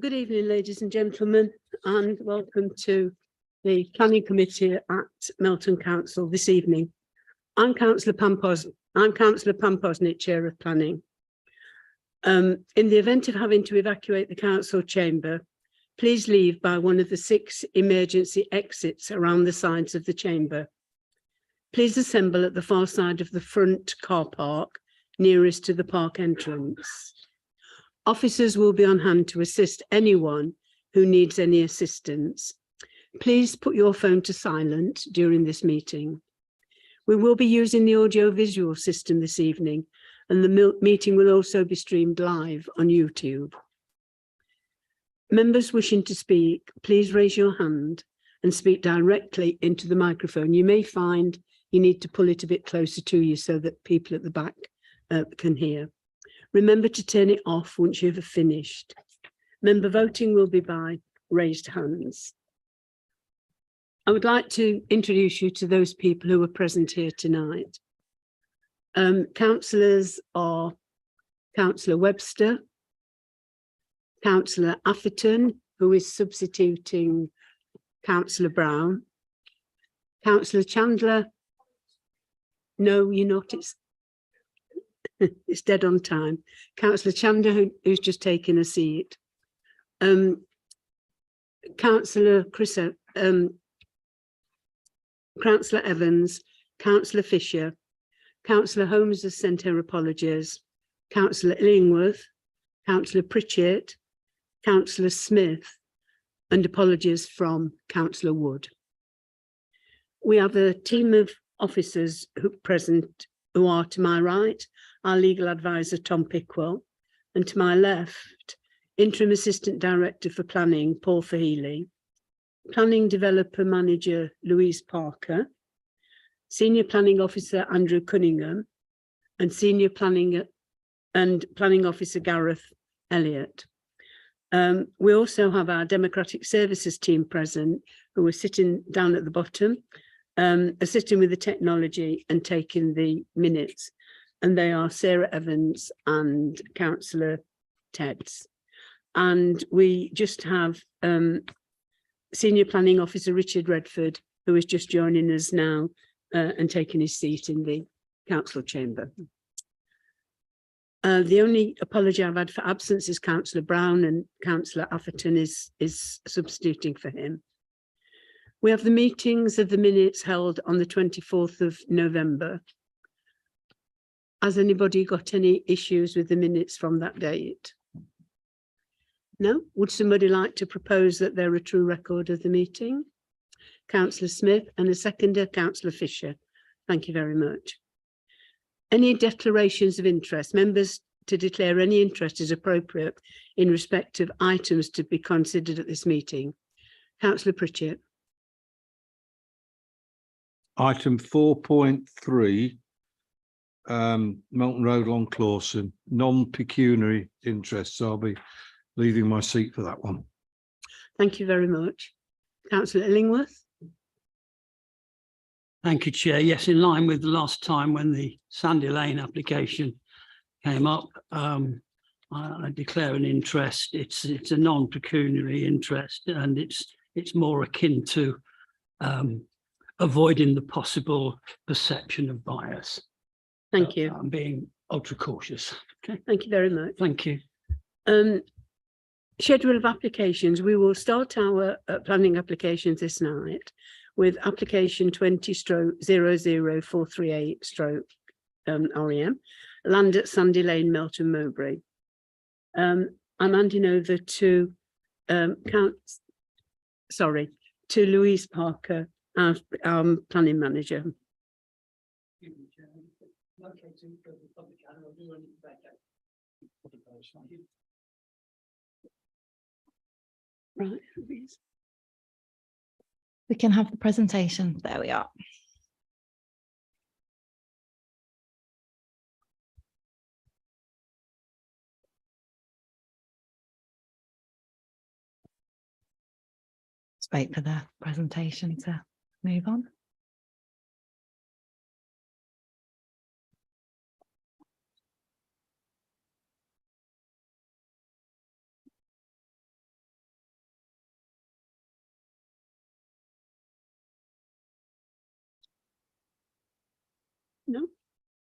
Good evening, ladies and gentlemen, and welcome to the Planning Committee at Melton Council this evening. I'm Councillor Pam Posnick, Chair of Planning. In the event of having to evacuate the council chamber, please leave by one of the 6 emergency exits around the sides of the chamber. Please assemble at the far side of the front car park, nearest to the park entrance. Officers will be on hand to assist anyone who needs any assistance. Please put your phone to silent during this meeting. We will be using the audio-visual system this evening, and the meeting will also be streamed live on YouTube. Members wishing to speak, please raise your hand and speak directly into the microphone. You may find you need to pull it a bit closer to you so that people at the back can hear. Remember to turn it off once you've finished. Member voting will be by raised hands. I would like to introduce you to those people who are present here tonight. Councillors are Councillor Webster, Councillor Atherton, who is substituting Councillor Brown, Councillor Chandler. No, you're not. It's dead on time. Councillor Chandler, who's just taken a seat. Councillor Councillor Evans, Councillor Fisher, Councillor Holmes has sent her apologies, Councillor Illingworth, Councillor Pritchett, Councillor Smith, and apologies from Councillor Wood. We have a team of officers present who are to my right, our legal advisor, Tom Pickwell, and to my left, Interim Assistant Director for Planning, Paul Fahey, Planning Developer Manager, Louise Parker, Senior Planning Officer, Andrew Cunningham, and Senior Planning Officer, Gareth Elliott. We also have our Democratic Services team present, who are sitting down at the bottom, assisting with the technology and taking the minutes. And they are Sarah Evans and Councillor Tedds. And we just have Senior Planning Officer Richard Redford, who is just joining us now and taking his seat in the council chamber. The only apology I've had for absence is Councillor Brown, and Councillor Atherton is substituting for him. We have the meetings of the minutes held on the 24th of November. Has anybody got any issues with the minutes from that date? No? Would somebody like to propose that they're a true record of the meeting? Councillor Smith, and a seconder, Councillor Fisher. Thank you very much. Any declarations of interest? Members to declare any interest is appropriate in respect of items to be considered at this meeting. Councillor Pritchett. Item 4.3, Melton Road along Clawson, non-pecuniary interests. I'll be leaving my seat for that one. Thank you very much. Councillor Illingworth. Thank you, Chair. Yes, in line with the last time when the Sandy Lane application came up, I declare an interest. It's a non-pecuniary interest, and it's more akin to avoiding the possible perception of bias. Thank you. I'm being ultra cautious. Okay. Thank you very much. Thank you. Schedule of applications. We will start our planning applications this night with application 20-00438/REM, land at Sandy Lane, Melton Mowbray. I'm handing over to to Louise Parker, our planning manager. Right, Louise. We can have the presentation. There we are. Let's wait for the presentation to move on.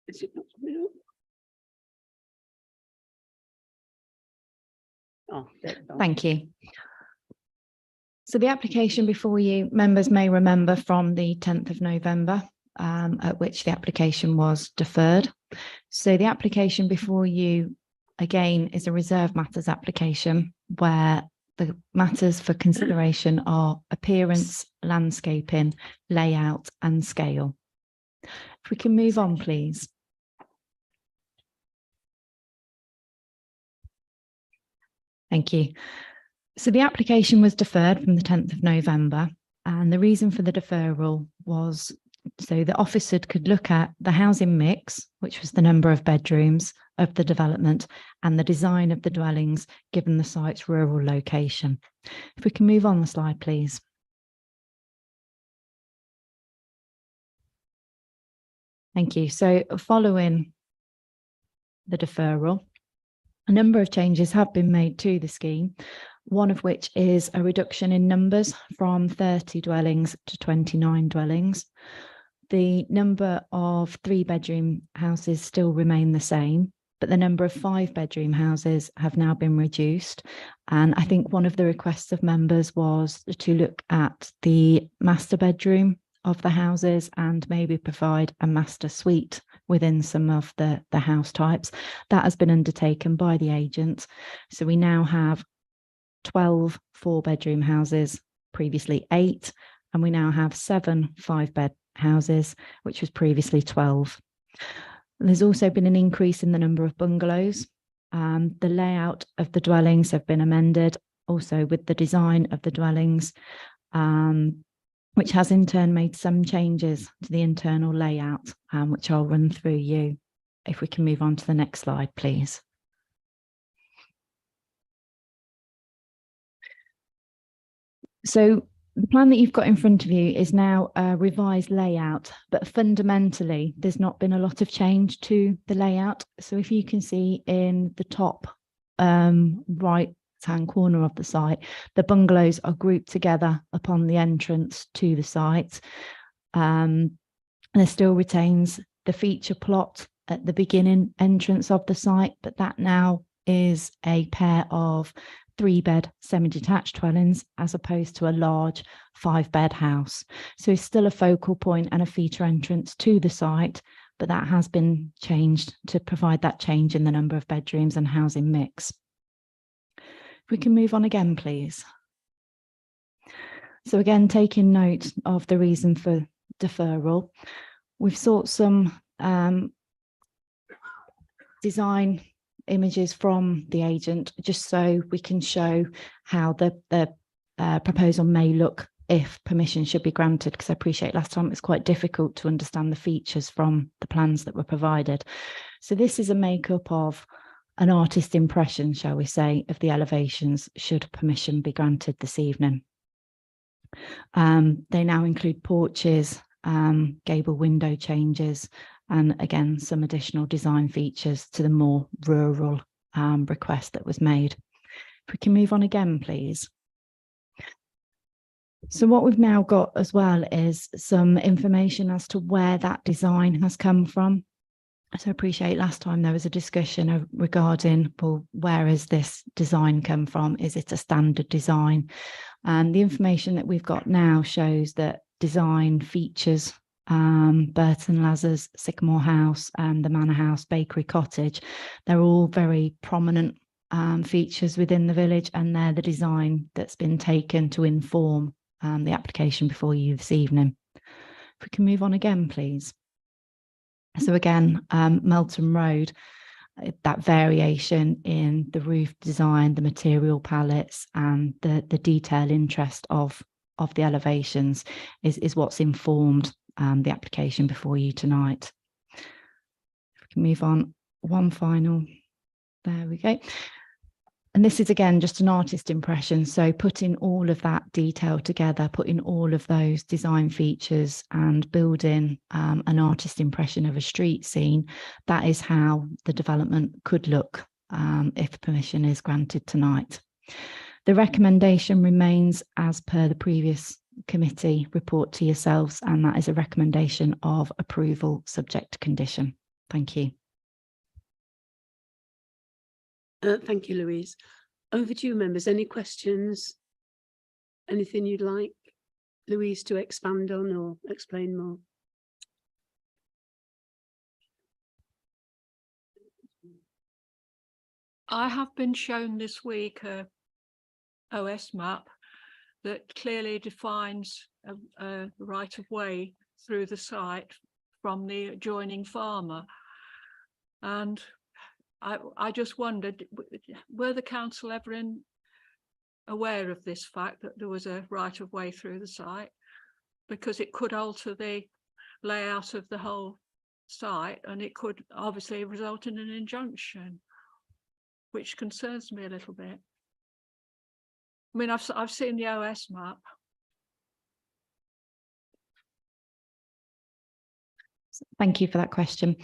Is it not coming up? Oh, there we go. Thank you. So the application before you, members may remember from the 10th of November, at which the application was deferred. So the application before you, again, is a reserve matters application where the matters for consideration are appearance, landscaping, layout and scale. If we can move on, please. Thank you. So the application was deferred from the 10th of November, and the reason for the deferral was so the officer could look at the housing mix, which was the number of bedrooms of the development and the design of the dwellings given the site's rural location. If we can move on the slide, please. Thank you. So following the deferral, a number of changes have been made to the scheme, one of which is a reduction in numbers from 30 dwellings to 29 dwellings. The number of 3-bedroom houses still remain the same, but the number of 5-bedroom houses have now been reduced. And I think one of the requests of members was to look at the master bedroom of the houses and maybe provide a master suite within some of the house types. That has been undertaken by the agent. So we now have 12 4-bedroom houses, previously 8, and we now have 7 5-bed houses, which was previously 12. There's also been an increase in the number of bungalows. The layout of the dwellings have been amended, also with the design of the dwellings, which has in turn made some changes to the internal layout, which I'll run through you. If we can move on to the next slide, please. So the plan that you've got in front of you is now a revised layout, but fundamentally there's not been a lot of change to the layout. So if you can see in the top right-hand corner of the site, the bungalows are grouped together upon the entrance to the site. And there still retains the feature plot at the beginning entrance of the site, but that now is a pair of 3-bed semi-detached dwellings as opposed to a large 5-bed house. So it's still a focal point and a feature entrance to the site, but that has been changed to provide that change in the number of bedrooms and housing mix. If we can move on again, please. So again, taking note of the reason for deferral, we've sought some design images from the agent just so we can show how the proposal may look if permission should be granted, because I appreciate last time it was quite difficult to understand the features from the plans that were provided. So this is a makeup of an artist impression, shall we say, of the elevations should permission be granted this evening. They now include porches, gable window changes, and again, some additional design features to the more rural request that was made. If we can move on again, please. So what we've now got as well is some information as to where that design has come from. So I appreciate last time there was a discussion regarding, well, where has this design come from? Is it a standard design? And the information that we've got now shows that design features Burton Lazar's Sycamore House and the Manor House Bakery Cottage. They're all very prominent features within the village, and they're the design that's been taken to inform the application before you this evening. If we can move on again, please. So again, Melton Road, that variation in the roof design, the material palettes and the detail interest of the elevations is what's informed the application before you tonight. If we can move on, one final, there we go. And this is again just an artist impression, so putting all of that detail together, putting all of those design features and building an artist impression of a street scene, that is how the development could look if permission is granted tonight. The recommendation remains as per the previous committee report to yourselves, and that is a recommendation of approval subject to condition. Thank you. Thank you, Louise. Over to you, members. Any questions? Anything you'd like Louise to expand on or explain more? I have been shown this week a OS map that clearly defines a right of way through the site from the adjoining farmer. And I just wondered, were the council ever aware of this fact that there was a right of way through the site? Because it could alter the layout of the whole site, and it could obviously result in an injunction, which concerns me a little bit. I mean, I've seen the OS map. Thank you for that question.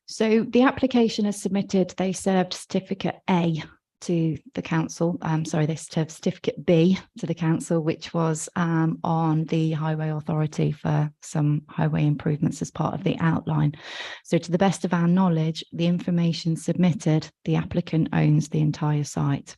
So the application is submitted, they served certificate A to the council. They served certificate B to the council, which was on the highway authority for some highway improvements as part of the outline. So to the best of our knowledge, the information submitted, the applicant owns the entire site.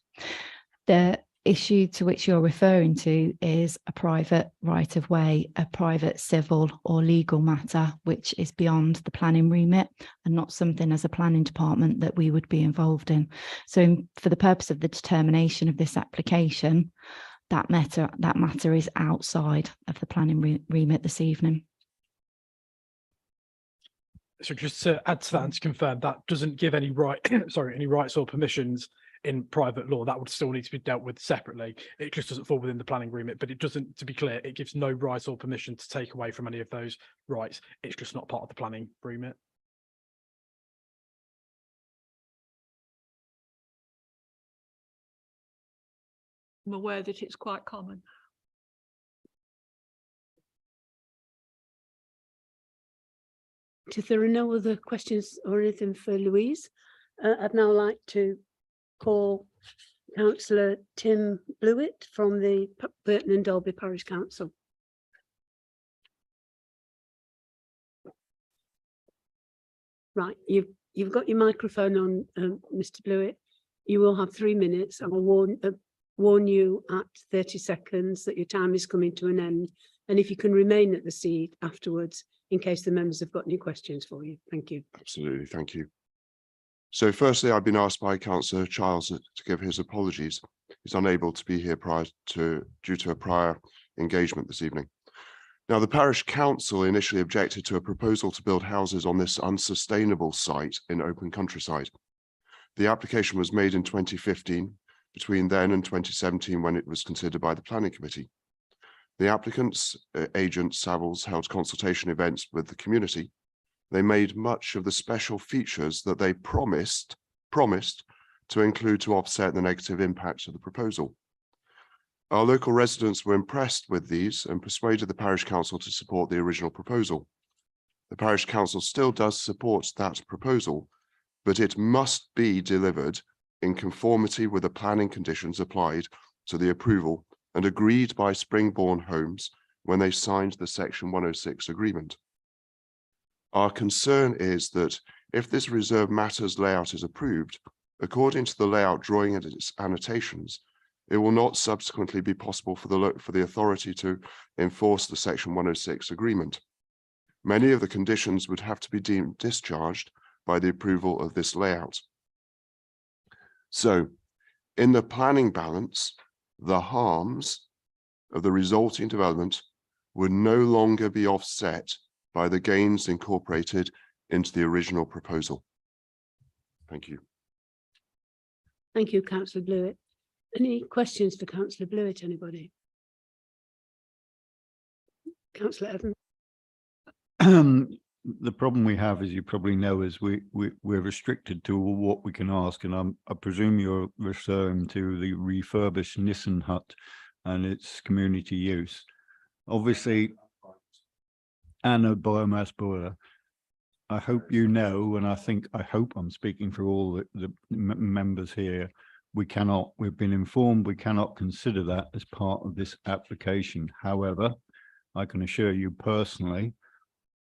The issue to which you're referring to is a private right of way, a private civil or legal matter, which is beyond the planning remit and not something as a planning department that we would be involved in. So for the purpose of the determination of this application, that matter is outside of the planning remit this evening. So just to add to that and to confirm, that doesn't give any right, any rights or permissions in private law. That would still need to be dealt with separately. It just doesn't fall within the planning remit, but it doesn't, to be clear, it gives no right or permission to take away from any of those rights. It's just not part of the planning remit. I'm aware that it's quite common. If there are no other questions or anything for Louise, I'd now like to call Councillor Tim Blewett from the Burton and Dalby Parish Council. Right, you've got your microphone on, Mr. Blewett. You will have 3 minutes. I will warn you at 30 seconds that your time is coming to an end. And if you can remain at the seat afterwards, in case the members have got any questions for you. Thank you. Absolutely, thank you. So firstly, I've been asked by Councillor Childs to give his apologies. He's unable to be here due to a prior engagement this evening. Now, the parish council initially objected to a proposal to build houses on this unsustainable site in open countryside. The application was made in 2015, between then and 2017, when it was considered by the planning committee. The applicant's agent, Savills, held consultation events with the community. They made much of the special features that they promised to include to offset the negative impacts of the proposal. Our local residents were impressed with these and persuaded the parish council to support the original proposal. The parish council still does support that proposal, but it must be delivered in conformity with the planning conditions applied to the approval and agreed by Springbourne Homes when they signed the Section 106 agreement. Our concern is that if this reserve matters layout is approved, according to the layout drawing and its annotations, it will not subsequently be possible for the authority to enforce the Section 106 agreement. Many of the conditions would have to be deemed discharged by the approval of this layout. So, in the planning balance, the harms of the resulting development would no longer be offset by the gains incorporated into the original proposal. Thank you. Thank you, Councillor Blewett. Any questions for Councillor Blewett, anybody? Councillor Evans. The problem we have, as you probably know, is we're restricted to what we can ask, and I presume you're referring to the refurbished Nissan hut and its community use. Obviously, and a biomass boiler. I hope you know, and I hope I'm speaking for all the members here, we've been informed we cannot consider that as part of this application. However, I can assure you personally,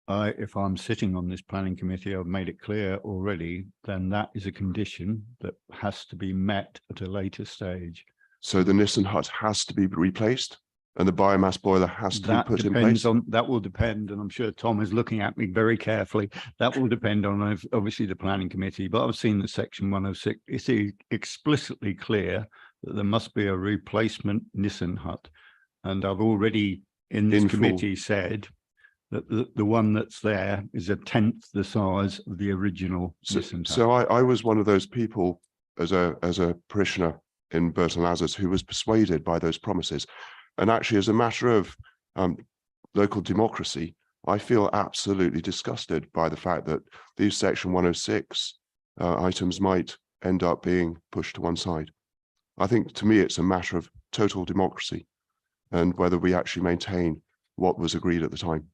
if I'm sitting on this planning committee, I've made it clear already, then that is a condition that has to be met at a later stage. So the Nissen hut has to be replaced and the biomass boiler has to be That put in depends place? on, that will depend, and I'm sure Tom is looking at me very carefully. That will depend on obviously the planning committee, but I've seen that section 106 is explicitly clear that there must be a replacement Nissen hut. And I've already in this In full. committee said that the one that's there is 1/10 the size of the original Nissen hut. So I was one of those people as a parishioner in Burton Lazarus who was persuaded by those promises. And actually, as a matter of local democracy, I feel absolutely disgusted by the fact that these section 106 items might end up being pushed to one side. I think to me, it's a matter of total democracy and whether we actually maintain what was agreed at the time.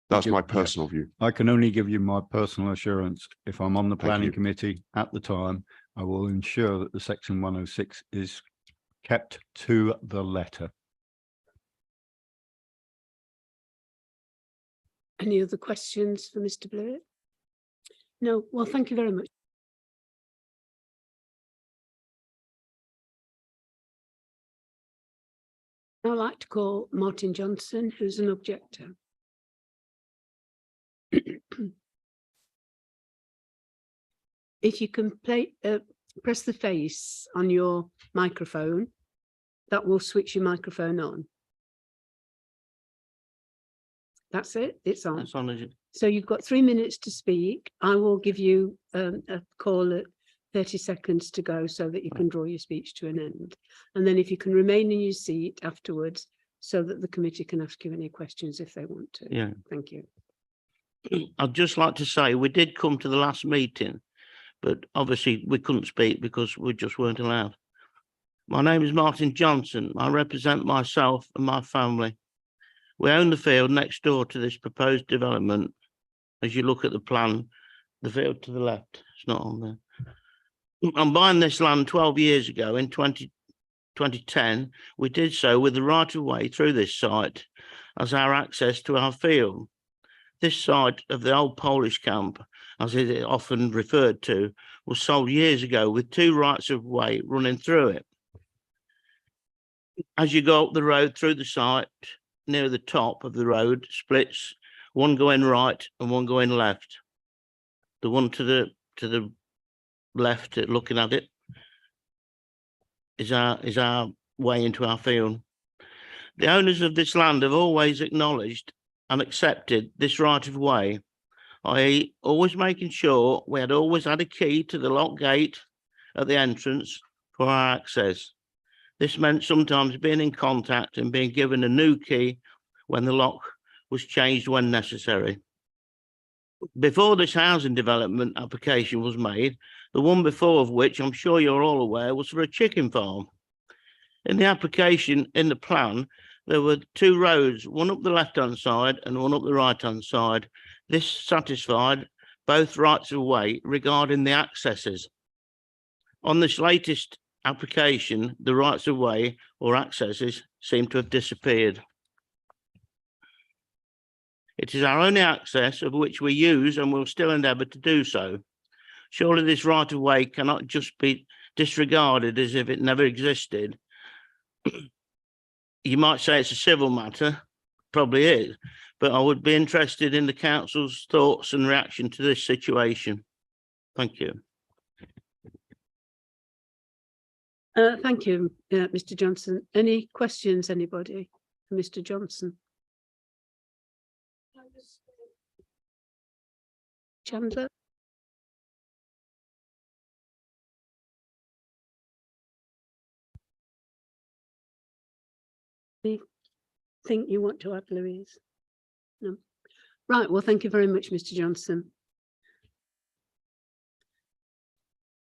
That's my personal view. I can only give you my personal assurance. If I'm on the Thank planning you. committee at the time, I will ensure that the section 106 is kept to the letter. Any other questions for Mr. Blewett? No, well, thank you very much. I'd like to call Martin Johnson, who's an objector. If you can press the face on your microphone, that will switch your microphone on. That's it, it's on. That's on, is it? So you've got 3 minutes to speak. I will give you a call at 30 seconds to go so that you can draw your speech to an end. And then if you can remain in your seat afterwards so that the committee can ask you any questions if they want to. Yeah. Thank you. I'd just like to say we did come to the last meeting, but obviously we couldn't speak because we just weren't allowed. My name is Martin Johnson. I represent myself and my family. We own the field next door to this proposed development. As you look at the plan, the field to the left, it's not on there. I'm buying this land 12 years ago in 2010. We did so with the right of way through this site as our access to our field. This site of the old Polish camp, as it is often referred to, was sold years ago with 2 rights of way running through it. As you go up the road through the site, near the top of the road splits, one going right and one going left. The one to the left, looking at it, is our way into our field. The owners of this land have always acknowledged and accepted this right of way, i.e. always making sure we had always had a key to the lock gate at the entrance for our access. This meant sometimes being in contact and being given a new key when the lock was changed when necessary. Before this housing development application was made, the one before of which I'm sure you're all aware was for a chicken farm. In the application, in the plan, there were 2 roads, one up the left-hand side and one up the right-hand side. This satisfied both rights of way regarding the accesses. On this latest application, the rights of way or accesses seem to have disappeared. It is our only access of which we use and will still endeavour to do so. Surely this right of way cannot just be disregarded as if it never existed. You might say it's a civil matter, probably is, but I would be interested in the council's thoughts and reaction to this situation. Thank you. Thank you, Mr. Johnson. Any questions, anybody for Mr. Johnson? Chandler? Think you want to add, Louise? No. Right, well, thank you very much, Mr. Johnson.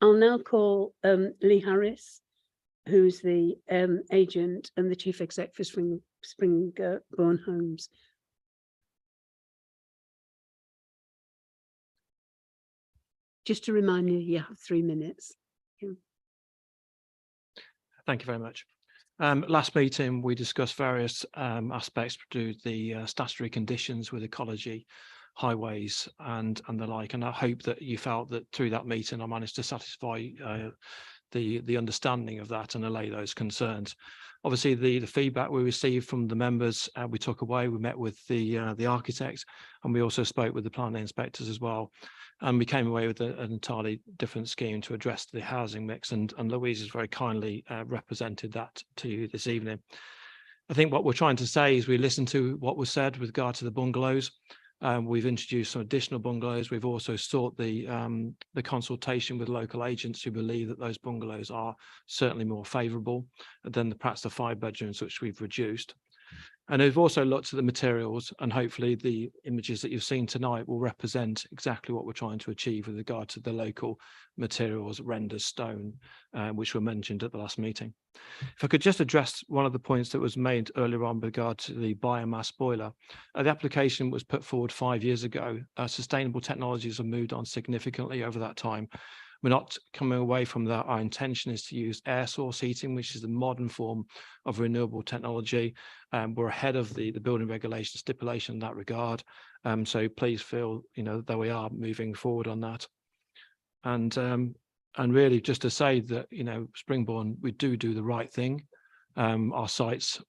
I'll now call Lee Harris, who's the agent and the chief exec for Springbourne Homes. Just to remind you, you have 3 minutes. Thank you very much. Last meeting, we discussed various aspects to the statutory conditions with ecology, highways and the like. And I hope that you felt that through that meeting, I managed to satisfy the understanding of that and allay those concerns. Obviously, the feedback we received from the members, we took away. We met with the architects, and we also spoke with the planning inspectors as well. And we came away with an entirely different scheme to address the housing mix. And Louise has very kindly represented that to you this evening. I think what we're trying to say is we listened to what was said with regard to the bungalows. We've introduced some additional bungalows. We've also sought the consultation with local agents who believe that those bungalows are certainly more favourable than perhaps the 5 bedrooms which we've reduced. And we've also looked at the materials, and hopefully the images that you've seen tonight will represent exactly what we're trying to achieve with regard to the local materials, renders, stone, which were mentioned at the last meeting. If I could just address one of the points that was made earlier on with regard to the biomass boiler. The application was put forward 5 years ago. Sustainable technologies have moved on significantly over that time. We're not coming away from that. Our intention is to use air source heating, which is the modern form of renewable technology. We're ahead of the building regulation stipulation in that regard. So please feel, that we are moving forward on that. And really just to say that, Springbourne, we do the right thing. Our sites,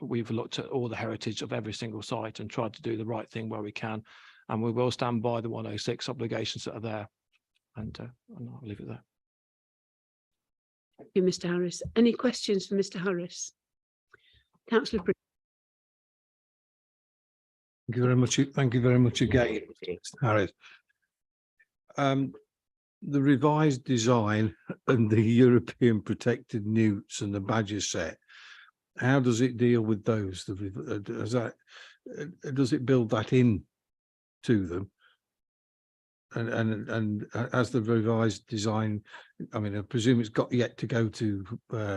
we've looked at all the heritage of every single site and tried to do the right thing where we can. And we will stand by the 106 obligations that are there. And I'll leave it there. Thank you, Mr. Harris. Any questions for Mr. Harris? Councillor Pritchett. Thank you very much. Thank you very much again, Mr. Harris. The revised design and the European protected newts and the badger set, how does it deal with those? Does it build that in to them? And as the revised design, I mean, I presume it's got yet to go to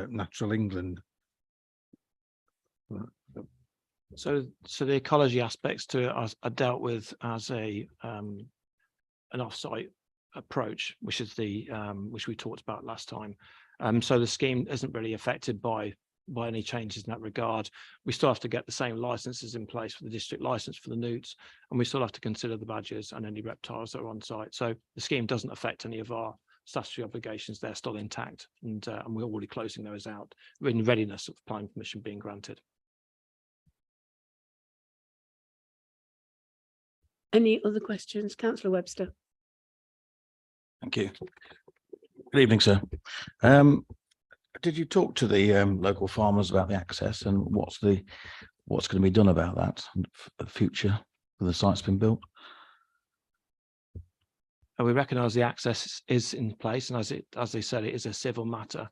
Natural England. So the ecology aspects to it are dealt with as an off-site approach, which is which we talked about last time. So the scheme isn't really affected by any changes in that regard. We still have to get the same licenses in place for the district license for the newts, and we still have to consider the badgers and any reptiles that are on site. So the scheme doesn't affect any of our statutory obligations. They're still intact, and we're already closing those out. We're in readiness of planning permission being granted. Any other questions? Councillor Webster. Thank you. Good evening, sir. Did you talk to the local farmers about the access and what's going to be done about that for the future when the site's been built? And we recognise the access is in place, and as they said, it is a civil matter.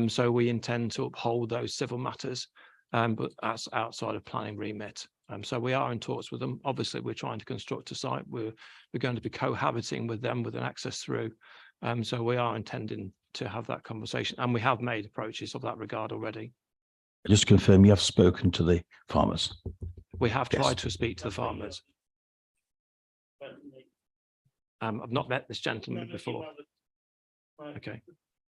So we intend to uphold those civil matters, but that's outside of planning remit. So we are in talks with them. Obviously, we're trying to construct a site. We're going to be cohabiting with them with an access through. So we are intending to have that conversation, and we have made approaches of that regard already. Just to confirm, you have spoken to the farmers? We have Yes. tried to speak to the farmers. I've not met this gentleman before. Okay.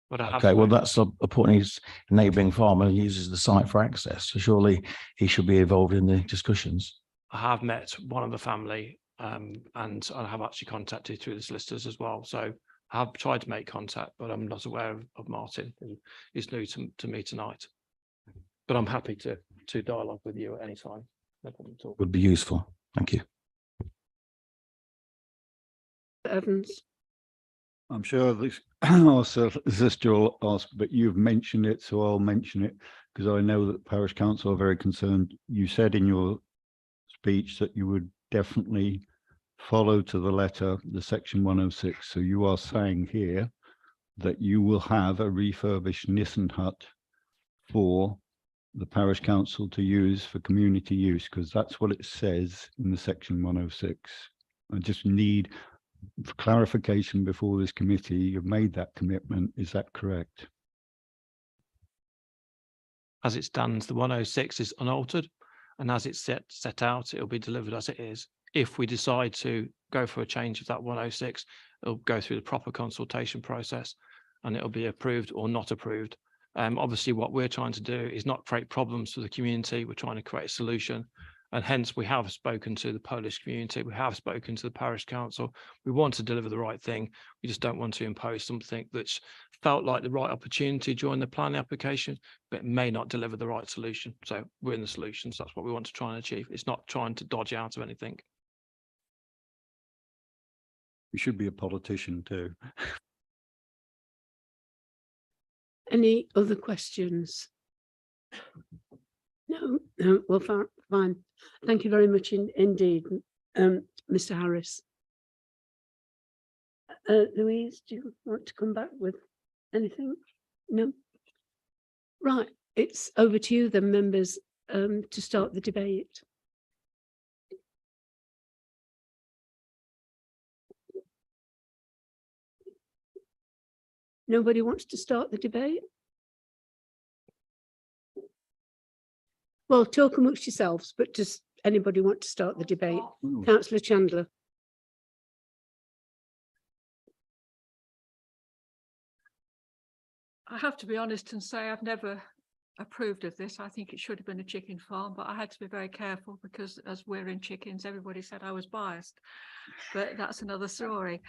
But I have Okay, well, spoken. that's a point. He's a neighbouring farmer and uses the site for access, so surely he should be involved in the discussions. I have met one of the family, and I have actually contacted through the solicitors as well. So I have tried to make contact, but I'm not aware of Martin, who is new to me tonight. But I'm happy to dialogue with you at any time. No problem at all. Would be useful. Thank you. Evans. I'm sure this our sister will ask, but you've mentioned it, so I'll mention it because I know that parish council are very concerned. You said in your speech that you would definitely follow to the letter the section 106. So you are saying here that you will have a refurbished Nissen hut for the parish council to use for community use, because that's what it says in the section 106. I just need clarification before this committee. You've made that commitment. Is that correct? As it stands, the 106 is unaltered, and as it's set out, it'll be delivered as it is. If we decide to go for a change of that 106, it'll go through the proper consultation process, and it'll be approved or not approved. Obviously, what we're trying to do is not create problems for the community. We're trying to create a solution. And hence, we have spoken to the Polish community. We have spoken to the parish council. We want to deliver the right thing. We just don't want to impose something that's felt like the right opportunity during the planning application, but may not deliver the right solution. So we're in the solutions. That's what we want to try and achieve. It's not trying to dodge out of anything. You should be a politician too. Any other questions? No, no, well, fine. Thank you very much indeed, Mr. Harris. Louise, do you want to come back with anything? No? Right, it's over to you then, members, to start the debate. Nobody wants to start the debate? Well, talk amongst yourselves, but does anybody want to start the debate? Councillor Chandler. I have to be honest and say I've never approved of this. I think it should have been a chicken farm, but I had to be very careful because as we're in chickens, everybody said I was biased, but that's another story.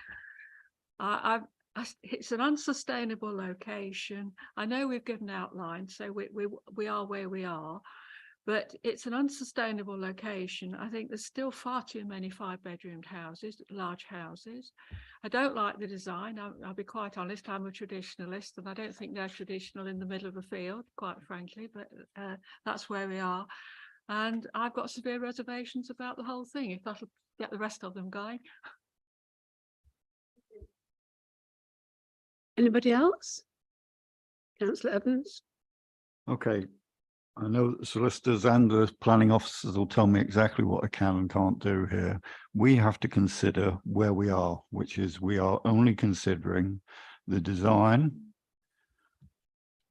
It's an unsustainable location. I know we've given outlines, so we are where we are, but it's an unsustainable location. I think there's still far too many 5-bedroomed houses, large houses. I don't like the design. I'll be quite honest, I'm a traditionalist and I don't think they're traditional in the middle of a field, quite frankly, but that's where we are. And I've got severe reservations about the whole thing, if that'll get the rest of them going. Anybody else? Councillor Evans. Okay. I know that the solicitors and the planning officers will tell me exactly what I can and can't do here. We have to consider where we are, which is we are only considering the design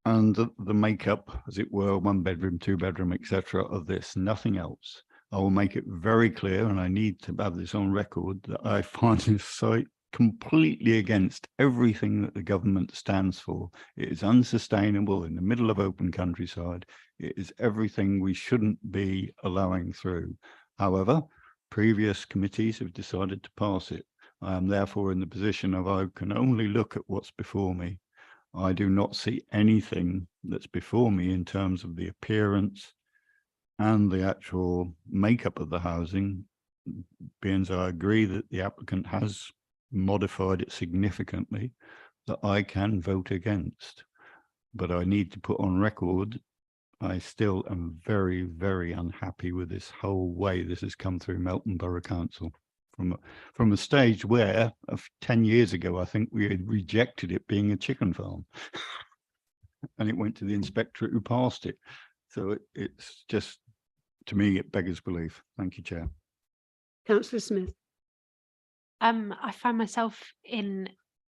and the makeup, as it were, 1-bedroom, 2-bedroom, etc. of this, nothing else. I will make it very clear, and I need to have this on record, that I find this site completely against everything that the government stands for. It is unsustainable in the middle of open countryside. It is everything we shouldn't be allowing through. However, previous committees have decided to pass it. I am therefore in the position of I can only look at what's before me. I do not see anything that's before me in terms of the appearance and the actual makeup of the housing, being as I agree that the applicant has modified it significantly, that I can vote against. But I need to put on record, I still am very, very unhappy with this whole way this has come through Melton Borough Council. From a stage where 10 years ago, I think we had rejected it being a chicken farm. And it went to the inspectorate who passed it. So it's just, to me, it beggars belief. Thank you, Chair. Councillor Smith. I find myself in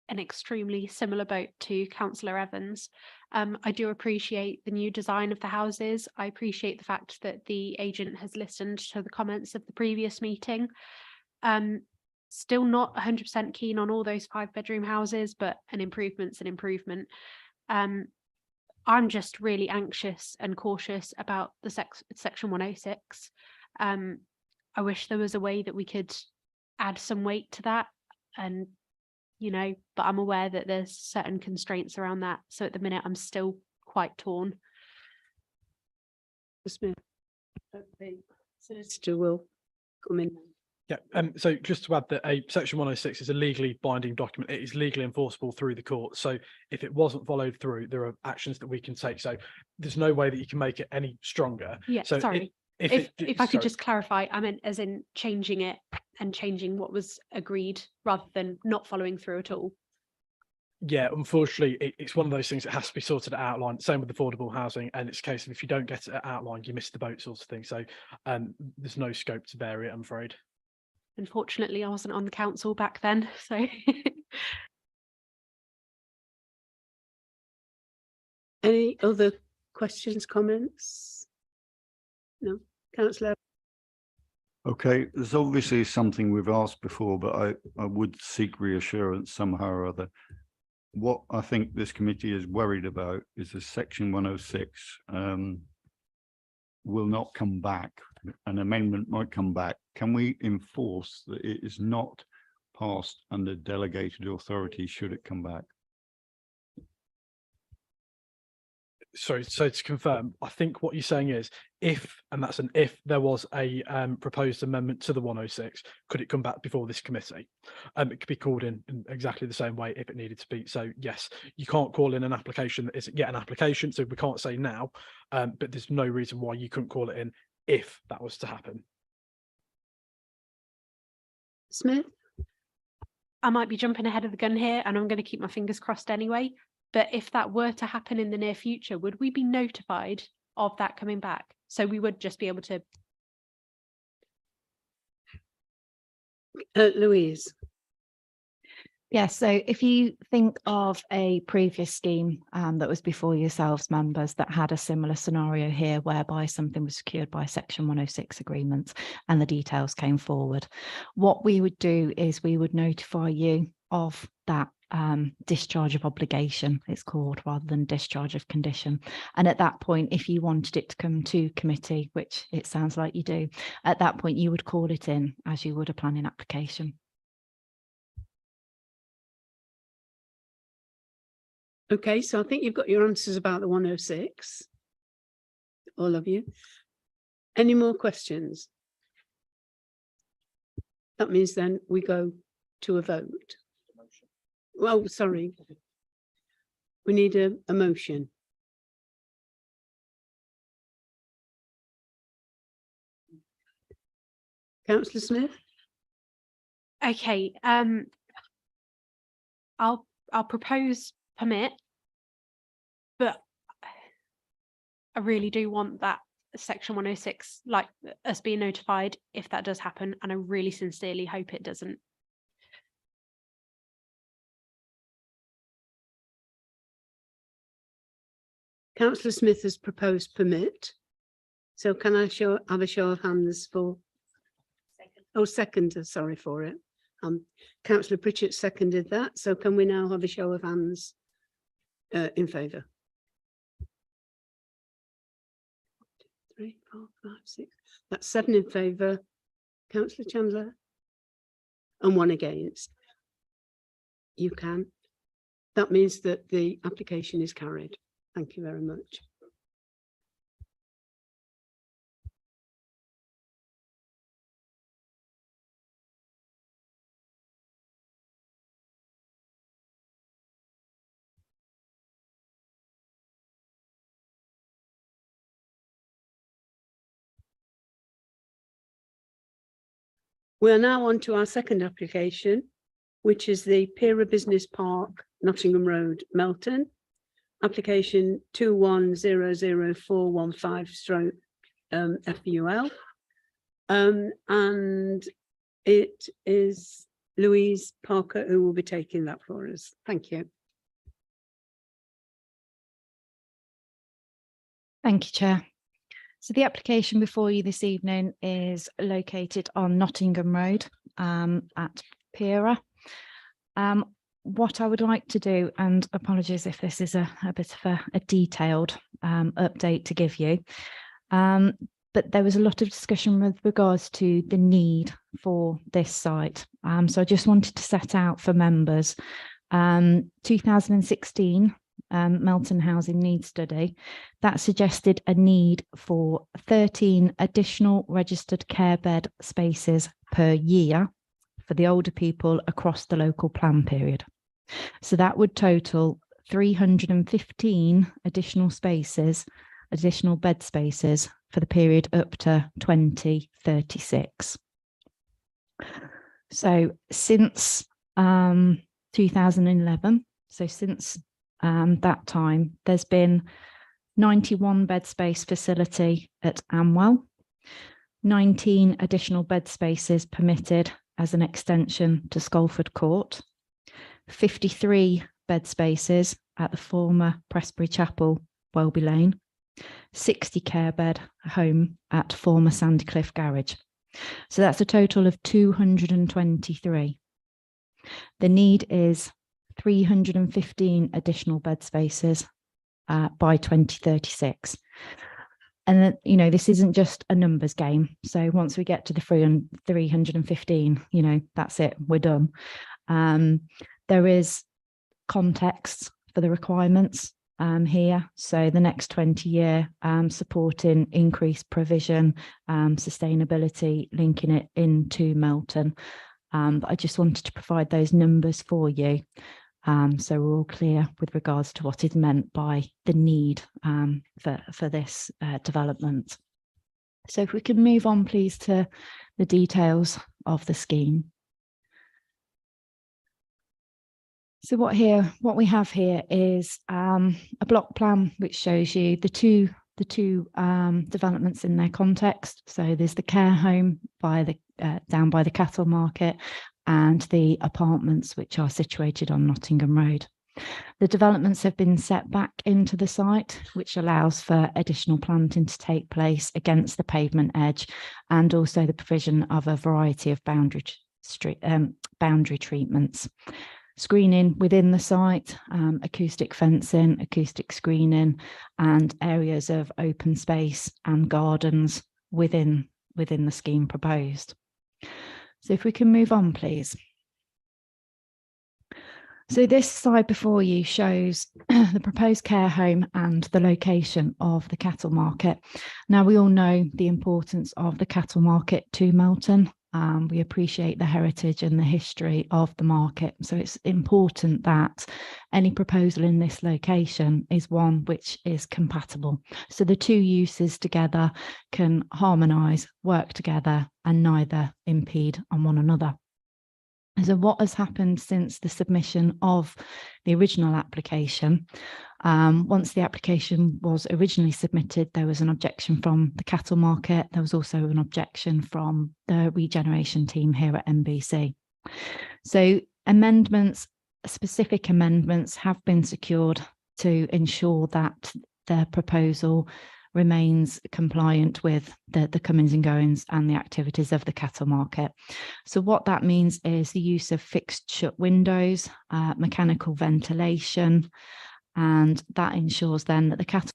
an extremely similar boat to Councillor Evans. I do appreciate the new design of the houses. I appreciate the fact that the agent has listened to the comments of the previous meeting. Still not 100% keen on all those 5-bedroom houses, but an improvement's an improvement. I'm just really anxious and cautious about the section 106. I wish there was a way that we could add some weight to that, and but I'm aware that there's certain constraints around that, so at the minute I'm still quite torn. Smith. Okay. Solicitor will come in. Yeah, so just to add that a section 106 is a legally binding document. It is legally enforceable through the court. So if it wasn't followed through, there are actions that we can take. So there's no way that you can make it any stronger. Yeah, so sorry. If I could just clarify, I meant as in changing it and changing what was agreed rather than not following through at all. Yeah, unfortunately, it's one of those things that has to be sorted at outline. Same with affordable housing, and it's a case of if you don't get it at outline, you miss the boat sort of thing. So there's no scope to vary it, I'm afraid. Unfortunately, I wasn't on the council back then, so. Any other questions, comments? No, Councillor. Okay, there's obviously something we've asked before, but I would seek reassurance somehow or other. what I think this committee is worried about is the section 106 will not come back. An amendment might come back. Can we enforce that it is not passed under delegated authority should it come back? Sorry, so to confirm, I think what you're saying is if, and that's an if, there was a proposed amendment to the 106, could it come back before this committee? It could be called in exactly the same way if it needed to be. So yes, you can't call in an application that isn't yet an application, so we can't say now, but there's no reason why you couldn't call it in if that was to happen. Smith? I might be jumping ahead of the gun here, and I'm going to keep my fingers crossed anyway. But if that were to happen in the near future, would we be notified of that coming back? So we would just be able to. Louise? Yes, so if you think of a previous scheme that was before yourselves, members, that had a similar scenario here whereby something was secured by Section 106 agreements and the details came forward, what we would do is we would notify you of that discharge of obligation, it's called, rather than discharge of condition. And at that point, if you wanted it to come to committee, which it sounds like you do, at that point you would call it in as you would a planning application. Okay, so I think you've got your answers about the 106, all of you. Any more questions? That means then we go to a vote. Well, sorry. We need a motion. Councillor Smith? Okay, I'll propose permit, but I really do want that Section 106, like us being notified if that does happen, and I really sincerely hope it doesn't. Councillor Smith has proposed permit. So can I have a show of hands for? Second, sorry for it. Councillor Pritchett seconded that. So can we now have a show of hands in favour? 3, 4, 5, 6. That's 7 in favour. Councillor Chandler? And 1 against. You can. That means that the application is carried. Thank you very much. We are now on to our second application, which is the Pira Business Park, Nottingham Road, Melton. Application 21004115/FUL. And it is Louise Parker who will be taking that for us. Thank you. Thank you, Chair. So the application before you this evening is located on Nottingham Road at Pira. What I would like to do, and apologies if this is a bit of a detailed update to give you, but there was a lot of discussion with regards to the need for this site. So I just wanted to set out for members 2016 Melton Housing Needs Study that suggested a need for 13 additional registered care bed spaces per year for the older people across the local plan period. So that would total 315 additional spaces, additional bed spaces for the period up to 2036. So since 2011, so since that time, there's been 91 bed space facility at Amwell, 19 additional bed spaces permitted as an extension to Scolford Court, 53 bed spaces at the former Prestbury Chapel, Welby Lane, 60 care bed home at former Sandycliff Garage. So that's a total of 223. The need is 315 additional bed spaces by 2036. And then, you know, this isn't just a numbers game. So once we get to the 315, you know, that's it, we're done. There is context for the requirements here. So the next 20-year supporting increased provision, sustainability, linking it into Melton. But I just wanted to provide those numbers for you. So we're all clear with regards to what is meant by the need for this development. So if we can move on, please, to the details of the scheme. So what we have here is a block plan which shows you the two developments in their context. So there's the care home down by the cattle market, and the apartments which are situated on Nottingham Road. The developments have been set back into the site, which allows for additional planting to take place against the pavement edge, and also the provision of a variety of boundary treatments. Screening within the site, acoustic fencing, acoustic screening, and areas of open space and gardens within the scheme proposed. So if we can move on, please. So this slide before you shows the proposed care home and the location of the cattle market. Now, we all know the importance of the cattle market to Melton. We appreciate the heritage and the history of the market. So it's important that any proposal in this location is one which is compatible. So the two uses together can harmonise, work together, and neither impede on one another. So what has happened since the submission of the original application? Once the application was originally submitted, there was an objection from the cattle market. There was also an objection from the regeneration team here at NBC. So specific amendments have been secured to ensure that their proposal remains compliant with the comings and goings and the activities of the cattle market. So what that means is the use of fixed shut windows, mechanical ventilation, and that ensures then that the cattle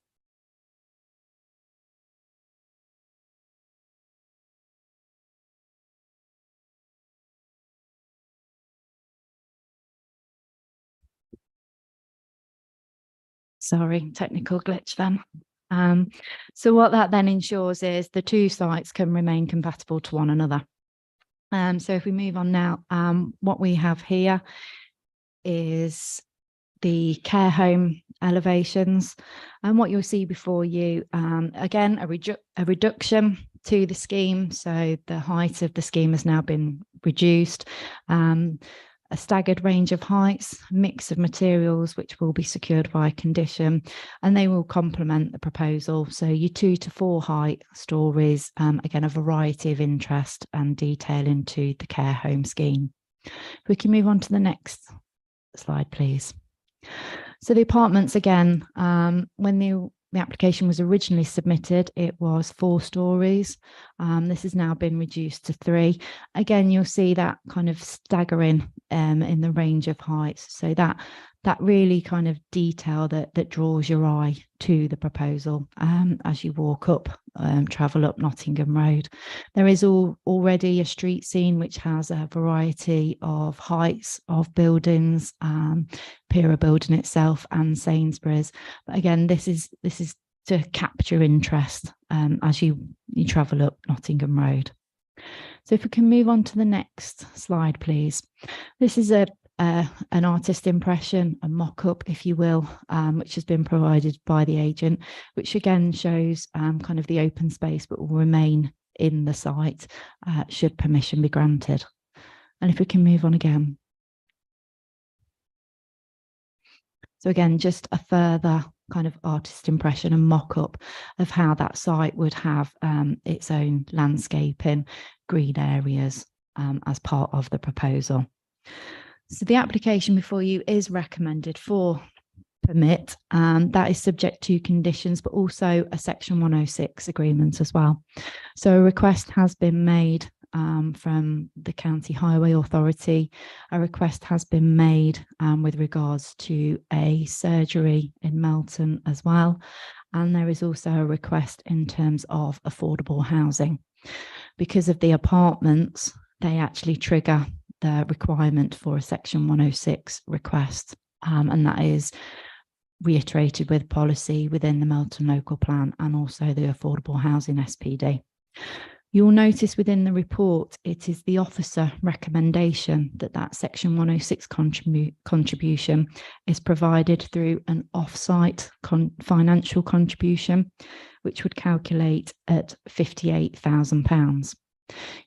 technical glitch then. So what that then ensures is the two sites can remain compatible to one another. So if we move on now, what we have here is the care home elevations, and what you'll see before you, again, a reduction to the scheme. So the height of the scheme has now been reduced. A staggered range of heights, mix of materials which will be secured by condition, and they will complement the proposal. So your 2 to 4 height stories, again, a variety of interest and detail into the care home scheme. If we can move on to the next slide, please. So the apartments, again, when the application was originally submitted, it was 4 stories. This has now been reduced to 3. Again, you'll see that kind of staggering in the range of heights. So that really kind of detail that draws your eye to the proposal as you walk up, travel up Nottingham Road. There is already a street scene which has a variety of heights of buildings, Pira building itself and Sainsbury's. But again, this is to capture interest as you travel up Nottingham Road. So if we can move on to the next slide, please. This is an artist impression, a mock-up, if you will, which has been provided by the agent, which again shows kind of the open space, but will remain in the site should permission be granted. And if we can move on again. So again, just a further kind of artist impression and mock-up of how that site would have its own landscaping, green areas as part of the proposal. So the application before you is recommended for permit. That is subject to conditions, but also a Section 106 agreement as well. So a request has been made from the County Highway Authority. A request has been made with regards to a surgery in Melton as well. And there is also a request in terms of affordable housing. Because of the apartments, they actually trigger the requirement for a Section 106 request. And that is reiterated with policy within the Melton Local Plan and also the Affordable Housing SPD. You'll notice within the report, it is the officer recommendation that that Section 106 contribution is provided through an off-site financial contribution, which would calculate at £58,000.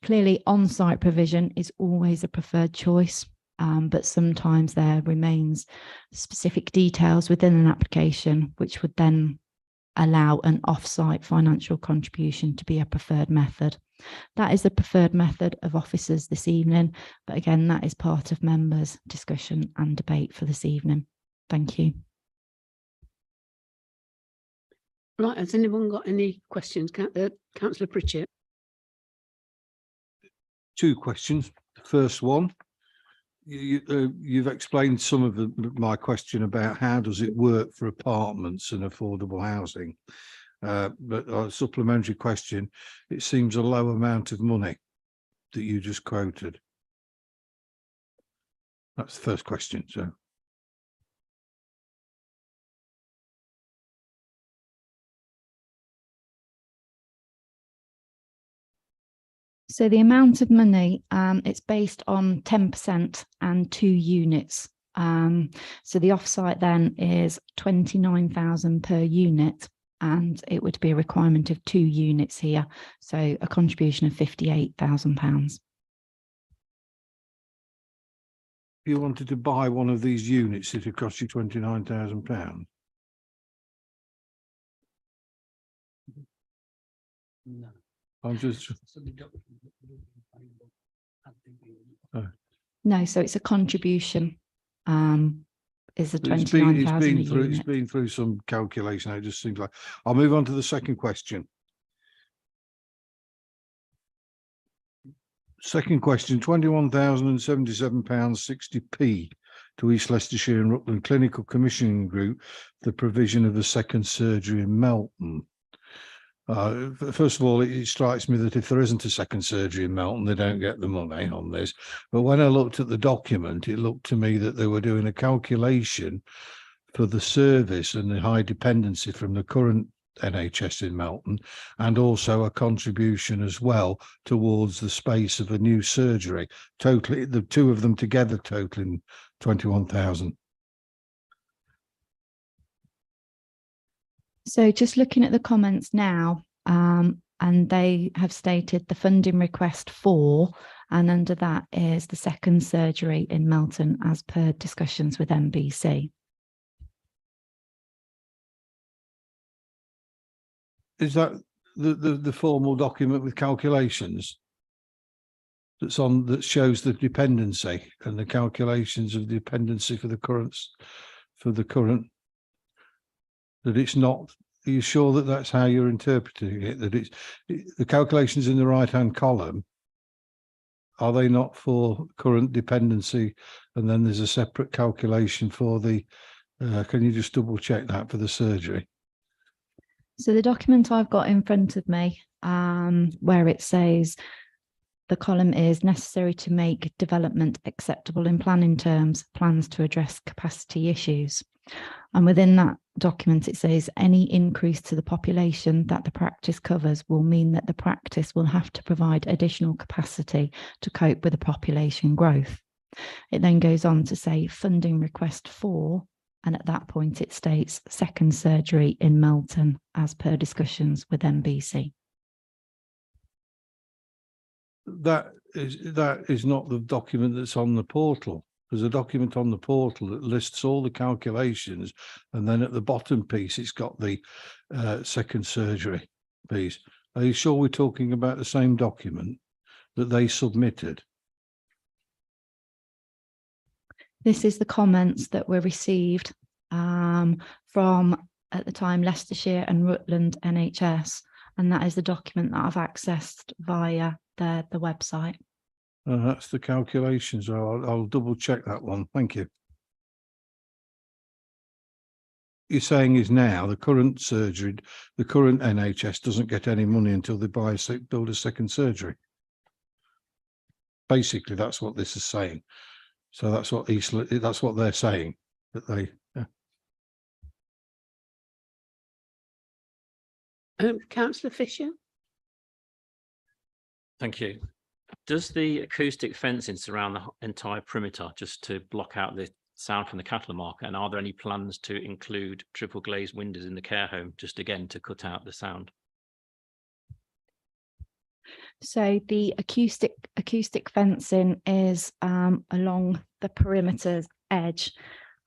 Clearly, on-site provision is always a preferred choice. But sometimes there remains specific details within an application which would then allow an off-site financial contribution to be a preferred method. That is the preferred method of officers this evening, but again, that is part of members' discussion and debate for this evening. Thank you. Right, has anyone got any questions? Councillor Pritchett. 2 questions. The first one, you've explained some of my question about how does it work for apartments and affordable housing, but a supplementary question, it seems a low amount of money that you just quoted. That's the first question. So the amount of money, it's based on 10% and 2 units. So the offsite then is 29,000 per unit, and it would be a requirement of 2 units here. So a contribution of £58,000. If you wanted to buy one of these units, it would cost you £29,000. No. I'm just. No, so it's a contribution. Is a It's 29,000 it's been through some calculation. It just seems like. I'll move on to the second question. Second question: £21,077.60 to East Leicestershire and Rutland Clinical Commissioning Group, the provision of a second surgery in Melton. First of all, it strikes me that if there isn't a second surgery in Melton, they don't get the money on this. But when I looked at the document, it looked to me that they were doing a calculation for the service and the high dependency from the current NHS in Melton, and also a contribution as well towards the space of a new surgery. Totally, the 2 of them together totaling 21,000. So just looking at the comments now, and they have stated the funding request for, and under that is the second surgery in Melton as per discussions with NBC. Is that the formal document with calculations that's on, that shows the dependency and the calculations of dependency for the current, that it's not, are you sure that that's how you're interpreting it, that it's the calculations in the right hand column, are they not for current dependency, and then there's a separate calculation for the can you just double check that for the surgery? So the document I've got in front of me, where it says the column is necessary to make development acceptable in planning terms, plans to address capacity issues. And within that document, it says any increase to the population that the practice covers will mean that the practice will have to provide additional capacity to cope with the population growth. It then goes on to say funding request for, and at that point it states second surgery in Melton as per discussions with NBC. That is not the document that's on the portal. There's a document on the portal that lists all the calculations, and then at the bottom piece it's got the second surgery piece. Are you sure we're talking about the same document that they submitted? This is the comments that were received from, at the time, Leicestershire and Rutland NHS, and that is the document that I've accessed via the website. That's the calculations. I'll double check that one. Thank you. You're saying is now the current surgery, the current NHS doesn't get any money until they build a second surgery. Basically, that's what this is saying. So that's what that's what they're saying, that they. Councillor Fisher. Thank you. Does the acoustic fencing surround the entire perimeter just to block out the sound from the cattle market? And are there any plans to include triple glazed windows in the care home, just again to cut out the sound? So the acoustic fencing is along the perimeter edge,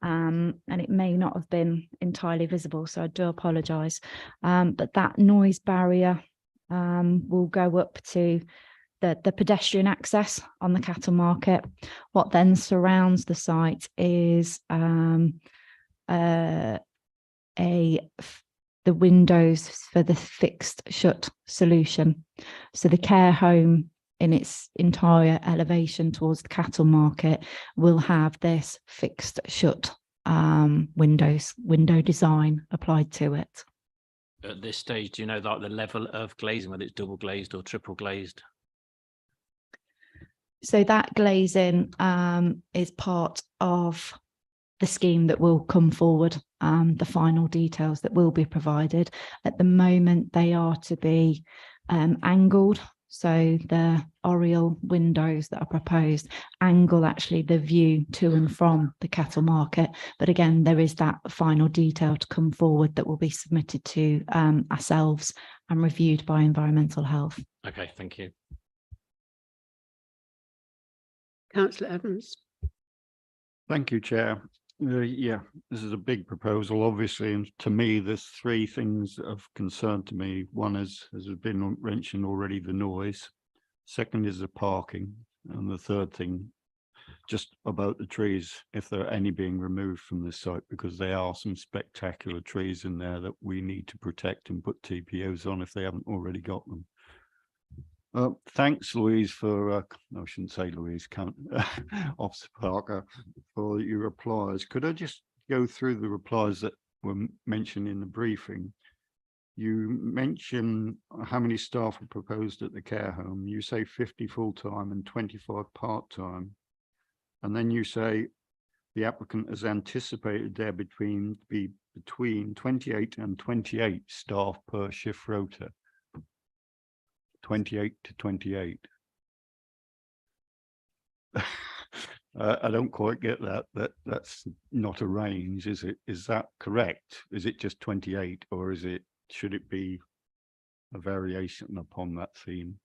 and it may not have been entirely visible, so I do apologise. But that noise barrier will go up to the pedestrian access on the cattle market. What then surrounds the site is the windows for the fixed shut solution. So the care home in its entire elevation towards the cattle market will have this fixed shut window design applied to it. At this stage, do you know like the level of glazing, whether it's double glazed or triple glazed? So that glazing is part of the scheme that will come forward, the final details that will be provided. At the moment, they are to be angled. So the oriel windows that are proposed angle actually the view to and from the cattle market. But again, there is that final detail to come forward that will be submitted to ourselves and reviewed by Environmental Health. Okay, thank you. Councillor Evans. Thank you, Chair. Yeah, this is a big proposal, obviously, and to me, there's three things of concern to me. One is, as has been mentioned already, the noise. Second is the parking, and the third thing, just about the trees, if there are any being removed from this site, because there are some spectacular trees in there that we need to protect and put TPOs on if they haven't already got them. Thanks, Louise, for, I shouldn't say Louise, Officer Parker, for your replies. Could I just go through the replies that were mentioned in the briefing? You mentioned how many staff are proposed at the care home. You say 50 full-time and 25 part-time. And then you say the applicant has anticipated there be between 28 and 28 staff per shift rota. 28 to 28. I don't quite get that. That's not a range, is it? Is that correct? Is it just 28, or should it be a variation upon that theme?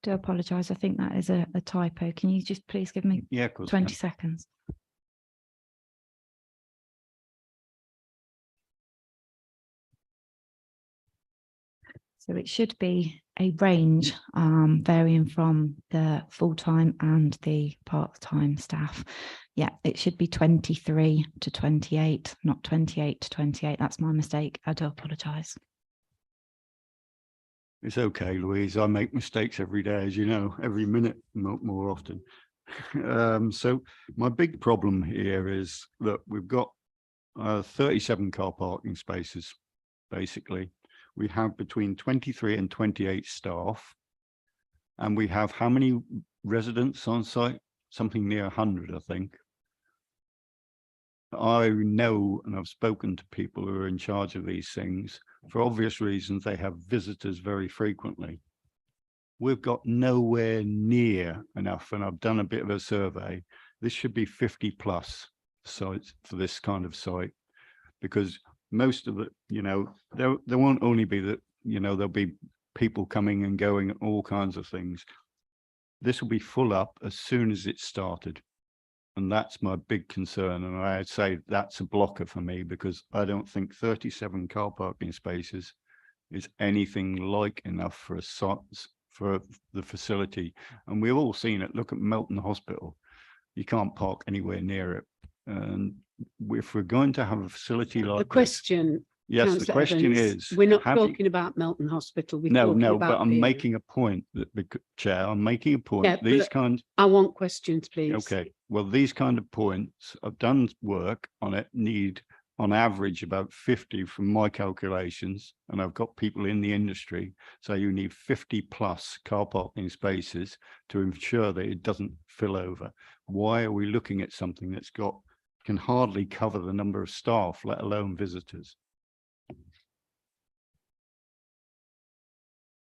Do apologise. I think that is a typo. Can you just please give me 20 seconds? So it should be a range varying from the full-time and the part-time staff. Yeah, it should be 23 to 28, not 28 to 28. That's my mistake. I do apologise. It's okay, Louise. I make mistakes every day, as you know, every minute more often. So my big problem here is that we've got 37 car parking spaces, basically. We have between 23 and 28 staff, and we have how many residents on site? Something near 100, I think. I know, and I've spoken to people who are in charge of these things, for obvious reasons, they have visitors very frequently. We've got nowhere near enough, and I've done a bit of a survey. This should be 50 plus sites for this kind of site, because most of it, there won't only be that, there'll be people coming and going and all kinds of things. This will be full up as soon as it's started. And that's my big concern. And I'd say that's a blocker for me, because I don't think 37 car parking spaces is anything like enough for for the facility. And we've all seen it. Look at Melton Hospital. You can't park anywhere near it. And if we're going to have a facility like The question Yes, the Councillor question Evans, is. we're not have you- talking about Melton Hospital. We're No, talking no, about but I'm Peoria. making a point that, Chair, I'm making a point. Yeah, These but kinds, I want questions, please. okay, well, these kind of points, I've done work on it, need on average about 50 from my calculations, and I've got people in the industry, so you need 50 plus car parking spaces to ensure that it doesn't fill over. Why are we looking at something that's can hardly cover the number of staff, let alone visitors?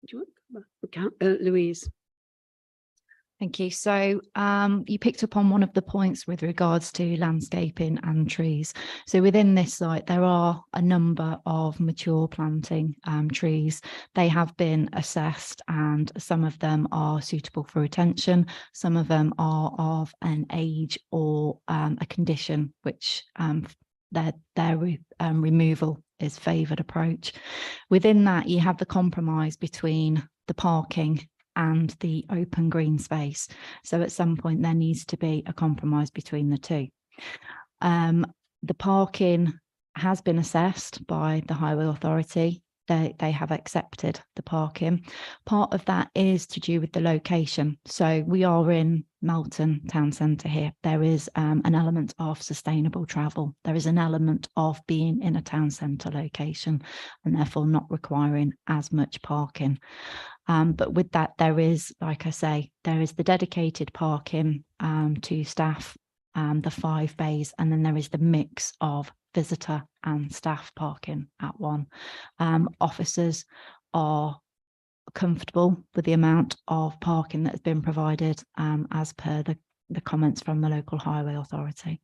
Do you want Louise? Thank you. So you picked up on one of the points with regards to landscaping and trees. So within this site, there are a number of mature planting trees. They have been assessed and some of them are suitable for retention. Some of them are of an age or a condition which their removal is favoured approach. Within that, you have the compromise between the parking and the open green space. So at some point there needs to be a compromise between the two. The parking has been assessed by the Highway Authority. They have accepted the parking. Part of that is to do with the location. So we are in Melton town centre here. There is an element of sustainable travel. There is an element of being in a town centre location and therefore not requiring as much parking. But with that, there is, like I say, there is the dedicated parking to staff, the 5 bays, and then there is the mix of visitor and staff parking at one. Officers are comfortable with the amount of parking that has been provided as per the comments from the local highway authority.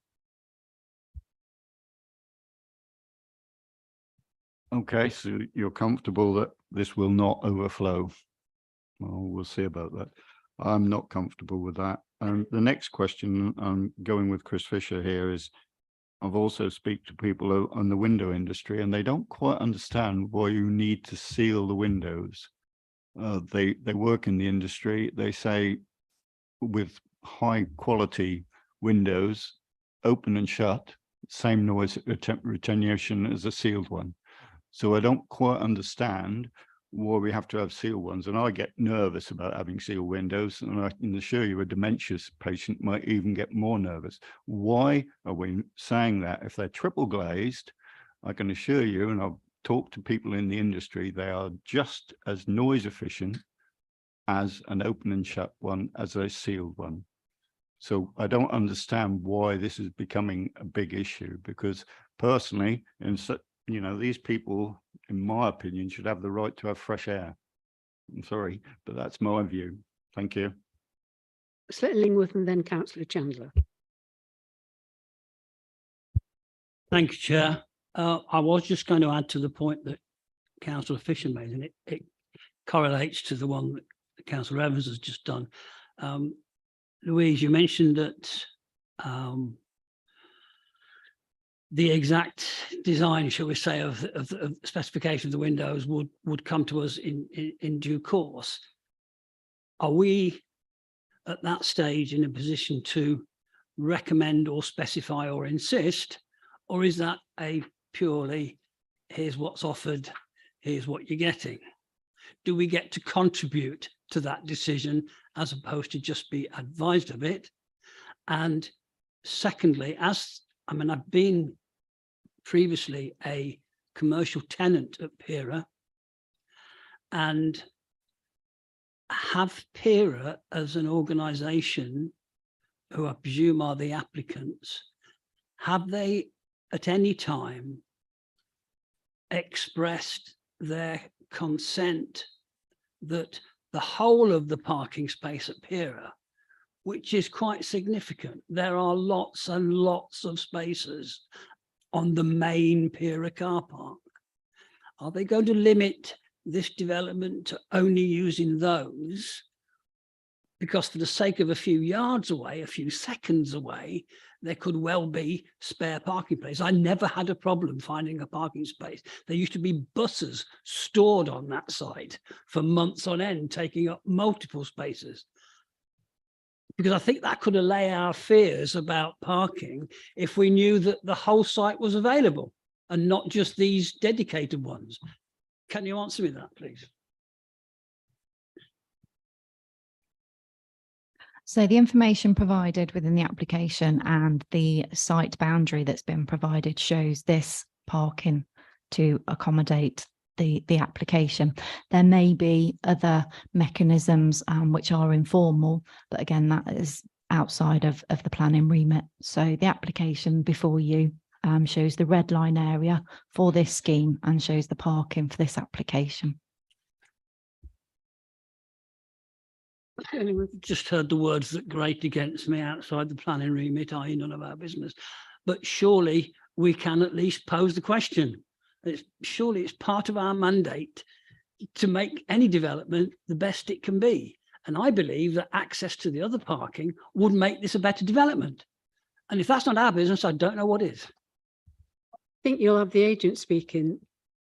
Okay, so you're comfortable that this will not overflow? Well, we'll see about that. I'm not comfortable with that. And the next question, I'm going with Chris Fisher here, is I've also speak to people on the window industry and they don't quite understand why you need to seal the windows. They work in the industry. They say with high quality windows, open and shut, same noise retention as a sealed one. So I don't quite understand why we have to have sealed ones. And I get nervous about having sealed windows. And I can assure you a dementia patient might even get more nervous. Why are we saying that? If they're triple glazed, I can assure you, and I've talked to people in the industry, they are just as noise efficient as an open and shut one as a sealed one. So I don't understand why this is becoming a big issue, because personally, you know, these people, in my opinion, should have the right to have fresh air. I'm sorry, but that's my view. Thank you. Councillor Illingworth and then Councillor Chandler. Thank you, Chair. I was just going to add to the point that Councillor Fisher made, and it correlates to the one that Councillor Evans has just done. Louise, you mentioned that the exact design, shall we say, of the specification of the windows would come to us in due course. Are we at that stage in a position to recommend or specify or insist, or is that a purely here's what's offered, here's what you're getting? Do we get to contribute to that decision as opposed to just be advised of it? And secondly, I've been previously a commercial tenant at Pera, and have Pera as an organisation, who I presume are the applicants, have they at any time expressed their consent that the whole of the parking space at Pera, which is quite significant, there are lots and lots of spaces on the main Pera car park, are they going to limit this development to only using those? Because for the sake of a few yards away, a few seconds away, there could well be spare parking places. I never had a problem finding a parking space. There used to be buses stored on that site for months on end, taking up multiple spaces. Because I think that could allay our fears about parking if we knew that the whole site was available. and not just these dedicated ones? Can you answer me that, please? So the information provided within the application and the site boundary that's been provided shows this parking to accommodate the application. There may be other mechanisms which are informal, but again, that is outside of the planning remit. So the application before you shows the red line area for this scheme and shows the parking for this application. We've just heard the words that grate against me outside the planning remit, i.e. none of our business. But surely we can at least pose the question. Surely it's part of our mandate to make any development the best it can be. And I believe that access to the other parking would make this a better development. And if that's not our business, I don't know what is. I think you'll have the agent speaking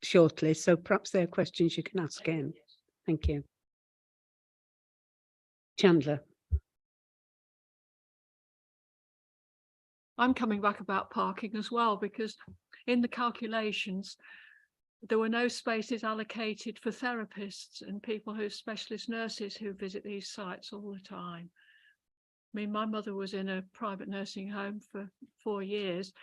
shortly, so perhaps there are questions you can ask him. Thank you. Chandler. I'm coming back about parking as well, because in the calculations, there were no spaces allocated for therapists and people who specialist nurses who visit these sites all the time. I mean, my mother was in a private nursing home for 4 years,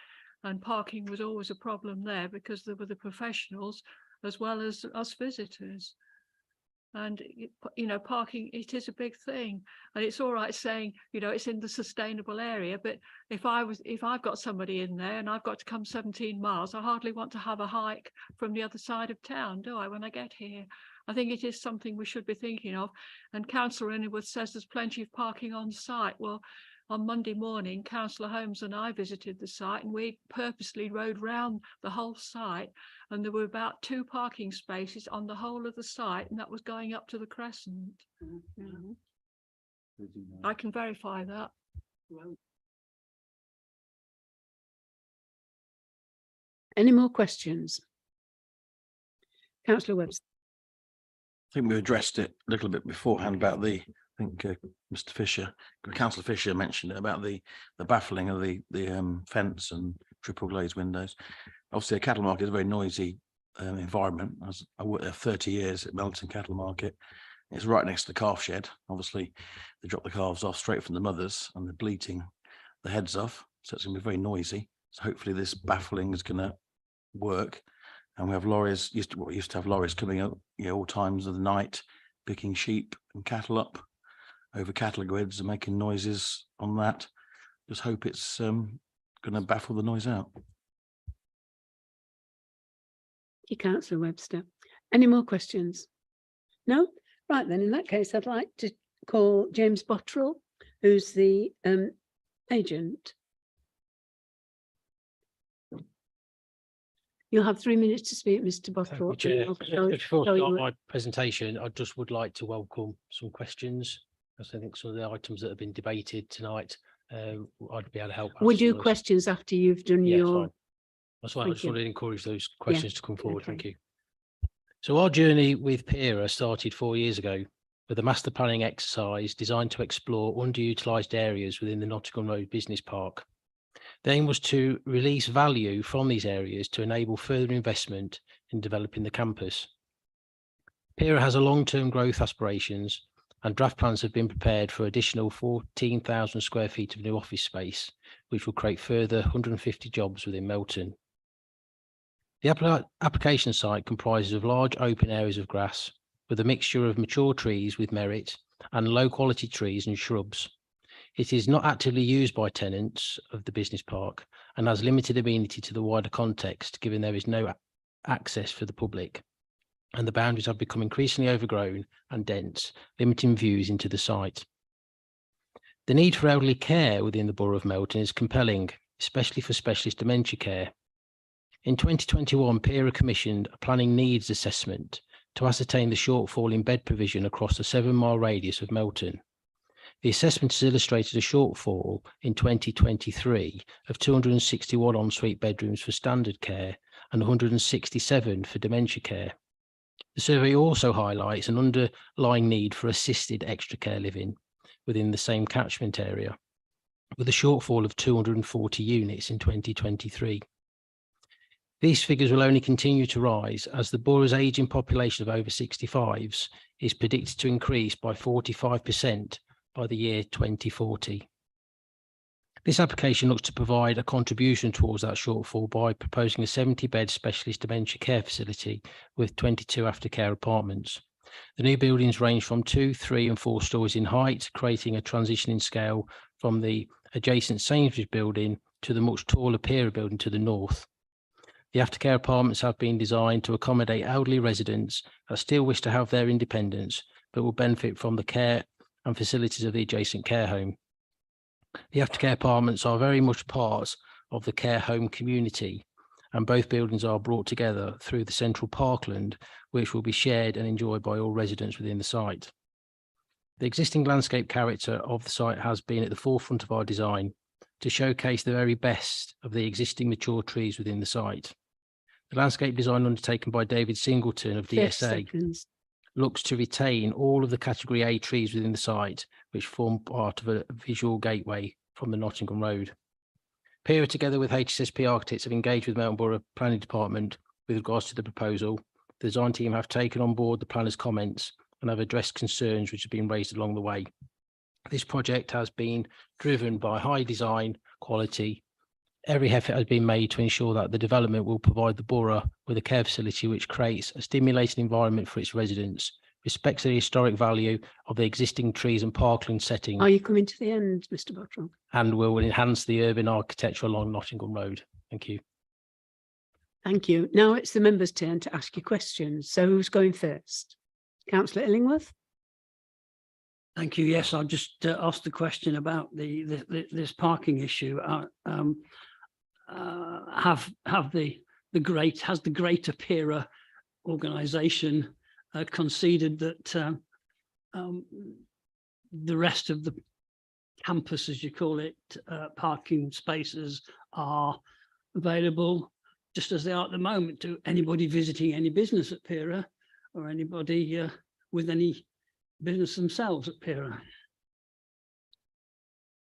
and parking was always a problem there because there were the professionals as well as us visitors. And, you know, parking, it is a big thing. And it's all right saying, you know, it's in the sustainable area. But if I've got somebody in there and I've got to come 17 miles, I hardly want to have a hike from the other side of town, do I, when I get here? I think it is something we should be thinking of. And Councillor Innerworth says there's plenty of parking on site. Well, on Monday morning, Councillor Holmes and I visited the site, and we purposely rode round the whole site, and there were about 2 parking spaces on the whole of the site, and that was going up to the Crescent. I can verify that. Any more questions? Councillor Webster. I think we addressed it a little bit beforehand about the, I think Mr. Fisher, Councillor Fisher mentioned it about the baffling of the fence and triple glazed windows. Obviously, a cattle market is a very noisy environment. As I worked there 30 years at Melton Cattle Market. It's right next to the calf shed. Obviously, they drop the calves off straight from the mothers and they're bleating the heads off. So it's going to be very noisy. So hopefully this baffling is going to work. And we have lorries, used to have lorries coming up, you know, all times of the night, picking sheep and cattle up over cattle grids and making noises on that. Just hope it's going to baffle the noise out. Thank you, Councillor Webster. Any more questions? No? Right then, in that case, I'd like to call James Bottrell, who's the agent. You'll have 3 minutes to speak, Mr. Bottrell. Before I start my presentation, I just would like to welcome some questions. I think some of the items that have been debated tonight, I'd be able to help. We do questions after you've done your. That's why I just wanted to encourage those questions to come forward. Okay. Thank you. So our journey with PERA started 4 years ago with a master planning exercise designed to explore underutilised areas within the Nottingham Road Business Park. The aim was to release value from these areas to enable further investment in developing the campus. PERA has a long-term growth aspirations, and draft plans have been prepared for additional 14,000 square feet of new office space, which will create further 150 jobs within Melton. The application site comprises of large open areas of grass with a mixture of mature trees with merit and low-quality trees and shrubs. It is not actively used by tenants of the business park and has limited amenity to the wider context, given there is no access for the public, and the boundaries have become increasingly overgrown and dense, limiting views into the site. The need for elderly care within the Borough of Melton is compelling, especially for specialist dementia care. In 2021, PERA commissioned a planning needs assessment to ascertain the shortfall in bed provision across the 7-mile radius of Melton. The assessment has illustrated a shortfall in 2023 of 261 ensuite bedrooms for standard care and 167 for dementia care. The survey also highlights an underlying need for assisted extra care living within the same catchment area, with a shortfall of 240 units in 2023. These figures will only continue to rise as the borough's ageing population of over 65s is predicted to increase by 45% by the year 2040. This application looks to provide a contribution towards that shortfall by proposing a 70-bed specialist dementia care facility with 22 aftercare apartments. The new buildings range from 2, 3 and 4 stories in height, creating a transition in scale from the adjacent Sainsbury's building to the much taller Pera building to the north. The aftercare apartments have been designed to accommodate elderly residents that still wish to have their independence, but will benefit from the care and facilities of the adjacent care home. The aftercare apartments are very much part of the care home community, and both buildings are brought together through the central parkland, which will be shared and enjoyed by all residents within the site. The existing landscape character of the site has been at the forefront of our design to showcase the very best of the existing mature trees within the site. The landscape design undertaken by David Singleton of DSA looks to retain all of the Category A trees within the site, which form part of a visual gateway from the Nottingham Road. Pera, together with HSSP Architects, have engaged with Melton Borough Planning Department with regards to the proposal. The design team have taken on board the planners' comments and have addressed concerns which have been raised along the way. This project has been driven by high design quality. Every effort has been made to ensure that the development will provide the borough with a care facility which creates a stimulating environment for its residents, respects the historic value of the existing trees and parkland setting. Are you coming to the end, Mr. Bottrell? And will enhance the urban architecture along Nottingham Road. Thank you. Thank you. Now it's the members' turn to ask you questions. So who's going first? Councillor Illingworth? Thank you. Yes, I'll just ask the question about this parking issue. Has the Greater Pera organisation conceded that the rest of the campus, as you call it, parking spaces are available just as they are at the moment to anybody visiting any business at Pera or anybody with any business themselves at Pera?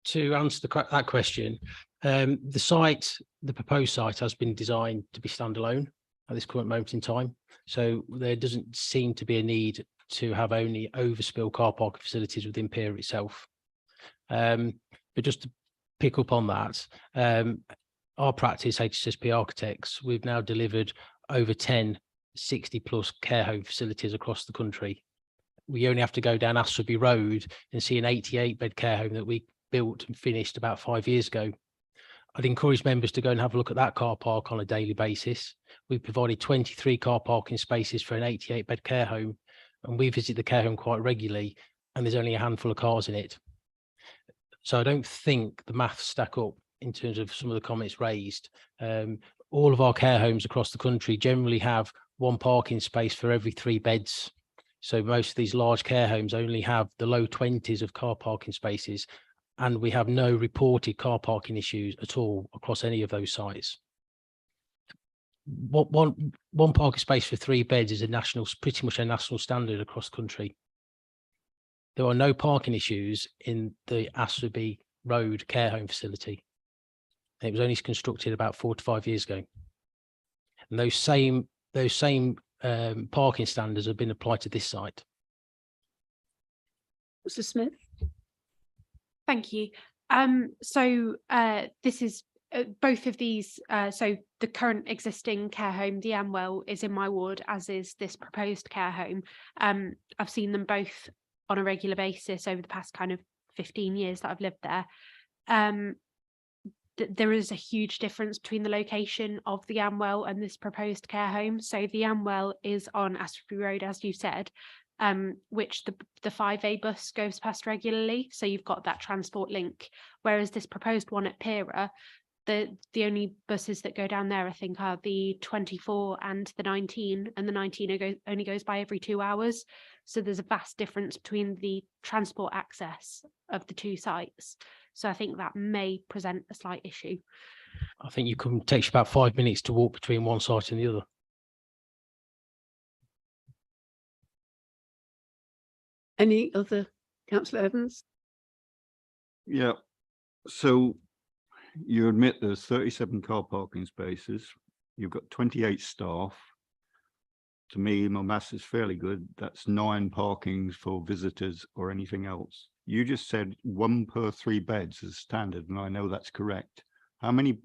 To answer that question, the proposed site has been designed to be standalone at this current moment in time. So there doesn't seem to be a need to have only overspill car parking facilities within Pera itself. But just to pick up on that, our practice, HSSP Architects, we've now delivered over 10 60+ care home facilities across the country. We only have to go down Asserby Road and see an 88-bed care home that we built and finished about 5 years ago. I'd encourage members to go and have a look at that car park on a daily basis. We've provided 23 car parking spaces for an 88-bed care home, and we visit the care home quite regularly, and there's only a handful of cars in it. So I don't think the maths stack up in terms of some of the comments raised. All of our care homes across the country generally have one parking space for every 3 beds. So most of these large care homes only have the low 20s of car parking spaces, and we have no reported car parking issues at all across any of those sites. One parking space for 3 beds is pretty much a national standard across the country. There are no parking issues in the Asserby Road care home facility. It was only constructed about 4 to 5 years ago. And those same parking standards have been applied to this site. Mr. Smith? Thank you. This is both of these. So the current existing care home, the Amwell, is in my ward, as is this proposed care home. I've seen them both on a regular basis over the past kind of 15 years that I've lived there. There is a huge difference between the location of the Amwell and this proposed care home. So the Amwell is on Asserby Road, as you said, which the 5A bus goes past regularly. So you've got that transport link. Whereas this proposed one at Pera, the only buses that go down there, I think, are the 24 and the 19, and the 19 only goes by every 2 hours. So there's a vast difference between the transport access of the 2 sites. So I think that may present a slight issue. I think it takes you about 5 minutes to walk between one site and the other. Any other, Councillor Evans? Yeah, so you admit there's 37 car parking spaces. you've got 28 staff. To me, my maths is fairly good. That's 9 parkings for visitors or anything else. You just said 1 per 3 beds is standard, and I know that's correct. How many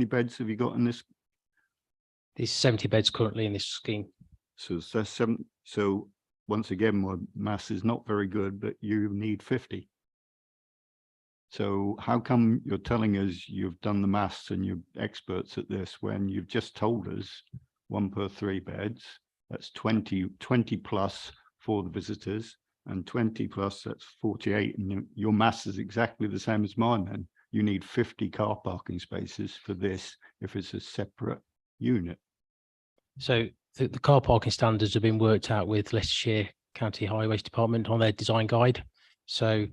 beds have you got in this? There's 70 beds currently in this scheme. So that's 7. So once again, my maths is not very good, but you need 50. So how come you're telling us you've done the maths and you're experts at this when you've just told us 1 per 3 beds? That's 20 plus for the visitors, and 20 plus, that's 48. And your maths is exactly the same as mine. Then you need 50 car parking spaces for this if it's a separate unit. So the car parking standards have been worked out with Leicestershire County Highways Department on their design guide. So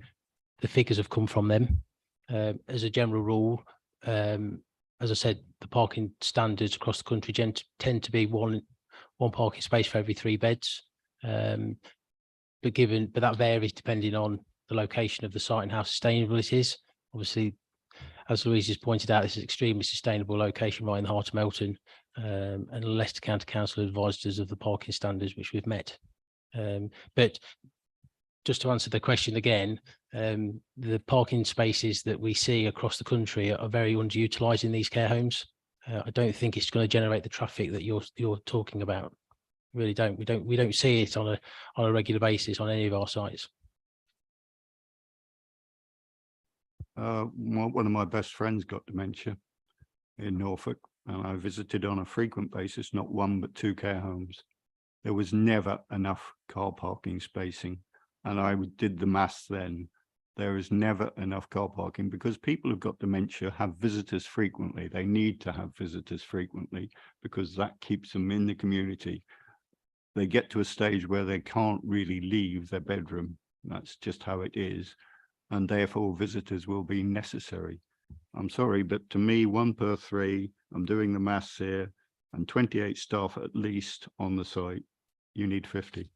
the figures have come from them. As a general rule, as I said, the parking standards across the country tend to be one parking space for every 3 beds. But that varies depending on the location of the site and how sustainable it is. Obviously, as Louise has pointed out, this is an extremely sustainable location right in the heart of Melton, and Leicester County Council advised us of the parking standards which we've met. But just to answer the question again, the parking spaces that we see across the country are very underutilised in these care homes. I don't think it's going to generate the traffic that you're talking about. Really don't. We don't see it on a regular basis on any of our sites. One of my best friends got dementia in Norfolk, and I visited on a frequent basis, not 1 but 2 care homes. There was never enough car parking spacing, and I did the maths then. There is never enough car parking because people who've got dementia have visitors frequently. They need to have visitors frequently because that keeps them in the community. They get to a stage where they can't really leave their bedroom. That's just how it is. And therefore visitors will be necessary. I'm sorry, but to me, 1 per 3, I'm doing the maths here, and 28 staff at least on the site, you need 50.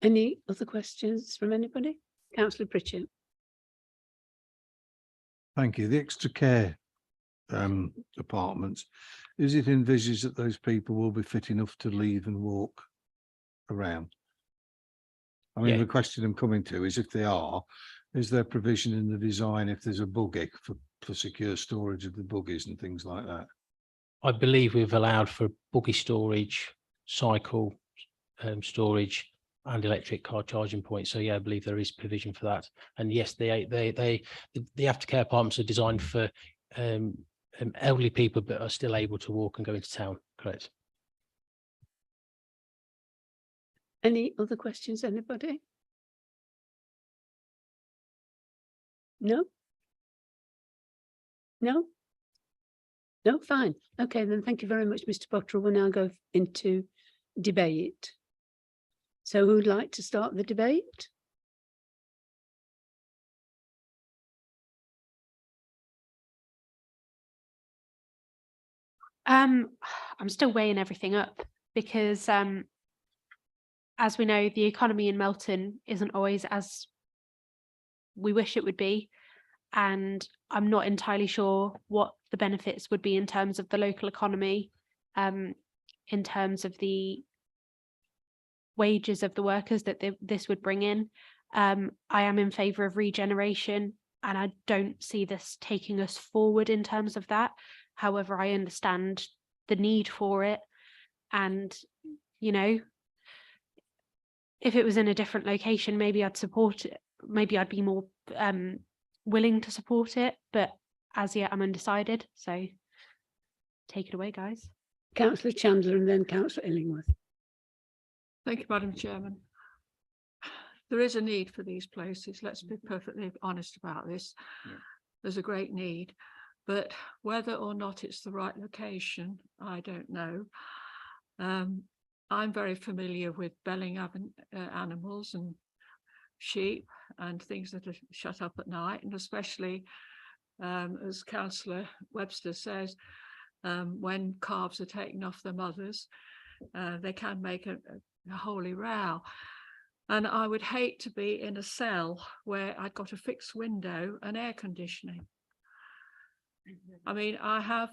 Any other questions from anybody? Councillor Pritchett. Thank you. The extra care apartments, is it envisaged that those people will be fit enough to leave and walk around? I mean, the question I'm coming to is if they are, is there provision in the design if there's a buggy for secure storage of the buggies and things like that? I believe we've allowed for buggy storage, cycle storage, and electric car charging points. So yeah, I believe there is provision for that. And yes, the aftercare apartments are designed for elderly people, but are still able to walk and go into town. Correct. Any other questions, anybody? No? No? No, fine. Okay, then thank you very much, Mr. Bottrell. We'll now go into debate. So who'd like to start the debate? I'm still weighing everything up because as we know, the economy in Melton isn't always as we wish it would be. And I'm not entirely sure what the benefits would be in terms of the local economy, in terms of the wages of the workers that this would bring in. I am in favour of regeneration, and I don't see this taking us forward in terms of that. However, I understand the need for it. And, you know, if it was in a different location, maybe I'd support it. Maybe I'd be more willing to support it. But as yet, I'm undecided. So take it away, guys. Councillor Chandler and then Councillor Illingworth. Thank you, Madam Chairman. There is a need for these places. Let's be perfectly honest about this. Yeah. There's a great need, but whether or not it's the right location, I don't know. I'm very familiar with belling animals and sheep and things that are shut up at night, and especially, as Councillor Webster says, when calves are taken off their mothers, they can make a holy row. And I would hate to be in a cell where I'd got a fixed window and air conditioning. I mean, I have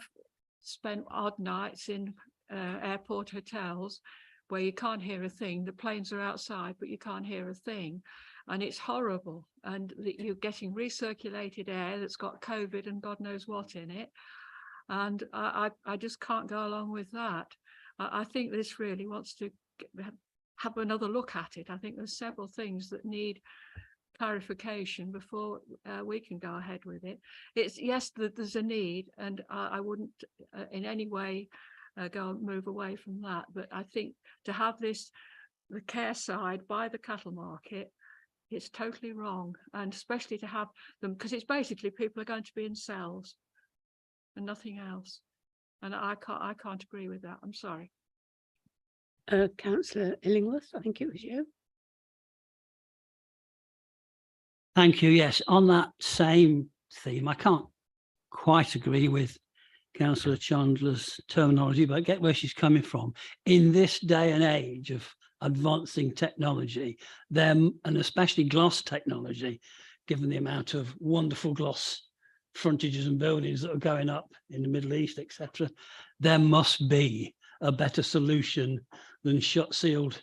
spent odd nights in airport hotels where you can't hear a thing. The planes are outside, but you can't hear a thing. And it's horrible. And you're getting recirculated air that's got COVID and God knows what in it. And I just can't go along with that. I think this really wants to have another look at it. I think there's several things that need clarification before we can go ahead with it. It's yes, there's a need, and I wouldn't in any way go and move away from that. But I think to have this, the care side by the cattle market, it's totally wrong. And especially to have them, because it's basically people are going to be in cells and nothing else. And I can't agree with that. I'm sorry. Councillor Illingworth, I think it was you. Thank you. Yes, on that same theme, I can't quite agree with Councillor Chandler's terminology, but I get where she's coming from. In this day and age of advancing technology, and especially gloss technology, given the amount of wonderful gloss frontages and buildings that are going up in the Middle East, etc., there must be a better solution than shut sealed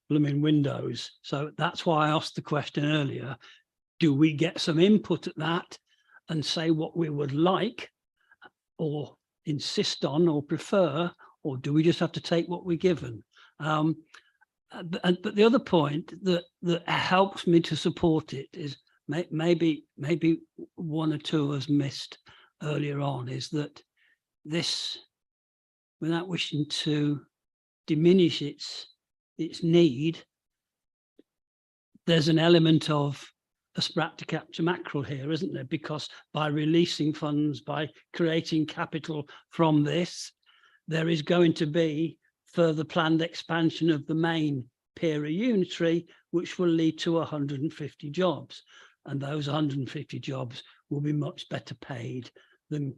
blooming windows. So that's why I asked the question earlier, do we get some input at that and say what we would like or insist on or prefer, or do we just have to take what we're given? But the other point that helps me to support it is maybe one or two of us missed earlier on, is that this, without wishing to diminish its need, there's an element of a sprat to capture mackerel here, isn't there? Because by releasing funds, by creating capital from this, there is going to be further planned expansion of the main Pera unitary, which will lead to 150 jobs. And those 150 jobs will be much better paid than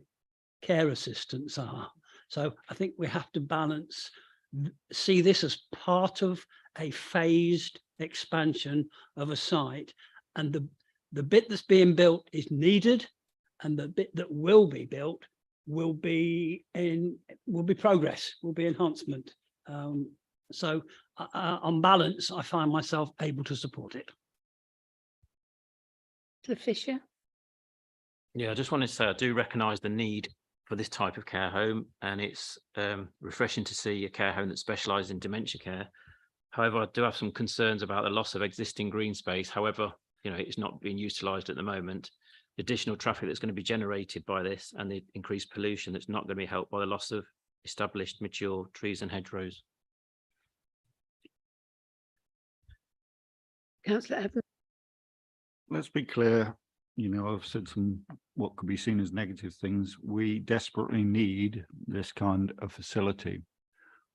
care assistants are. So I think we have to balance, see this as part of a phased expansion of a site. And the bit that's being built is needed, and the bit that will be built will be progress, will be enhancement. So on balance, I find myself able to support it. Fisher. Yeah, I just wanted to say I do recognise the need for this type of care home, and it's refreshing to see a care home that specialises in dementia care. However, I do have some concerns about the loss of existing green space. However, you know, it's not being utilised at the moment. The additional traffic that's going to be generated by this and the increased pollution that's not going to be helped by the loss of established mature trees and hedgerows. Councillor Evans. Let's be clear, you know, I've said some what could be seen as negative things. We desperately need this kind of facility.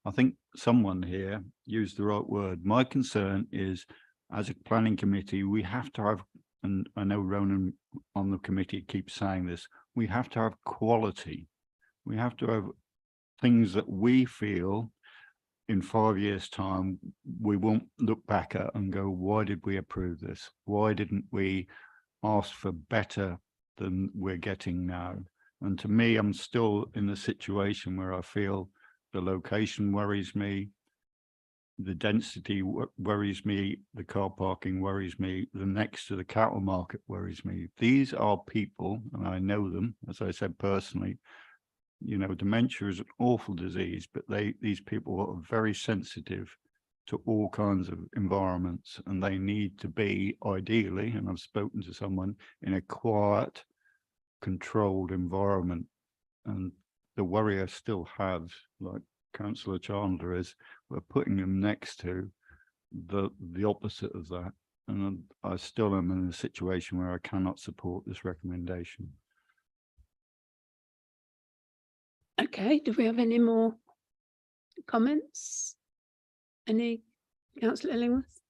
I think someone here used the right word. My concern is, as a planning committee, we have to have, and I know Ronan on the committee keeps saying this, we have to have quality. We have to have things that we feel in 5 years' time, we won't look back at and go, why did we approve this? Why didn't we ask for better than we're getting now? And to me, I'm still in a situation where I feel the location worries me, the density worries me, the car parking worries me, the next to the cattle market worries me. These are people, and I know them, as I said personally, you know, dementia is an awful disease, but these people are very sensitive to all kinds of environments, and they need to be ideally, and I've spoken to someone, in a quiet, controlled environment. And the worry I still have, like Councillor Chandler, is we're putting them next to the opposite of that. And I still am in a situation where I cannot support this recommendation. Okay, do we have any more comments? Any, Councillor Illingworth?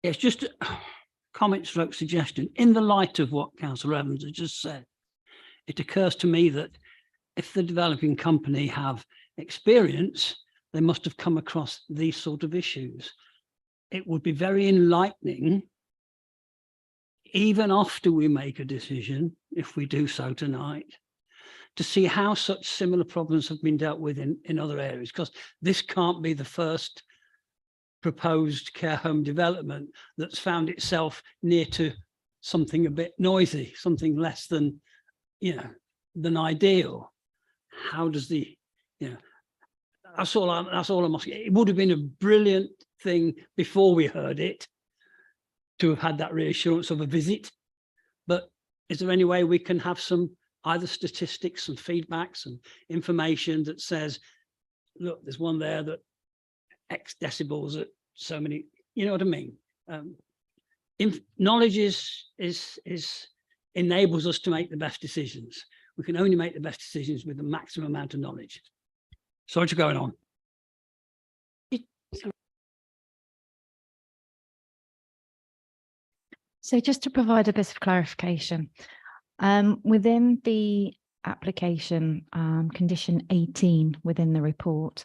It's just a comment stroke suggestion. In the light of what Councillor Evans has just said, it occurs to me that if the developing company have experience, they must have come across these sort of issues. It would be very enlightening, even after we make a decision, if we do so tonight, to see how such similar problems have been dealt with in other areas, because this can't be the first proposed care home development that's found itself near to something a bit noisy, something less than, than ideal. How does the, that's all I'm asking. It would have been a brilliant thing before we heard it to have had that reassurance of a visit. But is there any way we can have some either statistics and feedbacks and information that says, look, there's one there that X decibels at so many, you know what I mean? Knowledge enables us to make the best decisions. We can only make the best decisions with the maximum amount of knowledge. Sorry to going on. So just to provide a bit of clarification, within the application, condition 18 within the report,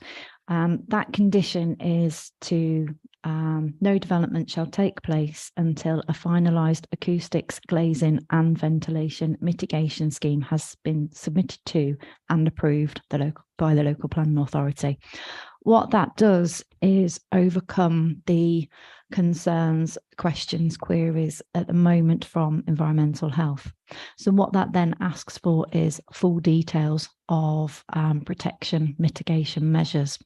that condition is to no development shall take place until a finalised acoustics, glazing and ventilation mitigation scheme has been submitted to and approved by the local planning authority. What that does is overcome the concerns, questions, queries at the moment from environmental health. So what that then asks for is full details of protection mitigation measures.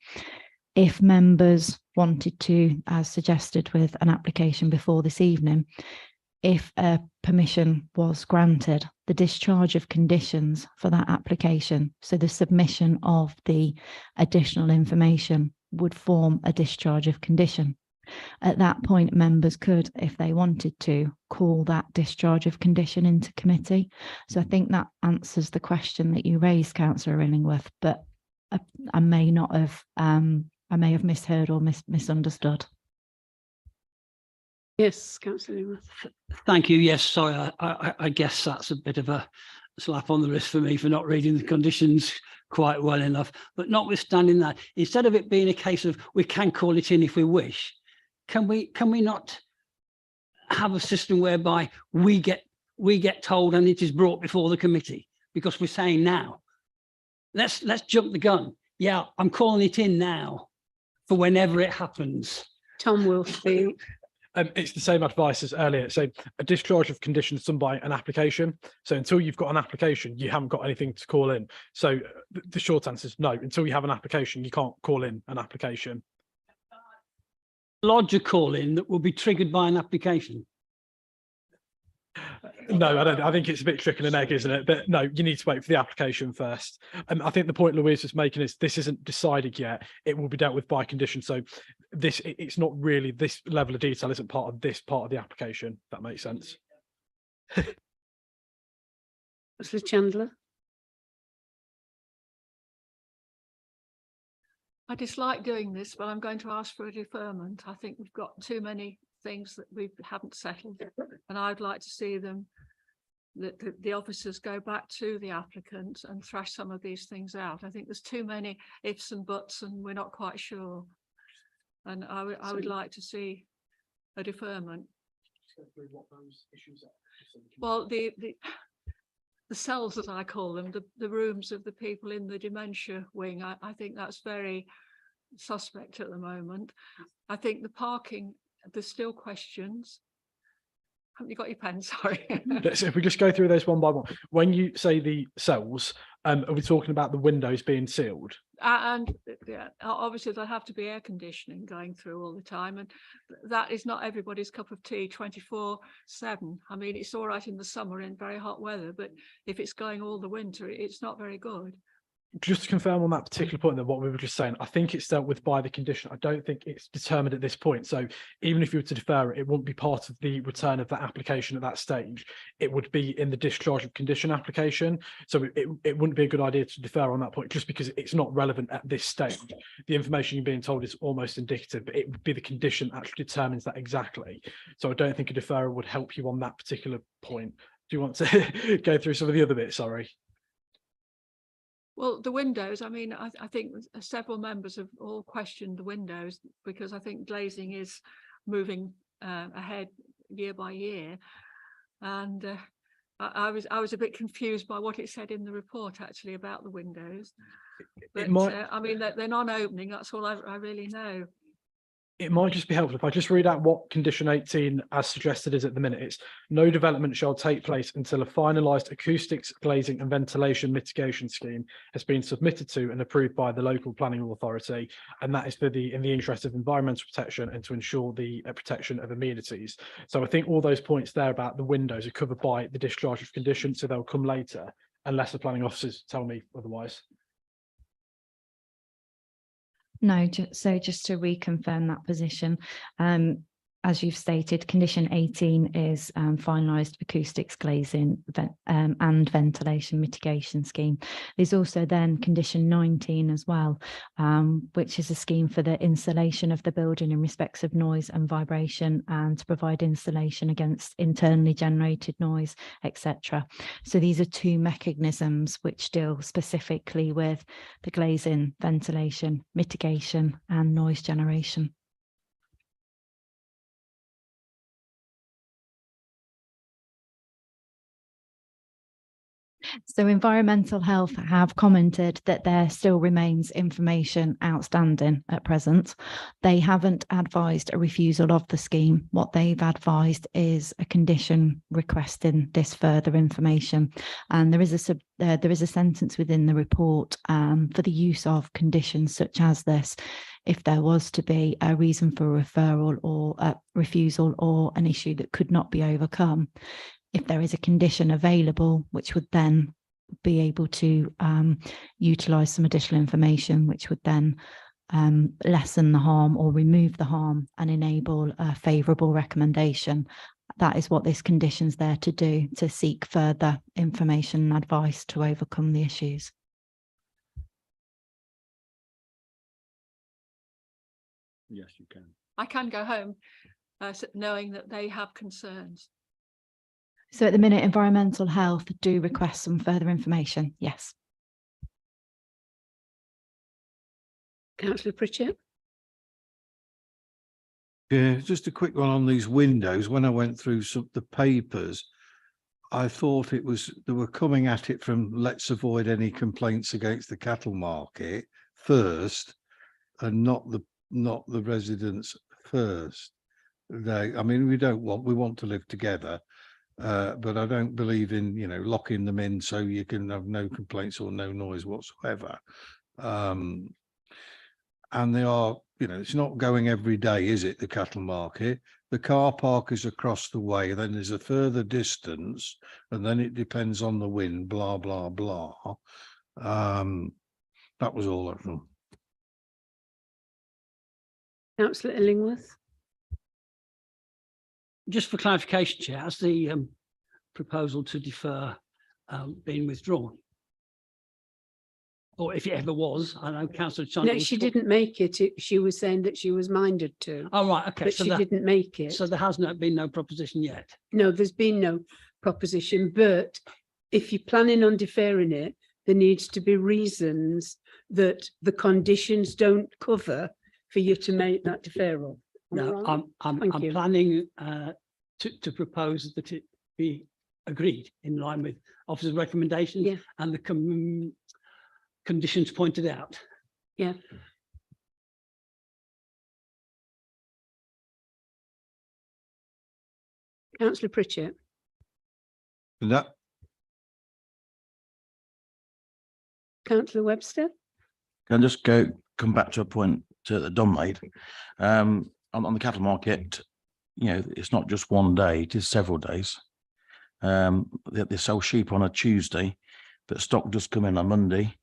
If members wanted to, as suggested with an application before this evening, if a permission was granted, the discharge of conditions for that application, so the submission of the additional information, would form a discharge of condition. At that point, members could, if they wanted to, call that discharge of condition into committee. So I think that answers the question that you raised, Councillor Illingworth, but I may not have, I may have misheard or misunderstood. Yes, Councillor Illingworth. Thank you. Yes, sorry, I guess that's a bit of a slap on the wrist for me for not reading the conditions quite well enough. But notwithstanding that, instead of it being a case of we can call it in if we wish, can we not have a system whereby we get told and it is brought before the committee? Because we're saying now, let's jump the gun. Yeah, I'm calling it in now for whenever it happens. Tom will speak. It's the same advice as earlier. So a discharge of conditions done by an application. So until you've got an application, you haven't got anything to call in. So the short answer is no. Until you have an application, you can't call in an application. Lodge a call in that will be triggered by an application. No, I don't. I think it's a bit chicken and egg, isn't it? But no, you need to wait for the application first. I think the point Louise was making is this isn't decided yet. It will be dealt with by condition. So it's not really, this level of detail isn't part of this part of the application. If that makes sense. Councillor Chandler. I dislike doing this, but I'm going to ask for a deferment. I think we've got too many things that we haven't settled, and I'd like to see them, that the officers go back to the applicant and thrash some of these things out. I think there's too many ifs and buts and we're not quite sure. And I would like to see a deferment. Well, the cells, as I call them, the rooms of the people in the dementia wing, I think that's very suspect at the moment. I think the parking, there's still questions. Haven't you got your pen? Sorry. If we just go through those one by one. When you say the cells, are we talking about the windows being sealed? And yeah, obviously there'll have to be air conditioning going through all the time, and that is not everybody's cup of tea 24/7. I mean, it's all right in the summer in very hot weather, but if it's going all the winter, it's not very good. Just to confirm on that particular point, that what we were just saying, I think it's dealt with by the condition. I don't think it's determined at this point. So even if you were to defer it, it wouldn't be part of the return of that application at that stage. It would be in the discharge of condition application. So it wouldn't be a good idea to defer on that point, just because it's not relevant at this stage. The information you're being told is almost indicative, but it would be the condition that actually determines that exactly. So I don't think a deferral would help you on that particular point. Do you want to go through some of the other bits? Sorry. Well, the windows, I mean, I think several members have all questioned the windows, because I think glazing is moving ahead year by year. And I was a bit confused by what it said in the report actually about the windows. But might- I mean, they're non-opening, that's all I really know. It might just be helpful if I just read out what condition 18 as suggested is at the minute. It's no development shall take place until a finalised acoustics, glazing and ventilation mitigation scheme has been submitted to and approved by the local planning authority. And that is in the interest of environmental protection and to ensure the protection of amenities. So I think all those points there about the windows are covered by the discharge of condition, so they'll come later unless the planning officers tell me otherwise. No, so just to reconfirm that position, as you've stated, condition 18 is finalised acoustics, glazing and ventilation mitigation scheme. There's also then condition 19 as well, which is a scheme for the installation of the building in respects of noise and vibration and to provide insulation against internally generated noise, etc. So these are two mechanisms which deal specifically with the glazing, ventilation, mitigation and noise generation. So environmental health have commented that there still remains information outstanding at present. They haven't advised a refusal of the scheme. What they've advised is a condition requesting this further information. And there is a sentence within the report for the use of conditions such as this. If there was to be a reason for referral or a refusal or an issue that could not be overcome, if there is a condition available, which would then be able to utilise some additional information, which would then lessen the harm or remove the harm and enable a favourable recommendation. That is what this condition's there to do, to seek further information and advice to overcome the issues. Yes, you can. I can go home knowing that they have concerns. So at the minute, environmental health do request some further information. Yes. Councillor Pritchett. Yeah, just a quick one on these windows. When I went through the papers, I thought they were coming at it from let's avoid any complaints against the cattle market first, and not the residents first. I mean, we want to live together. But I don't believe in, locking them in so you can have no complaints or no noise whatsoever. And they are, it's not going every day, is it, the cattle market? The car park is across the way, then there's a further distance, and then it depends on the wind, blah, blah, blah. That was all of them. Councillor Illingworth. Just for clarification, Chair, has the proposal to defer been withdrawn? Or if it ever was, I know Councillor Chandler. No, she didn't make it. She was saying that she was minded to. Oh, right, okay. But So she didn't make it. So there has been no proposition yet? No, there's been no proposition, but if you're planning on deferring it, there needs to be reasons that the conditions don't cover for you to make that deferral. No, I'm planning to propose that it be agreed in line with officer's recommendations and the conditions pointed out. Yeah. Councillor Pritchett. That. Councillor Webster. Can I just come back to a point that Don made on the cattle market? It's not just one day; it is several days. They sell sheep on a Tuesday, but stock does come in on Monday,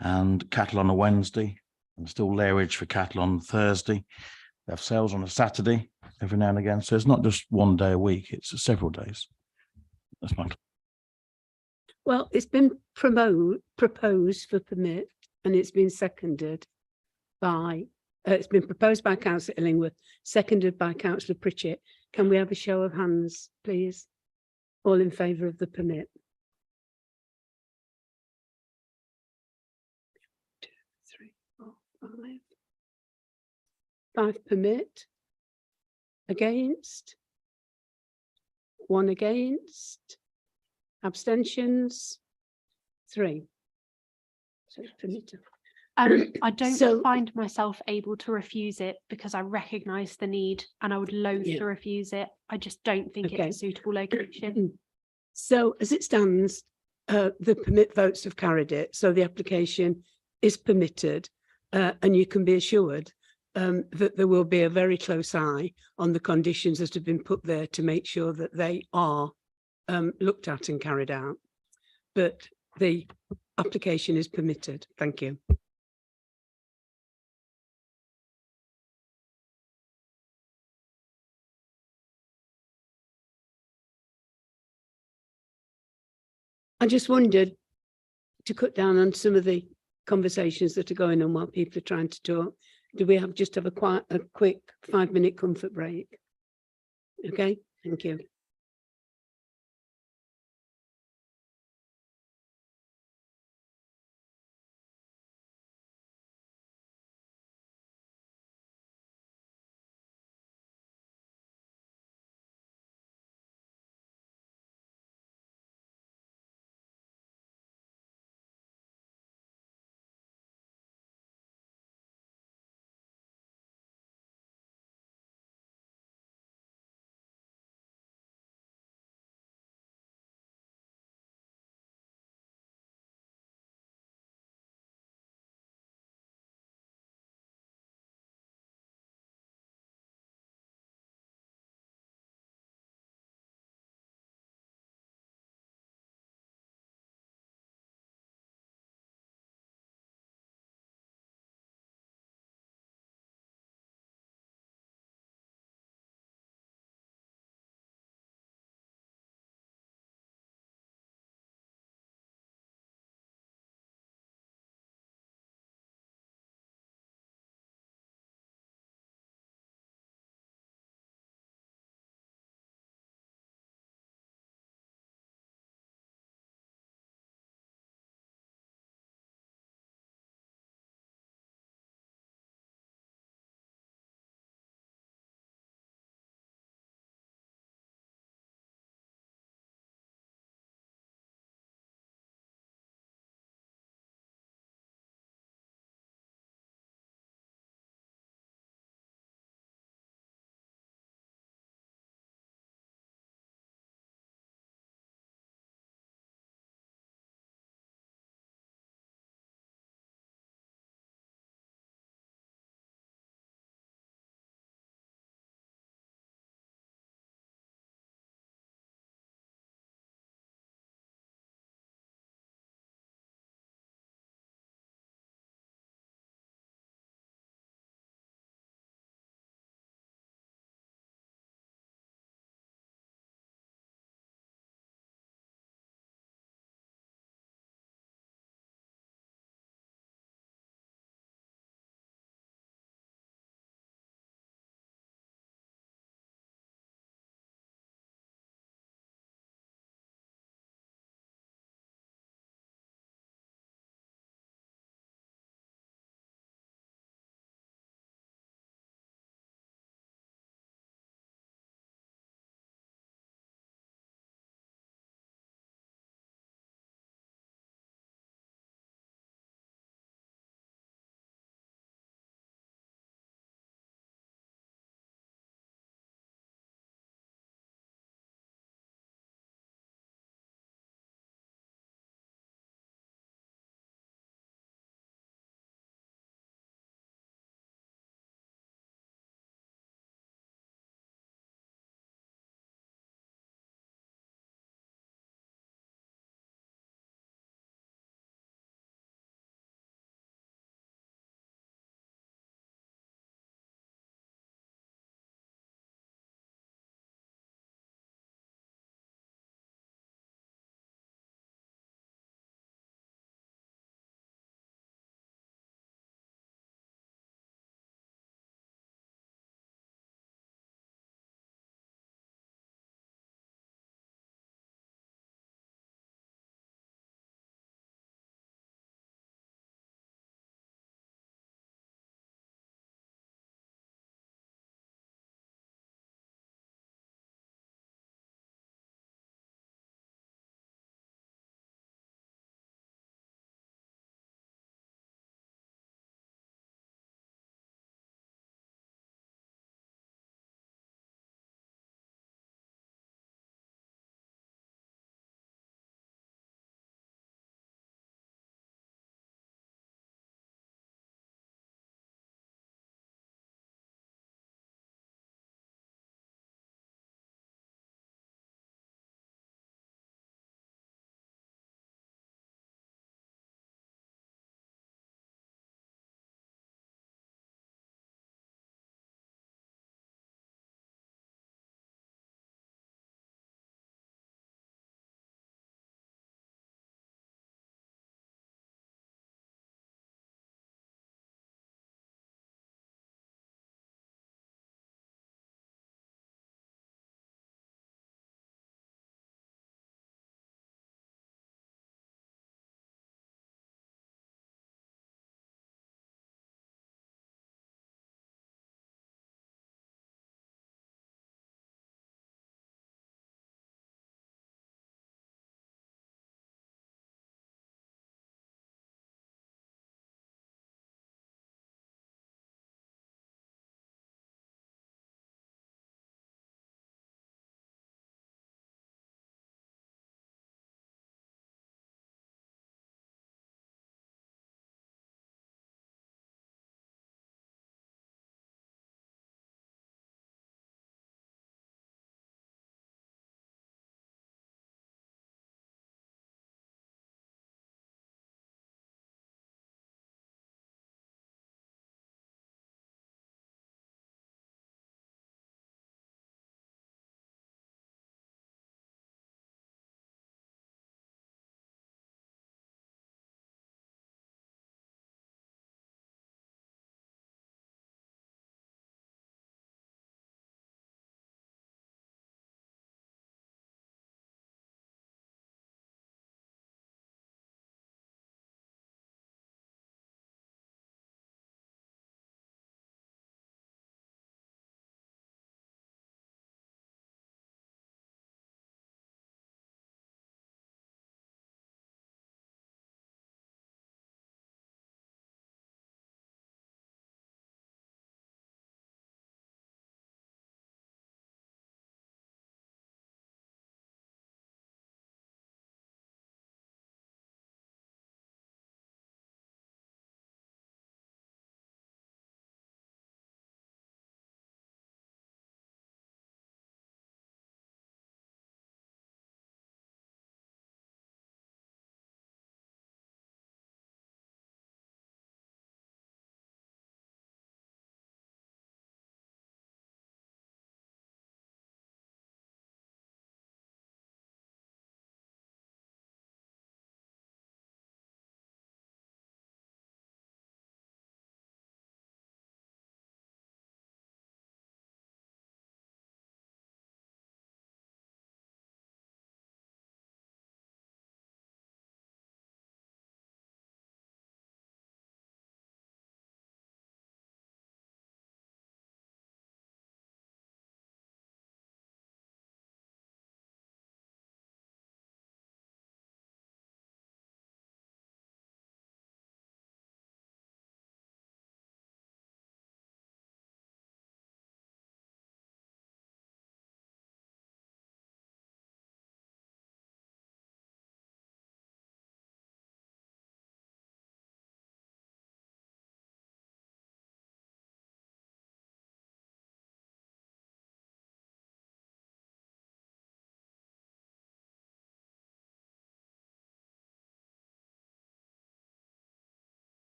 and cattle on a Wednesday, and still lairage for cattle on Thursday. They have sales on a Saturday every now and again. So it's not just one day a week; it's several days. That's my. Well, it's been proposed for permit, and it's been seconded by. It's been proposed by Councillor Illingworth, seconded by Councillor Pritchett. Can we have a show of hands, please? All in favour of the permit. 2, 3, 4, 5. 5 permit. Against. 1 against. Abstentions? 3. So it's permitted. I don't So- find myself able to refuse it because I recognise the need and I would loathe Yeah. to refuse it. I just don't think Okay. it's a suitable location. So as it stands, the permit votes have carried it. So the application is permitted, and you can be assured that there will be a very close eye on the conditions that have been put there to make sure that they are looked at and carried out. But the application is permitted. Thank you. I just wondered, to cut down on some of the conversations that are going on while people are trying to talk, do we just have a quick 5-minute comfort break? Okay, thank you.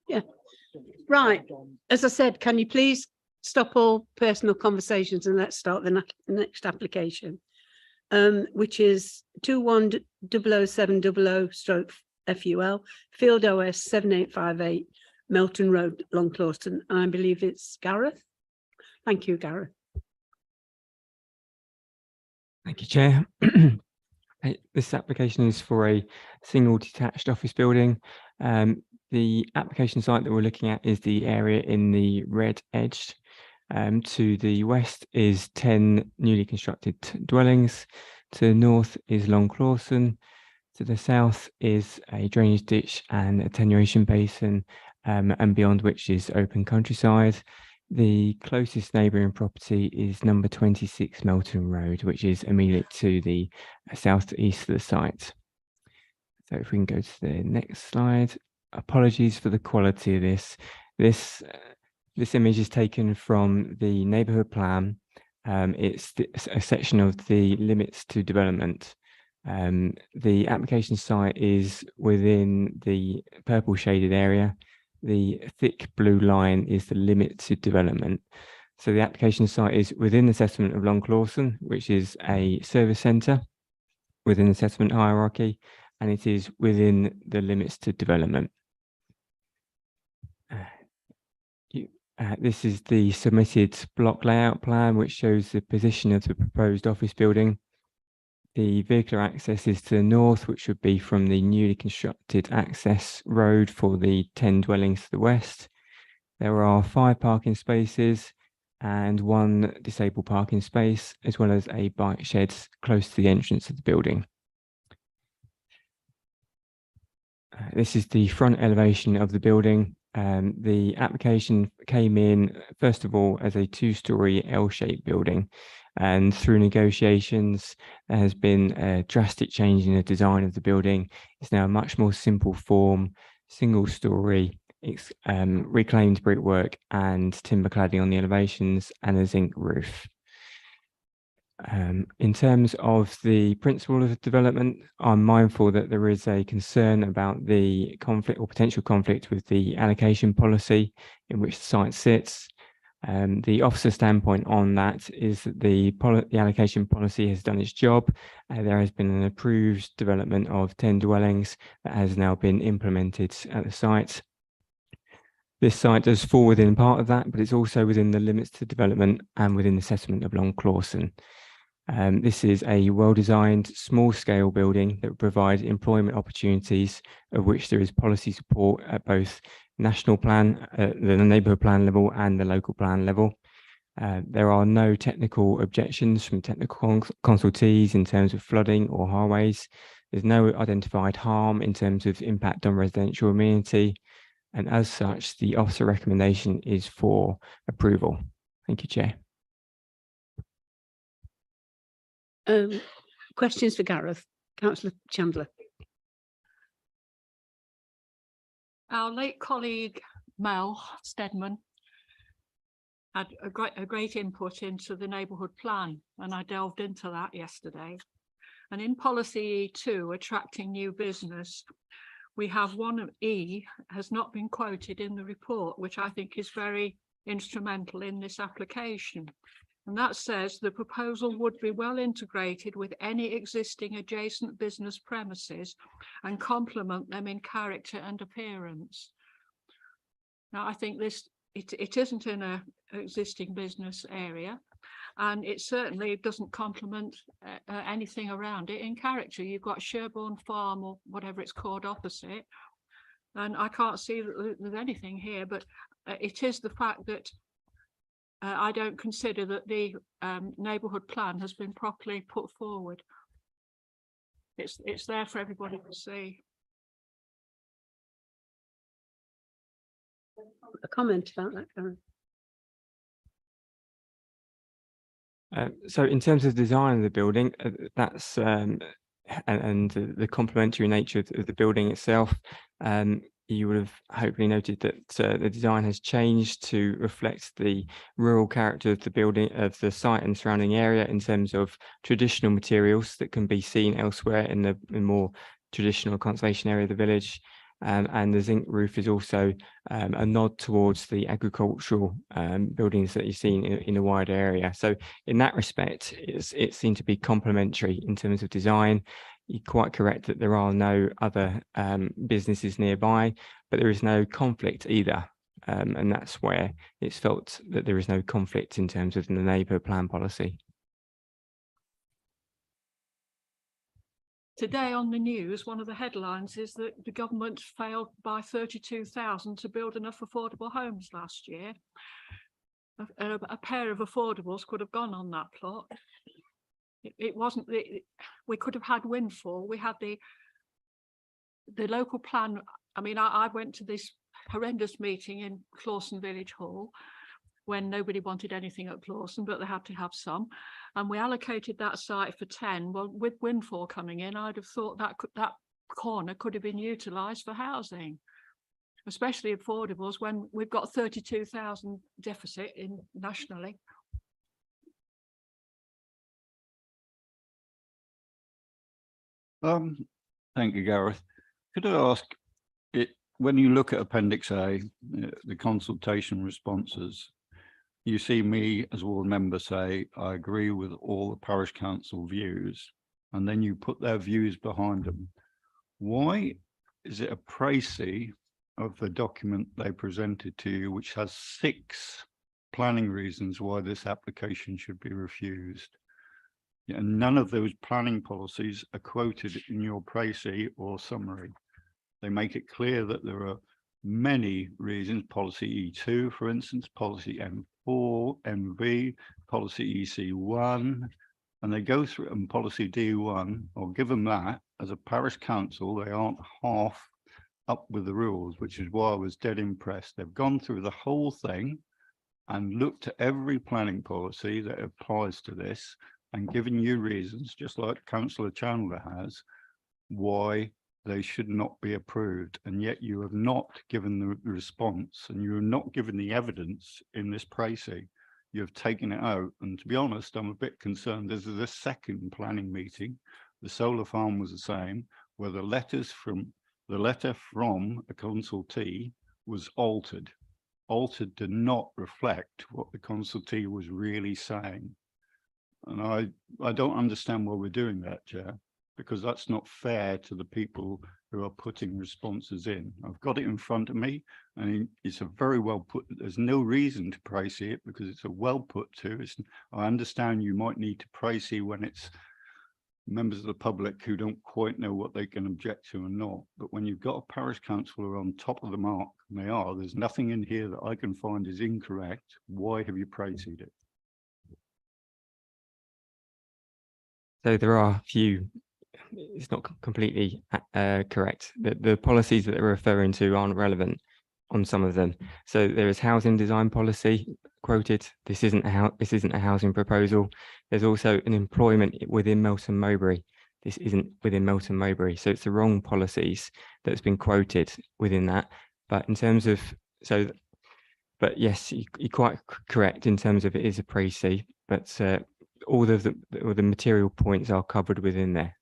Yeah. Right. As I said, can you please stop all personal conversations and let's start the next application, which is 21007000/FUL, Field OS 7858, Melton Road, Long Clawson. And I believe it's Gareth. Thank you, Gareth. Thank you, Chair. This application is for a single detached office building. The application site that we're looking at is the area in the red edged. To the west is 10 newly constructed dwellings. To the north is Long Clawson. To the south is a drainage ditch and attenuation basin, and beyond which is open countryside. The closest neighbouring property is number 26 Melton Road, which is immediate to the southeast of the site. So if we can go to the next slide. Apologies for the quality of this. This image is taken from the neighbourhood plan. It's a section of the limits to development. The application site is within the purple shaded area. The thick blue line is the limit to development. So the application site is within the settlement of Long Clawson, which is a service centre within the settlement hierarchy, and it is within the limits to development. This is the submitted block layout plan, which shows the position of the proposed office building. The vehicular access is to the north, which would be from the newly constructed access road for the 10 dwellings to the west. There are 5 parking spaces and 1 disabled parking space, as well as a bike shed close to the entrance of the building. This is the front elevation of the building. The application came in, first of all, as a 2-storey L-shaped building. And through negotiations, there has been a drastic change in the design of the building. It's now a much more simple form, single story, reclaimed brickwork and timber cladding on the elevations and a zinc roof. In terms of the principle of development, I'm mindful that there is a concern about the conflict or potential conflict with the allocation policy in which the site sits. The officer standpoint on that is that the allocation policy has done its job. There has been an approved development of 10 dwellings that has now been implemented at the site. This site does fall within part of that, but it's also within the limits to development and within the settlement of Long Clawson. This is a well-designed, small-scale building that will provide employment opportunities, of which there is policy support at both national plan, the neighbourhood plan level and the local plan level. There are no technical objections from technical consultees in terms of flooding or highways. There's no identified harm in terms of impact on residential amenity. And as such, the officer recommendation is for approval. Thank you, Chair. Questions for Gareth? Councillor Chandler. Our late colleague Mel Stedman had a great input into the neighbourhood plan, and I delved into that yesterday. And in policy E2, attracting new business, we have one of E has not been quoted in the report, which I think is very instrumental in this application. And that says the proposal would be well integrated with any existing adjacent business premises and complement them in character and appearance. Now, I think it isn't in a existing business area, and it certainly doesn't complement anything around it in character. You've got Sherborne Farm or whatever it's called opposite, and I can't see that there's anything here, but it is the fact that I don't consider that the neighbourhood plan has been properly put forward. It's there for everybody to see. A comment about that, Karen? So in terms of design of the building, that's and the complementary nature of the building itself, you would have hopefully noted that the design has changed to reflect the rural character of the building, of the site and surrounding area, in terms of traditional materials that can be seen elsewhere in the more traditional conservation area of the village. And the zinc roof is also a nod towards the agricultural buildings that you've seen in a wider area. So in that respect, it seemed to be complementary in terms of design. You're quite correct that there are no other businesses nearby, but there is no conflict either. And that's where it's felt that there is no conflict in terms of the neighbourhood plan policy. Today on the news, one of the headlines is that the government failed by 32,000 to build enough affordable homes last year. A pair of affordables could have gone on that plot. It wasn't, we could have had windfall. We had the local plan. I mean, I went to this horrendous meeting in Clawson Village Hall when nobody wanted anything at Clawson, but they had to have some. And we allocated that site for 10. Well, with windfall coming in, I'd have thought that corner could have been utilised for housing, especially affordables, when we've got 32,000 deficit nationally. Thank you, Gareth. Could I ask, when you look at Appendix A, the consultation responses, you see me as ward member say, I agree with all the parish council views, and then you put their views behind them. Why is it a précis of the document they presented to you, which has 6 planning reasons why this application should be refused? And none of those planning policies are quoted in your précis or summary. They make it clear that there are many reasons, policy E2, for instance, policy M4, MV, policy EC1, and they go through, and policy D1, or give them that, as a parish council, they aren't half up with the rules, which is why I was dead impressed. They've gone through the whole thing and looked at every planning policy that applies to this and given you reasons, just like Councillor Chandler has, why they should not be approved. And yet you have not given the response, and you have not given the evidence in this précis. You have taken it out. And to be honest, I'm a bit concerned. This is the second planning meeting. The solar farm was the same, where the letter from a consultee was altered to not reflect what the consultee was really saying. And I don't understand why we're doing that, Chair, because that's not fair to the people who are putting responses in. I've got it in front of me, and it's a very well put. There's no reason to précis it because it's a well put to. I understand you might need to précis when it's members of the public who don't quite know what they can object to and not. But when you've got a parish councillor on top of the mark, and they are, there's nothing in here that I can find is incorrect. Why have you précised it? So there are a few, it's not completely correct. The policies that they're referring to aren't relevant on some of them. So there is housing design policy quoted. This isn't a housing proposal. There's also an employment within Melton Mowbray. This isn't within Melton Mowbray. So it's the wrong policies that's been quoted within that. But in terms of, but yes, you're quite correct in terms of it is a précis, but all the material points are covered within there.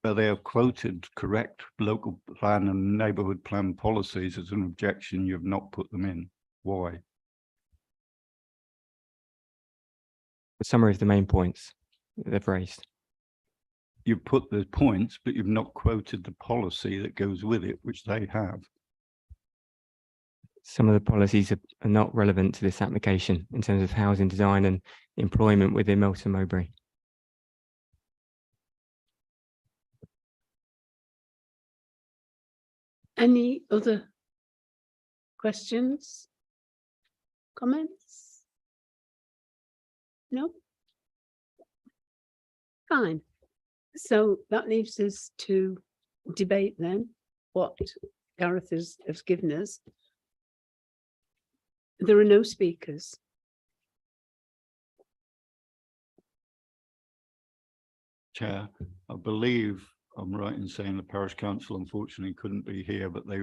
But they have quoted correct local plan and neighbourhood plan policies as an objection. You have not put them in. Why? The summary of the main points that they've raised. you've put the points, but you've not quoted the policy that goes with it, which they have. Some of the policies are not relevant to this application in terms of housing design and employment within Melton Mowbray. Any other questions? Comments? No? Fine. So that leaves us to debate then what Gareth has given us. There are no speakers. Chair, I believe I'm right in saying the parish council unfortunately couldn't be here, but they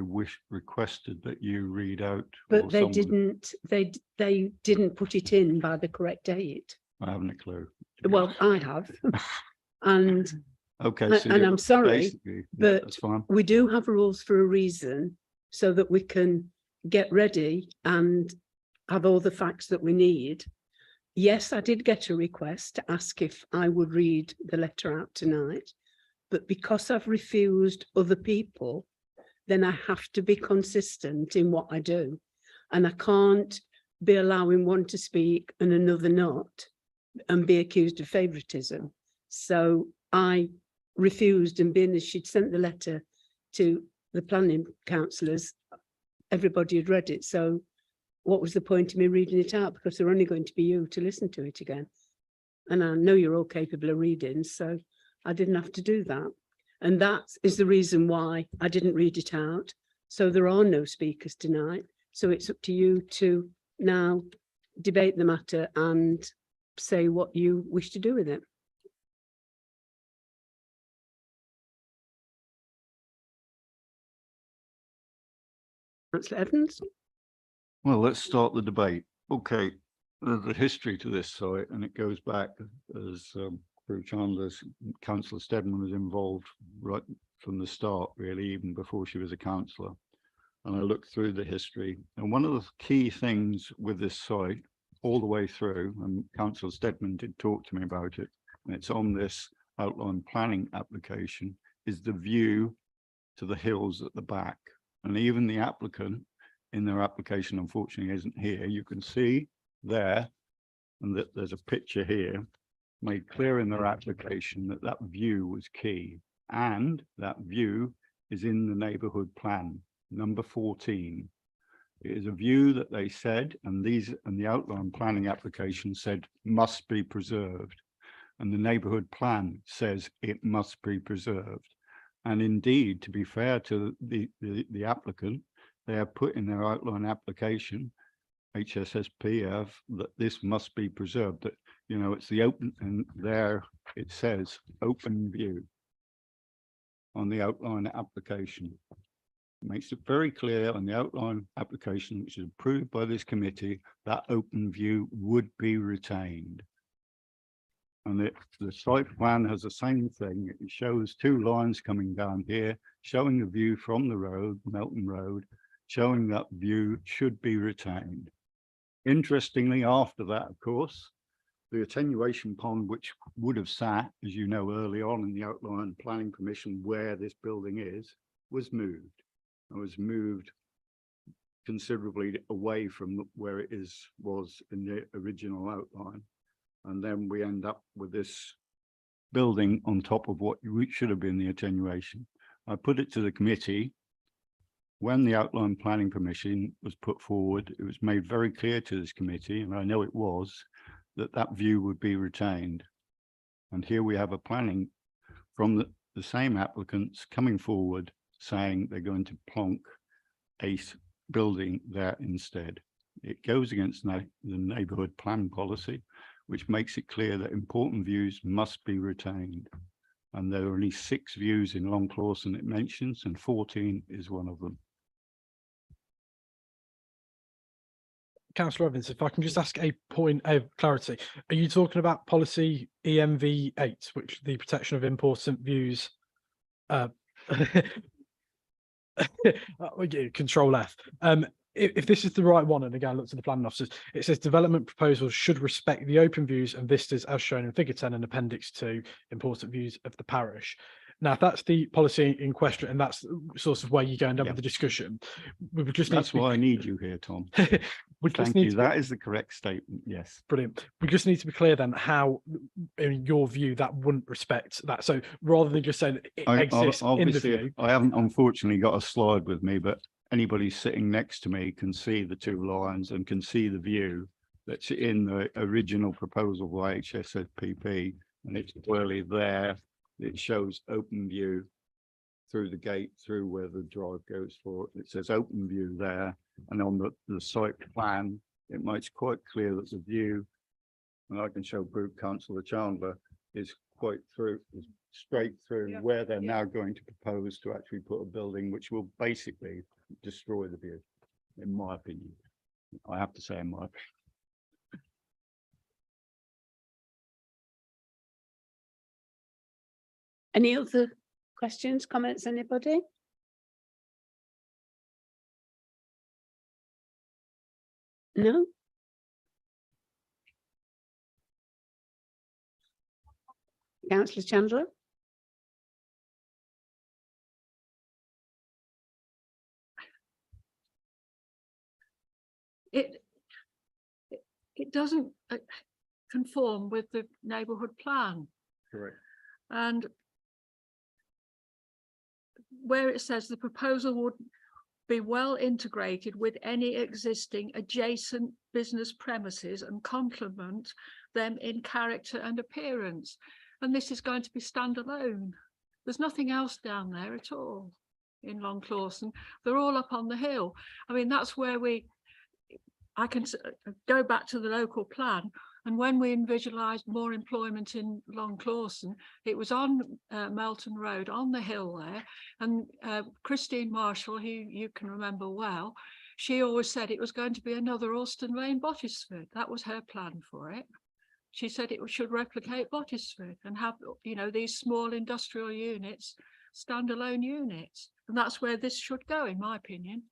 requested that you read out. But or they someone- didn't. They didn't put it in by the correct date. I haven't a clue. Well, I have, and Okay, so and I'm sorry, basically, yeah, but that's fine. we do have rules for a reason, so that we can get ready and have all the facts that we need. Yes, I did get a request to ask if I would read the letter out tonight, but because I've refused other people, then I have to be consistent in what I do. And I can't be allowing one to speak and another not, and be accused of favouritism. So I refused, and being as she'd sent the letter to the planning councillors, everybody had read it. So what was the point of me reading it out? Because they're only going to be you to listen to it again. And I know you're all capable of reading, so I didn't have to do that. And that is the reason why I didn't read it out. So there are no speakers tonight. So it's up to you to now debate the matter and say what you wish to do with it. Councillor Evans? Well, let's start the debate. Okay, there's a history to this site, and it goes back as through Chandler's, Councillor Stedman was involved right from the start, really, even before she was a councillor. And I looked through the history, and one of the key things with this site all the way through, and Councillor Stedman did talk to me about it, and it's on this outline planning application, is the view to the hills at the back. And even the applicant in their application, unfortunately, isn't here. You can see there, and that there's a picture here, made clear in their application that that view was key. And that view is in the neighbourhood plan, number 14. It is a view that they said, and the outline planning application said must be preserved. And the neighbourhood plan says it must be preserved. And indeed, to be fair to the applicant, they have put in their outline application, HSSP have, that this must be preserved, that, you know, it's the open, and there it says open view on the outline application. It makes it very clear on the outline application, which is approved by this committee, that open view would be retained. And the site plan has the same thing. It shows two lines coming down here, showing the view from the road, Melton Road, showing that view should be retained. Interestingly, after that, of course, the attenuation pond, which would have sat, as you know, early on in the outline planning permission where this building is, was moved. It was moved considerably away from where it was in the original outline. And then we end up with this building on top of what should have been the attenuation. I put it to the committee. When the outline planning permission was put forward, it was made very clear to this committee, and I know it was, that that view would be retained. And here we have a planning from the same applicants coming forward saying they're going to plonk a building there instead. It goes against the neighbourhood plan policy, which makes it clear that important views must be retained. And there are only 6 views in Long Clawson it mentions, and 14 is one of them. Councillor Evans, if I can just ask a point of clarity, are you talking about policy EMV 8, which the protection of important views, Control F, if this is the right one, and again, I looked at the planning officers, it says development proposals should respect the open views and vistas as shown in figure 10 and appendix 2, important views of the parish. Now, if that's the policy in question, and that's sort of where you go and have Yeah. the discussion, we would just need That's to be, why I need you here, Tom. we just Thank need you. to That is the correct statement. Yes. brilliant. We just need to be clear then how, in your view, that wouldn't respect that. So rather than just saying it exists in the Obviously, view, I haven't unfortunately got a slide with me, but anybody sitting next to me can see the two lines and can see the view that's in the original proposal by HSFPP, and it's clearly there. It shows open view through the gate, through where the drive goes for. It says open view there, and on the site plan, it makes quite clear that the view, and I can show Group Councillor Chandler, is quite through, straight through where they're now going to propose to actually put a building which will basically destroy the view, in my opinion. I have to say, in my opinion. Any other questions, comments, anybody? No? Councillor Chandler? It doesn't conform with the neighbourhood plan. Correct. And where it says the proposal would be well integrated with any existing adjacent business premises and complement them in character and appearance. And this is going to be standalone. There's nothing else down there at all in Long Clawson. They're all up on the hill. I mean, that's where I can go back to the local plan. And when we visualised more employment in Long Clawson, it was on Melton Road, on the hill there. And Christine Marshall, who you can remember well, she always said it was going to be another Alston Lane, Bottisford. That was her plan for it. She said it should replicate Bottisford and have, you know, these small industrial units, standalone units. And that's where this should go, in my opinion.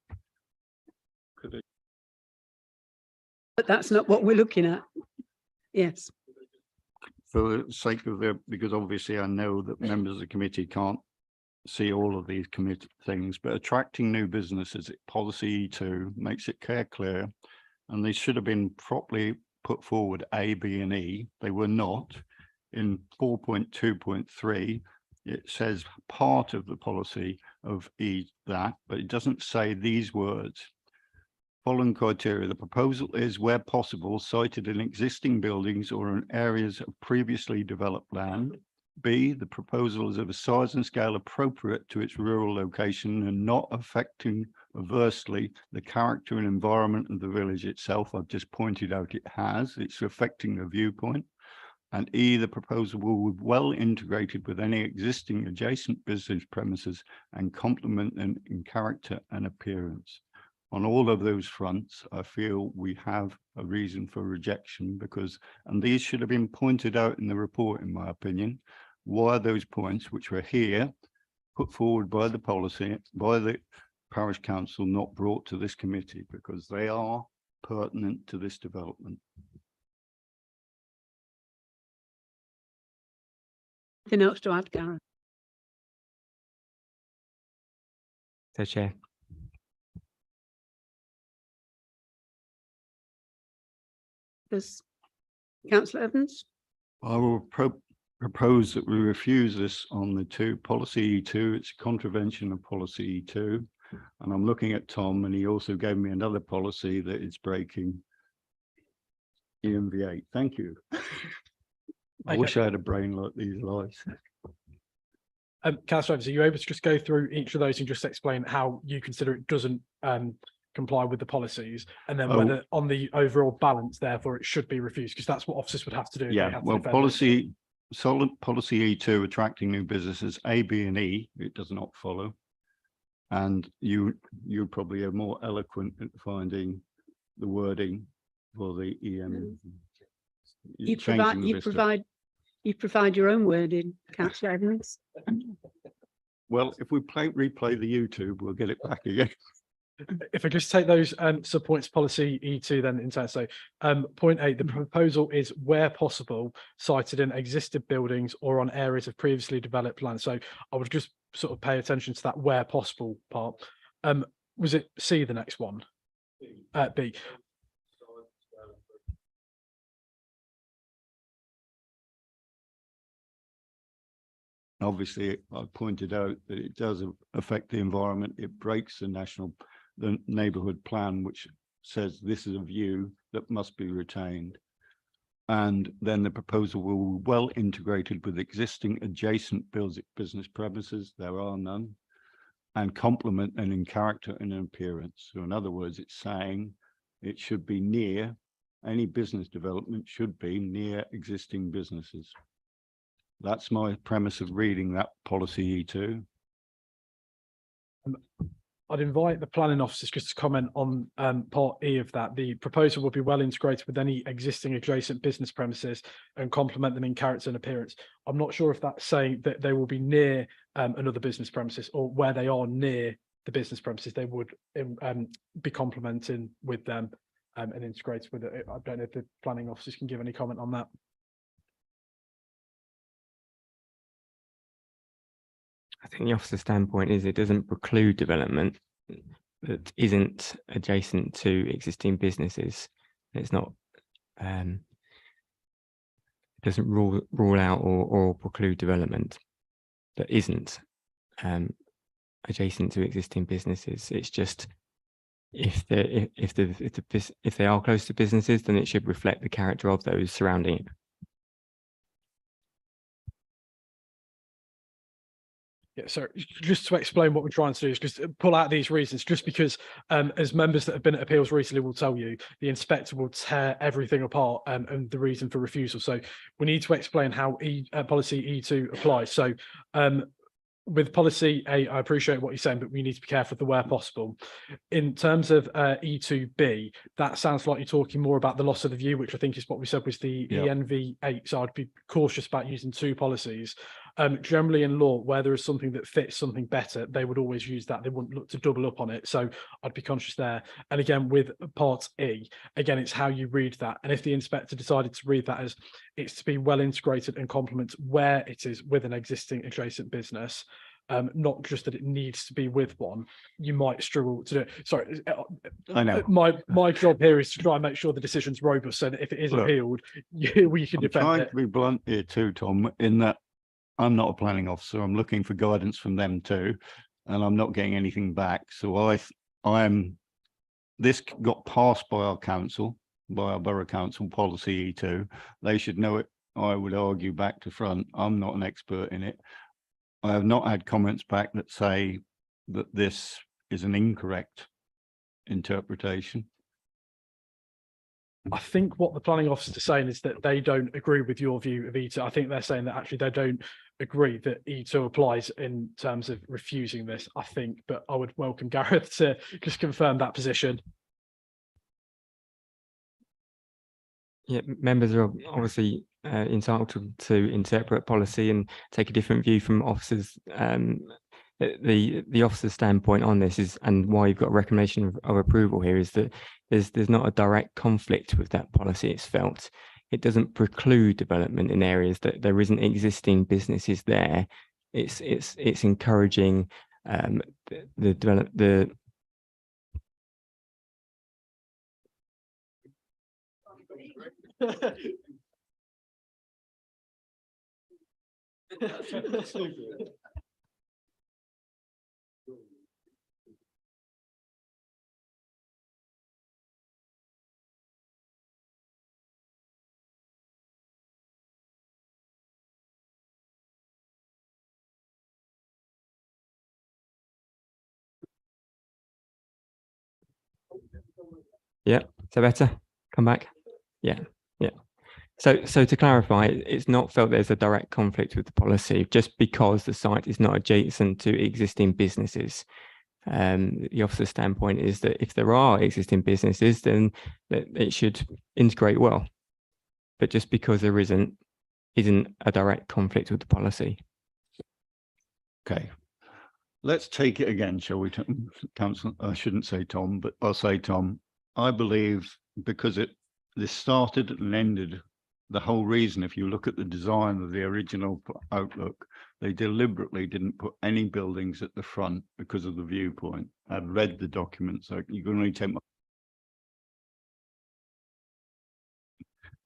But that's not what we're looking at. Yes. For the sake of because obviously I know that members of the committee can't see all of these committee things, but attracting new businesses, policy E2 makes it clear, and they should have been properly put forward A, B, and E. They were not. In 4.2.3, it says part of the policy of E that, but it doesn't say these words. Following criteria, the proposal is, where possible, sited in existing buildings or in areas of previously developed land. B, the proposal is of a size and scale appropriate to its rural location and not affecting adversely the character and environment of the village itself. I've just pointed out it has. It's affecting the viewpoint. And E, the proposal will be well integrated with any existing adjacent business premises and complement them in character and appearance. On all of those fronts, I feel we have a reason for rejection because, and these should have been pointed out in the report, in my opinion, why those points which were here, put forward by the policy, by the parish council, not brought to this committee, because they are pertinent to this development. Anything else to add, Gareth? So, Chair. Does Councillor Evans? I will propose that we refuse this on the policy E2. It's a contravention of policy E2. And I'm looking at Tom, and he also gave me another policy that is breaking EMV8. Thank you. I wish I had a brain like these guys. Councillor Evans, are you able to just go through each of those and just explain how you consider it doesn't comply with the policies, and then whether on the overall balance, therefore, it should be refused, because that's what officers would have to do. Yeah, well, policy E2, attracting new businesses, A, B, and E, it does not follow. And you probably are more eloquent at finding the wording for the EM. You provide your own wording, Councillor Evans. Well, if we replay the YouTube, we'll get it back again. If I just take those sub-points policy E2 then in turn, so point 8, the proposal is where possible cited in existing buildings or on areas of previously developed land. So I would just sort of pay attention to that where possible part. Was it C, the next one? B. Obviously, I pointed out that it does affect the environment. It breaks the neighbourhood plan, which says this is a view that must be retained. And then the proposal will be well integrated with existing adjacent business premises. There are none. And complement and in character and in appearance. So in other words, it's saying it should be near, any business development should be near existing businesses. That's my premise of reading that policy E2. I'd invite the planning officers just to comment on part E of that. The proposal will be well integrated with any existing adjacent business premises and complement them in character and appearance. I'm not sure if that's saying that they will be near another business premises, or where they are near the business premises, they would be complementing with them and integrated with it. I don't know if the planning officers can give any comment on that. I think the officer's standpoint is it doesn't preclude development that isn't adjacent to existing businesses. It's not, it doesn't rule out or preclude development that isn't adjacent to existing businesses. It's just if they are close to businesses, then it should reflect the character of those surrounding it. Yeah, so just to explain what we're trying to do is just pull out these reasons, just because as members that have been at appeals recently will tell you, the inspector will tear everything apart and the reason for refusal. So we need to explain how policy E2 applies. So with policy A, I appreciate what you're saying, but we need to be careful of the where possible. In terms of E2B, that sounds like you're talking more about the loss of the view, which I think is what we said was the ENV8. So I'd be cautious about using two policies. Generally in law, where there is something that fits something better, they would always use that. They wouldn't look to double up on it. So I'd be conscious there. And again, with part E, again, it's how you read that. And if the inspector decided to read that as it's to be well integrated and complement where it is with an existing adjacent business, not just that it needs to be with one, you might struggle to do it. Sorry, I know. My job here is to try and make sure the decision's robust, so that if it is appealed, we can defend it. I'm trying to be blunt here too, Tom, in that I'm not a planning officer. I'm looking for guidance from them too, and I'm not getting anything back. So this got passed by our council, by our borough council policy E2. They should know it. I would argue back to front. I'm not an expert in it. I have not had comments back that say that this is an incorrect interpretation. I think what the planning officers are saying is that they don't agree with your view of E2. I think they're saying that actually they don't agree that E2 applies in terms of refusing this, I think, but I would welcome Gareth to just confirm that position. Yeah, members are obviously entitled to interpret policy and take a different view from officers. The officer's standpoint on this is, and why you've got a recommendation of approval here, is that there's not a direct conflict with that policy. It's felt it doesn't preclude development in areas that there isn't existing businesses there. It's encouraging the Yeah, so better. Come back. Yeah. So to clarify, it's not felt there's a direct conflict with the policy just because the site is not adjacent to existing businesses. The officer's standpoint is that if there are existing businesses, then it should integrate well. But just because there isn't a direct conflict with the policy. Okay. Let's take it again, shall we, Councillor? I shouldn't say Tom, but I'll say Tom. I believe because this started and ended, the whole reason, if you look at the design of the original outlook, they deliberately didn't put any buildings at the front because of the viewpoint. I've read the document, so you can only take my...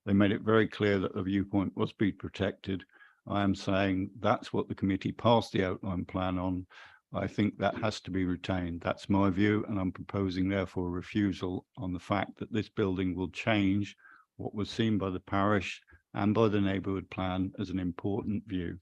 They made it very clear that the viewpoint was be protected. I am saying that's what the committee passed the outline plan on. I think that has to be retained. That's my view, and I'm proposing therefore a refusal on the fact that this building will change what was seen by the parish and by the neighbourhood plan as an important view.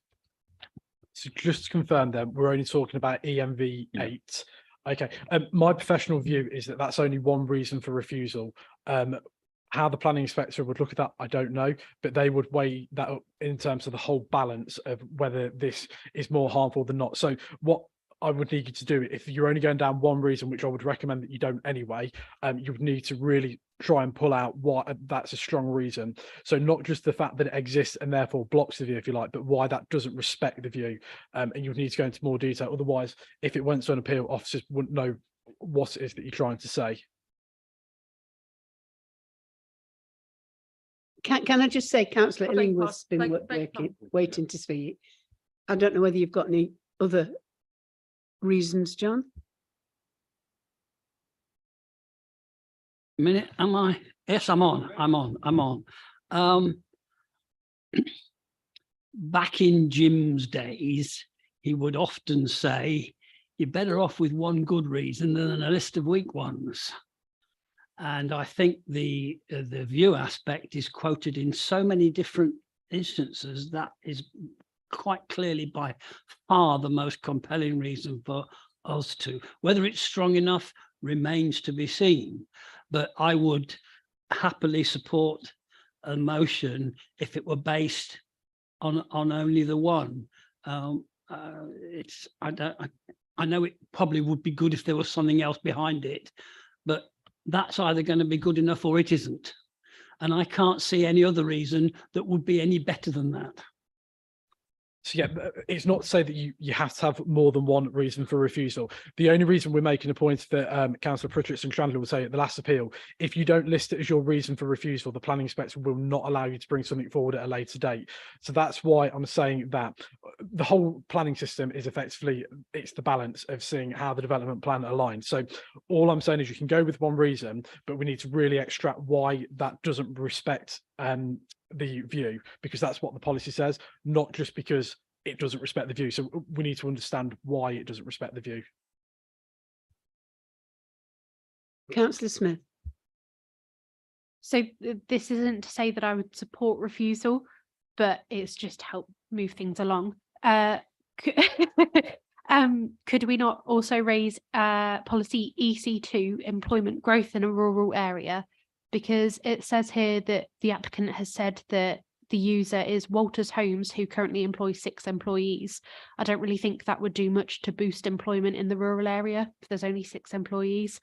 So just to confirm then, we're only talking about EMV 8. Okay, my professional view is that that's only one reason for refusal. How the planning inspector would look at that, I don't know, but they would weigh that up in terms of the whole balance of whether this is more harmful than not. So what I would need you to do, if you're only going down one reason, which I would recommend that you don't anyway, you would need to really try and pull out why that's a strong reason. So not just the fact that it exists and therefore blocks the view, if you like, but why that doesn't respect the view. And you would need to go into more detail. Otherwise, if it went to an appeal, officers wouldn't know what it is that you're trying to say. Can I just say, Councillor I beg Illingworth's been pardon. waiting to speak. I don't know whether you've got any other reasons, John? Minute, am I? Yes, I'm on. Back in Jim's days, he would often say, you're better off with one good reason than a list of weak ones. And I think the view aspect is quoted in so many different instances that is quite clearly by far the most compelling reason for us to. Whether it's strong enough remains to be seen. But I would happily support a motion if it were based on only the one. I know it probably would be good if there was something else behind it, but that's either going to be good enough or it isn't. And I can't see any other reason that would be any better than that. So yeah, it's not to say that you have to have more than one reason for refusal. The only reason we're making a point that Councillor Pritchett and Chandler will say at the last appeal, if you don't list it as your reason for refusal, the planning inspector will not allow you to bring something forward at a later date. So that's why I'm saying that the whole planning system is effectively, it's the balance of seeing how the development plan aligns. So all I'm saying is you can go with one reason, but we need to really extract why that doesn't respect the view, because that's what the policy says, not just because it doesn't respect the view. So we need to understand why it doesn't respect the view. Councillor Smith. So this isn't to say that I would support refusal, but it's just to help move things along. Could we not also raise policy EC2, employment growth in a rural area? Because it says here that the applicant has said that the user is Walters Homes, who currently employs 6 employees. I don't really think that would do much to boost employment in the rural area if there's only 6 employees.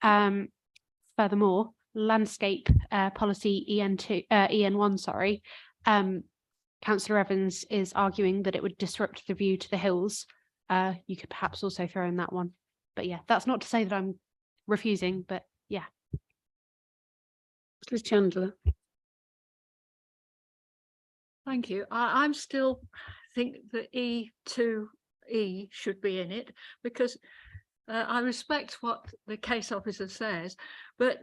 Furthermore, landscape policy EN1, sorry. Councillor Evans is arguing that it would disrupt the view to the hills. You could perhaps also throw in that one. But yeah, that's not to say that I'm refusing, but yeah. Councillor Chandler. Thank you. I'm still think that E2E should be in it, because I respect what the case officer says, but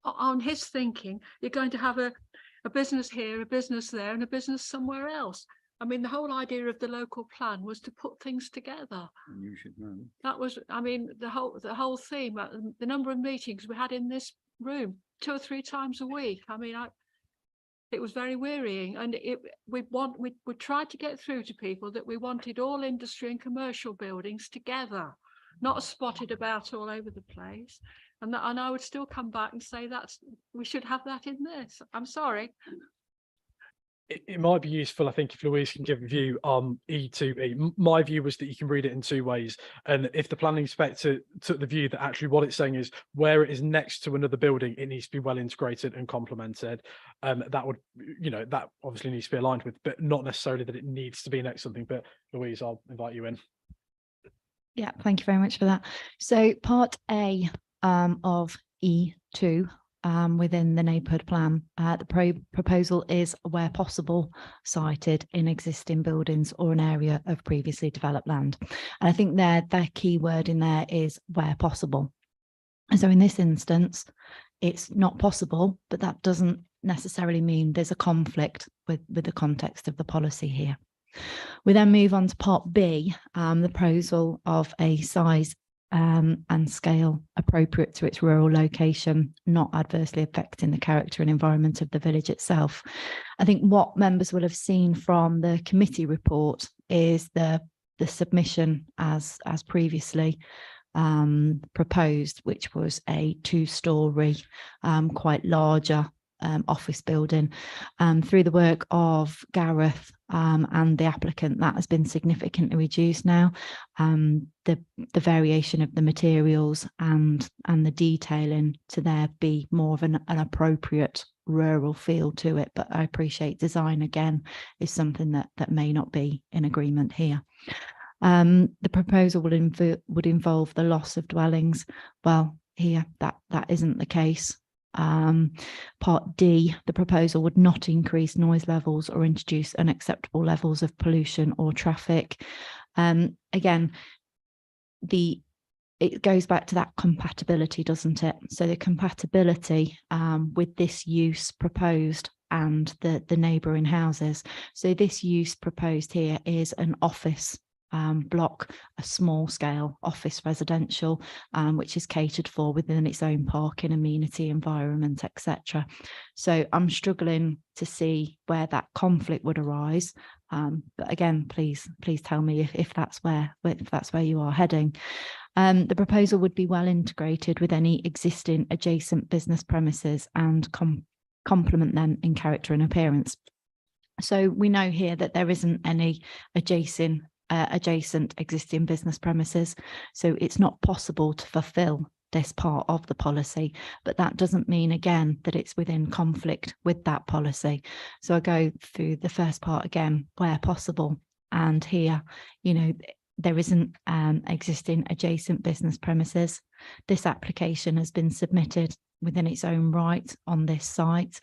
on his thinking, you're going to have a business here, a business there, and a business somewhere else. I mean, the whole idea of the local plan was to put things together. You should know. That was, I mean, the whole theme, the number of meetings we had in this room 2 or 3 times a week. I mean, it was very wearying, and we tried to get through to people that we wanted all industry and commercial buildings together, not spotted about all over the place. And I would still come back and say we should have that in this. I'm sorry. It might be useful, I think, if Louise can give a view on E2E. My view was that you can read it in 2 ways. And if the planning inspector took the view that actually what it's saying is where it is next to another building, it needs to be well integrated and complemented. That would, that obviously needs to be aligned with, but not necessarily that it needs to be next to something. But Louise, I'll invite you in. Yeah, thank you very much for that. So part A of E2 within the neighbourhood plan, the proposal is where possible cited in existing buildings or an area of previously developed land. And I think their key word in there is where possible. And so in this instance, it's not possible, but that doesn't necessarily mean there's a conflict with the context of the policy here. We then move on to part B, the proposal of a size and scale appropriate to its rural location, not adversely affecting the character and environment of the village itself. I think what members will have seen from the committee report is the submission as previously proposed, which was a 2-storey, quite larger office building. Through the work of Gareth and the applicant, that has been significantly reduced now. The variation of the materials and the detailing to there be more of an appropriate rural feel to it, but I appreciate design again is something that may not be in agreement here. The proposal would involve the loss of dwellings. Well, here that isn't the case. Part D, the proposal would not increase noise levels or introduce unacceptable levels of pollution or traffic. Again, it goes back to that compatibility, doesn't it? So the compatibility with this use proposed and the neighbouring houses. So this use proposed here is an office block, a small scale office residential, which is catered for within its own parking, amenity, environment, etc. So I'm struggling to see where that conflict would arise. But again, please tell me if that's where you are heading. The proposal would be well integrated with any existing adjacent business premises and complement them in character and appearance. So we know here that there isn't any adjacent existing business premises, so it's not possible to fulfill this part of the policy, but that doesn't mean again that it's within conflict with that policy. So I go through the first part again, where possible, and here, you know, there isn't existing adjacent business premises. This application has been submitted within its own right on this site.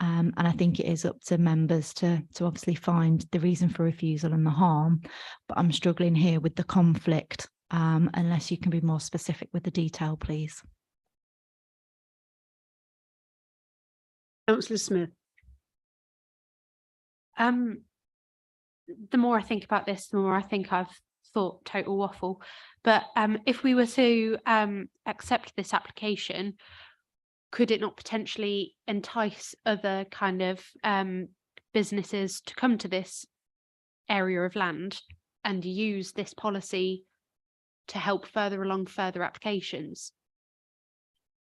And I think it is up to members to obviously find the reason for refusal and the harm, but I'm struggling here with the conflict, unless you can be more specific with the detail, please. Councillor Smith. The more I think about this, the more I think I've thought total waffle. But if we were to accept this application, could it not potentially entice other kind of businesses to come to this area of land and use this policy to help further along further applications,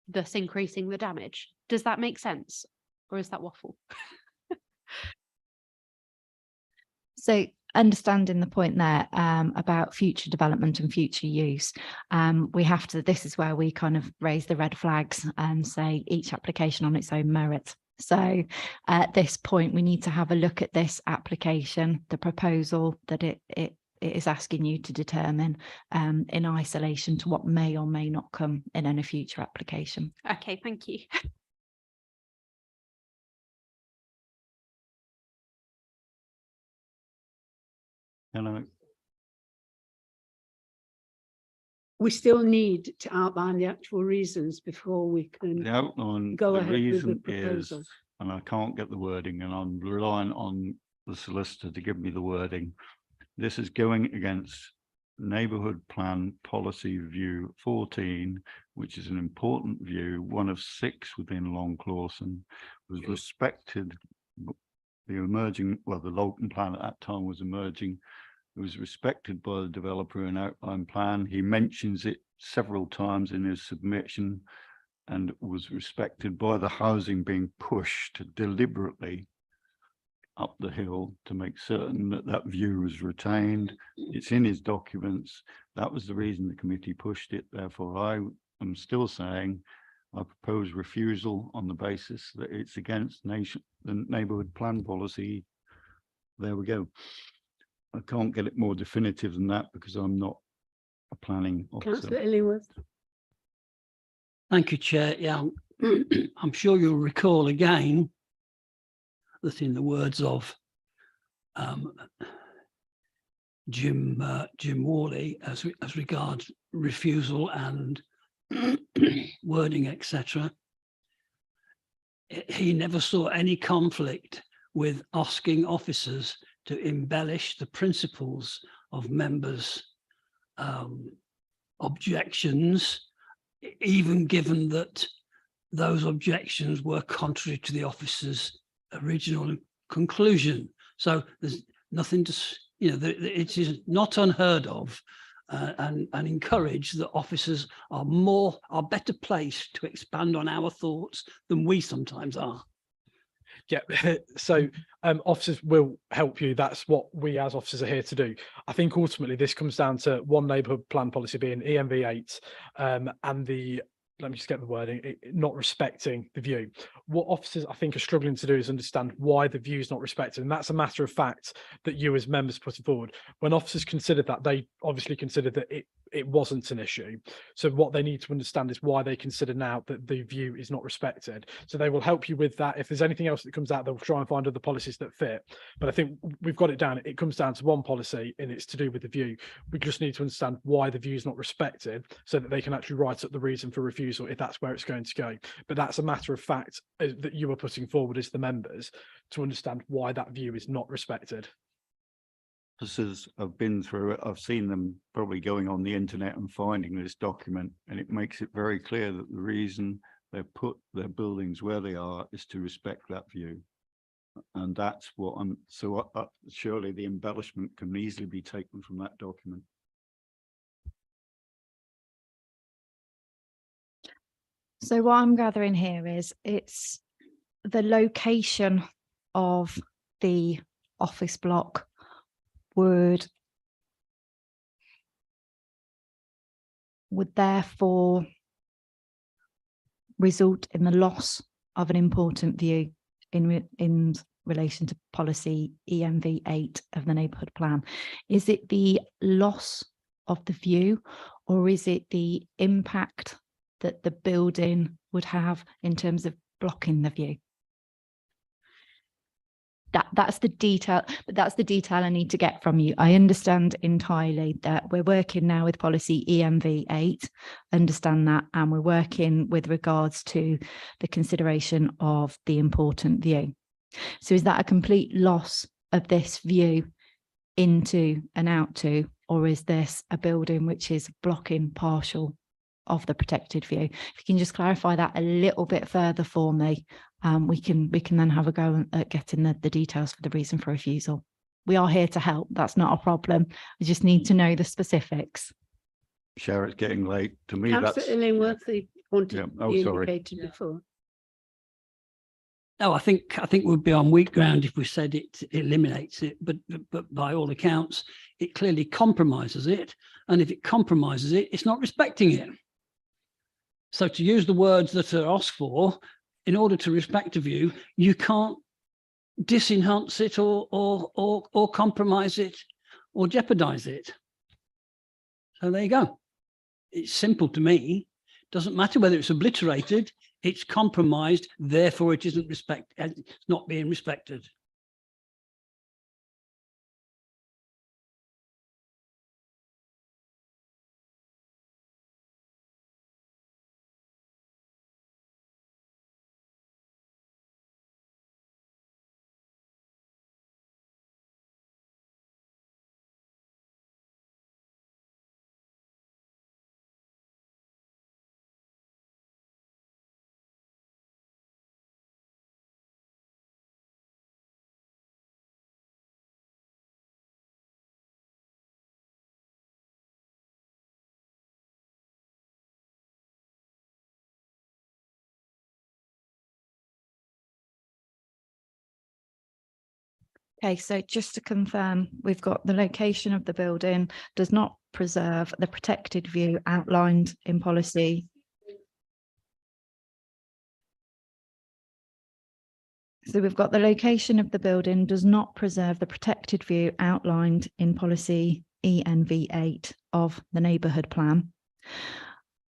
thus increasing the damage? Does that make sense, or is that waffle? So understanding the point there about future development and future use, we have to, this is where we kind of raise the red flags and say each application on its own merit. So at this point, we need to have a look at this application, the proposal that it is asking you to determine in isolation to what may or may not come in any future application. Okay, thank you. Hello. We still need to outline the actual reasons before we can The outline, go the ahead with the reason proposal. is, and I can't get the wording, and I'm relying on the solicitor to give me the wording. This is going against Neighbourhood Plan Policy View 14, which is an important view, one of 6 within Long Clawson, was respected. The emerging, well, the Lowton plan at that time was emerging. It was respected by the developer in outline plan. He mentions it several times in his submission, and was respected by the housing being pushed deliberately up the hill to make certain that that view was retained. It's in his documents. That was the reason the committee pushed it. Therefore, I am still saying I propose refusal on the basis that it's against the neighbourhood plan policy. There we go. I can't get it more definitive than that because I'm not a planning officer. Councillor Illingworth. Thank you, Chair. Yeah, I'm sure you'll recall again that in the words of Jim Worley, as regards refusal and wording, etc., he never saw any conflict with asking officers to embellish the principles of members' objections, even given that those objections were contrary to the officer's original conclusion. So there's nothing to, it is not unheard of and encouraged that officers are better placed to expand on our thoughts than we sometimes are. Yeah, so officers will help you. That's what we as officers are here to do. I think ultimately this comes down to one neighbourhood plan policy being ENV8 and the, let me just get the wording, not respecting the view. What officers I think are struggling to do is understand why the view is not respected. And that's a matter of fact that you as members put forward. When officers considered that, they obviously considered that it wasn't an issue. So what they need to understand is why they consider now that the view is not respected. So they will help you with that. If there's anything else that comes out, they'll try and find other policies that fit. But I think we've got it down. It comes down to one policy and it's to do with the view. We just need to understand why the view is not respected so that they can actually write up the reason for refusal if that's where it's going to go. But that's a matter of fact that you are putting forward as the members to understand why that view is not respected. Officers have been through it. I've seen them probably going on the internet and finding this document, and it makes it very clear that the reason they've put their buildings where they are is to respect that view. And that's what surely the embellishment can easily be taken from that document. So what I'm gathering here is it's the location of the office block would therefore result in the loss of an important view in relation to policy ENV8 of the neighbourhood plan. Is it the loss of the view, or is it the impact that the building would have in terms of blocking the view? That's the detail, but that's the detail I need to get from you. I understand entirely that we're working now with policy ENV8, understand that, and we're working with regards to the consideration of the important view. So is that a complete loss of this view into and out to, or is this a building which is blocking partial of the protected view? If you can just clarify that a little bit further for me, we can then have a go at getting the details for the reason for refusal. We are here to help. That's not a problem. We just need to know the specifics. Chair, it's getting late. To me, Councillor Illingworth, you wanted sorry. indicated before. No, I think we'd be on weak ground if we said it eliminates it, but by all accounts, it clearly compromises it. And if it compromises it, it's not respecting it. So to use the words that are asked for, in order to respect a view, you can't disenhance it or compromise it or jeopardize it. So there you go. It's simple to me. Doesn't matter whether it's obliterated, it's compromised, therefore it isn't it's not being respected. Okay, so just to confirm, we've got the location of the building does not preserve the protected view outlined in policy. So we've got the location of the building does not preserve the protected view outlined in policy ENV8 of the neighbourhood plan.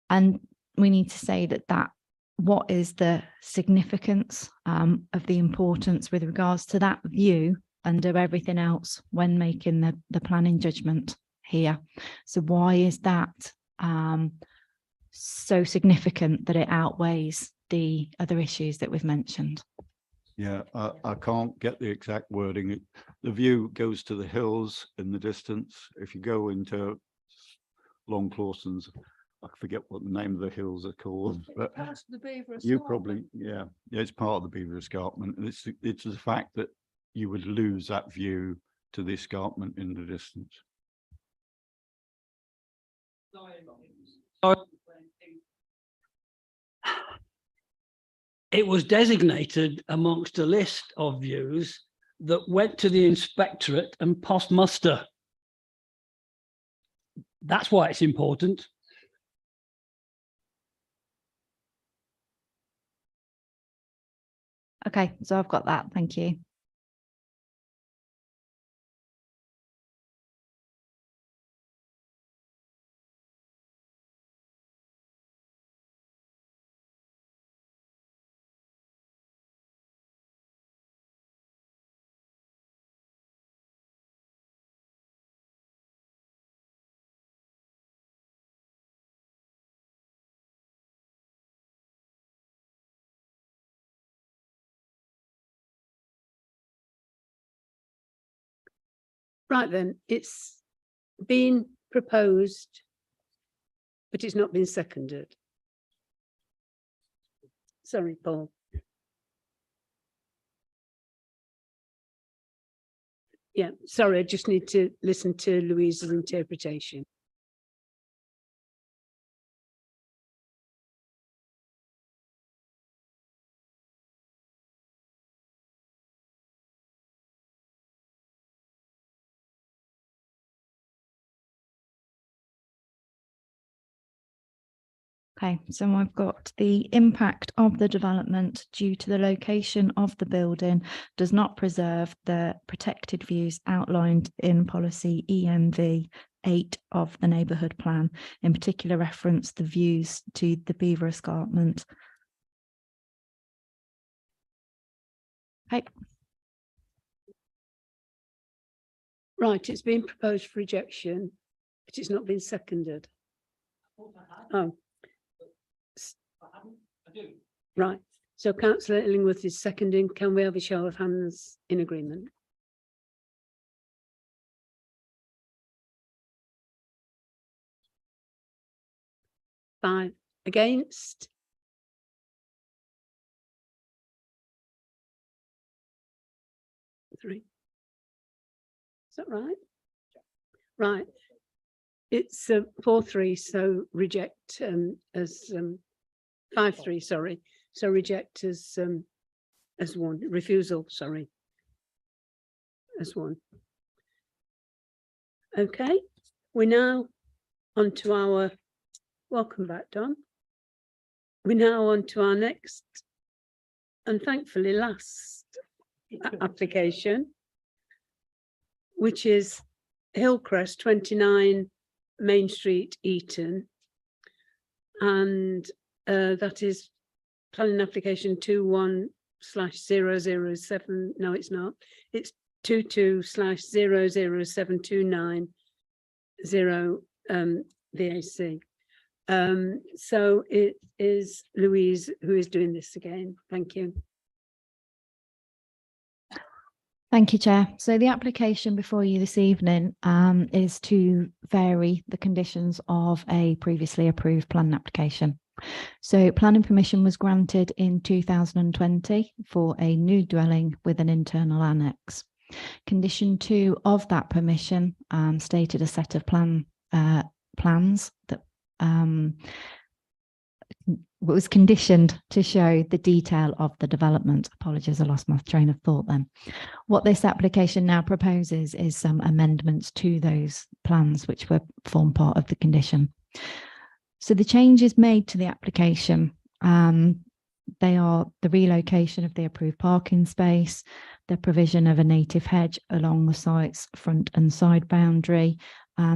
And we need to say that what is the significance of the importance with regards to that view under everything else when making the planning judgment here. So why is that so significant that it outweighs the other issues that we've mentioned? Yeah, I can't get the exact wording. The view goes to the hills in the distance. If you go into Long Clawson's, I forget what the name of the hills are called, but That's the Beaver you Escarpment. probably, yeah, it's part of the Beaver Escarpment. And it's the fact that you would lose that view to the escarpment in the distance. It was designated amongst a list of views that went to the inspectorate and post muster. That's why it's important. Okay, so I've got that. Thank you. Right then, it's been proposed, but it's not been seconded. Sorry, Paul. Yeah, sorry, I just need to listen to Louise's interpretation. Okay, so I've got the impact of the development due to the location of the building does not preserve the protected views outlined in policy ENV 8 of the neighbourhood plan, in particular reference the views to the Beaver Escarpment. Okay. Right, it's been proposed for rejection, but it's not been seconded. Oh. Right, so Councillor Illingworth is seconding. Can we have a show of hands in agreement? Five against. Three. Is that right? Right. It's 4-3, so reject as 5-3, sorry. So reject as one, refusal, sorry, as one. Okay, we're now on to our, welcome back, Don. We're now on to our next and thankfully last application, which is Hillcrest 29 Main Street, Eton. And that is planning application 21/007. No, it's not. It's 22/00729 VAC. So it is Louise who is doing this again. Thank you. Thank you, Chair. So the application before you this evening is to vary the conditions of a previously approved planning application. So planning permission was granted in 2020 for a new dwelling with an internal annex. Condition 2 of that permission stated a set of plans that was conditioned to show the detail of the development. Apologies, I lost my train of thought then. What this application now proposes is some amendments to those plans which form part of the condition. So the changes made to the application, they are the relocation of the approved parking space, the provision of a native hedge along the site's front and side boundary,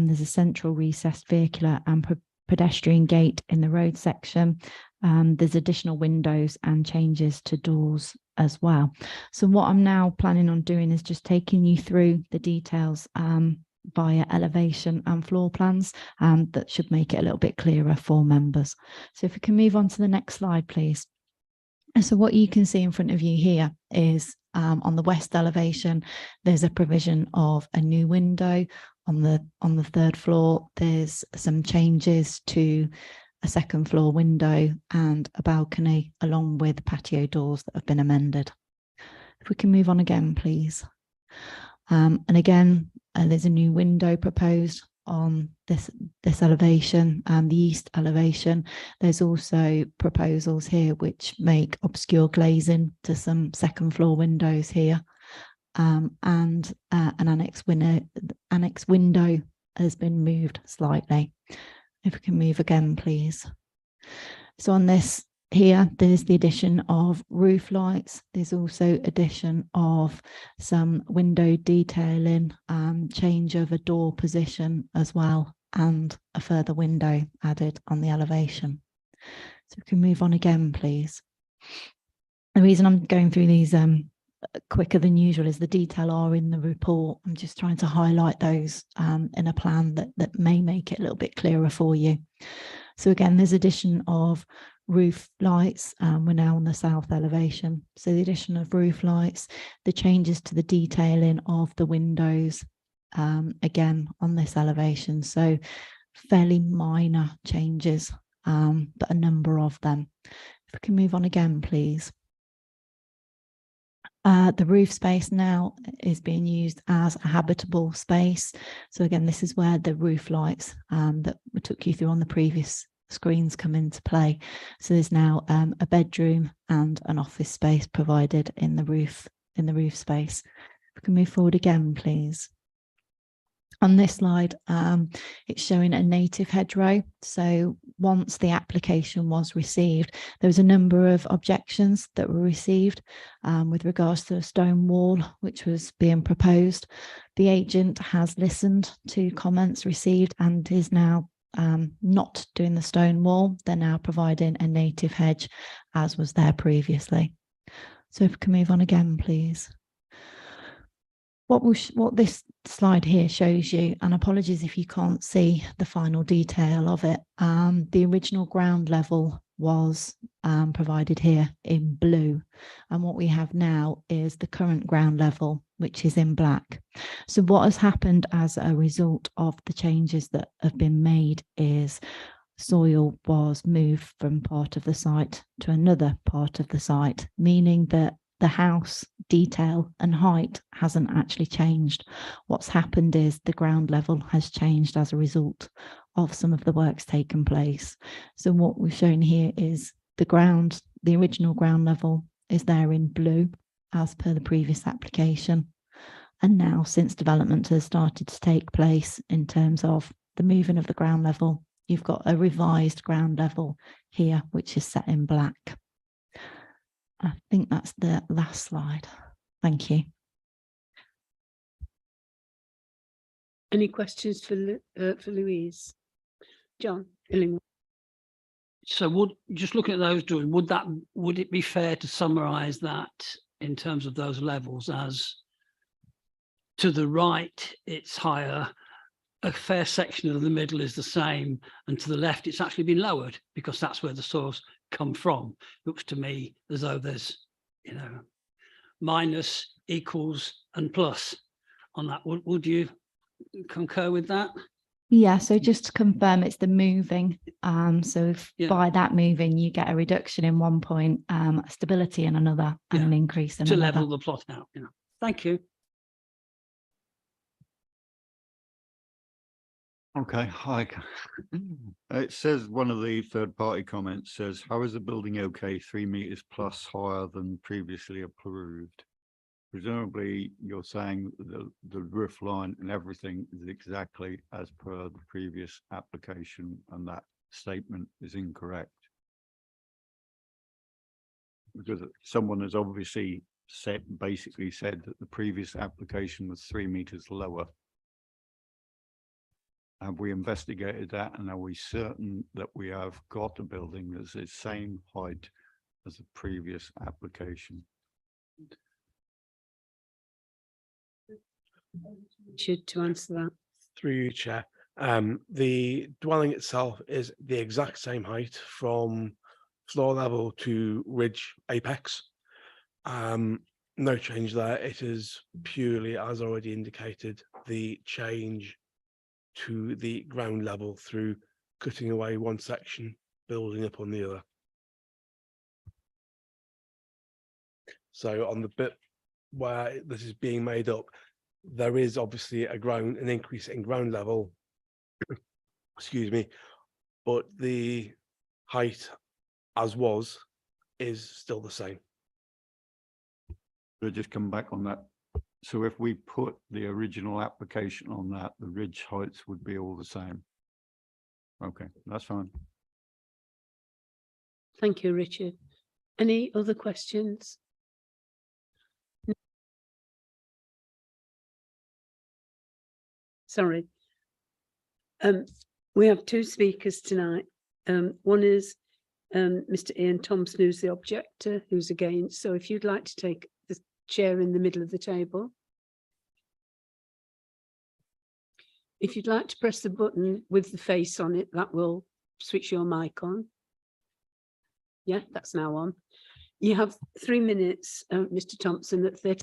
There's a central recessed vehicular and pedestrian gate in the road section. There's additional windows and changes to doors as well. So what I'm now planning on doing is just taking you through the details via elevation and floor plans that should make it a little bit clearer for members. So if we can move on to the next slide, please. And so what you can see in front of you here is on the west elevation, there's a provision of a new window. On the third floor, there's some changes to a second floor window and a balcony, along with patio doors that have been amended. If we can move on again, please. And again, there's a new window proposed on this elevation and the east elevation. There's also proposals here which make obscure glazing to some second floor windows here. And an annex window has been moved slightly. If we can move again, please. So on this here, there's the addition of roof lights. There's also addition of some window detailing, change of a door position as well, and a further window added on the elevation. So we can move on again, please. The reason I'm going through these quicker than usual is the detail are in the report. I'm just trying to highlight those in a plan that may make it a little bit clearer for you. So again, there's addition of roof lights. We're now on the south elevation. So the addition of roof lights, the changes to the detailing of the windows, again on this elevation. So fairly minor changes, but a number of them. If we can move on again, please. The roof space now is being used as a habitable space. So again, this is where the roof lights that we took you through on the previous screens come into play. So there's now a bedroom and an office space provided in the roof space. If we can move forward again, please. On this slide, it's showing a native hedgerow. So once the application was received, there was a number of objections that were received with regards to a stone wall, which was being proposed. The agent has listened to comments received and is now not doing the stone wall. They're now providing a native hedge as was there previously. So if we can move on again, please. What this slide here shows you, and apologies if you can't see the final detail of it, the original ground level was provided here in blue, and what we have now is the current ground level, which is in black. So what has happened as a result of the changes that have been made is soil was moved from part of the site to another part of the site, meaning that the house detail and height hasn't actually changed. What's happened is the ground level has changed as a result of some of the works taken place. So what we've shown here is the original ground level is there in blue as per the previous application. And now, since development has started to take place in terms of the moving of the ground level, you've got a revised ground level here, which is set in black. I think that's the last slide. Thank you. Any questions for Louise? John Illingworth. So just looking at those drawings, would it be fair to summarize that in terms of those levels as to the right it's higher, a fair section of the middle is the same, and to the left it's actually been lowered because that's where the source come from? Looks to me as though there's, minus, equals and plus on that. Would you concur with that? Yeah, so just to confirm, it's the moving. So if by that moving, you get a reduction in 1 point, stability in another, and an increase in to another. level the plot out. Thank you. Okay, hi. It says one of the third-party comments says, how is the building okay 3 meters plus higher than previously approved? Presumably, you're saying the roof line and everything is exactly as per the previous application, and that statement is incorrect. Because someone has obviously basically said that the previous application was 3 meters lower. Have we investigated that, and are we certain that we have got a building that's the same height as the previous application? Richard, to answer that. Through you, Chair. The dwelling itself is the exact same height from floor level to ridge apex. No change there. It is purely, as already indicated, the change to the ground level through cutting away one section, building up on the other. So on the bit where this is being made up, there is obviously an increase in ground level, excuse me, but the height as was is still the same. We'll just come back on that. So if we put the original application on that, the ridge heights would be all the same. Okay, that's fine. Thank you, Richard. Any other questions? Sorry. We have two speakers tonight. One is Mr. Ian Thompson, who's the objector, who's against. So if you'd like to take the chair in the middle of the table. If you'd like to press the button with the face on it, that will switch your mic on. Yeah, that's now on. You have 3 minutes, Mr. Thompson, at 30,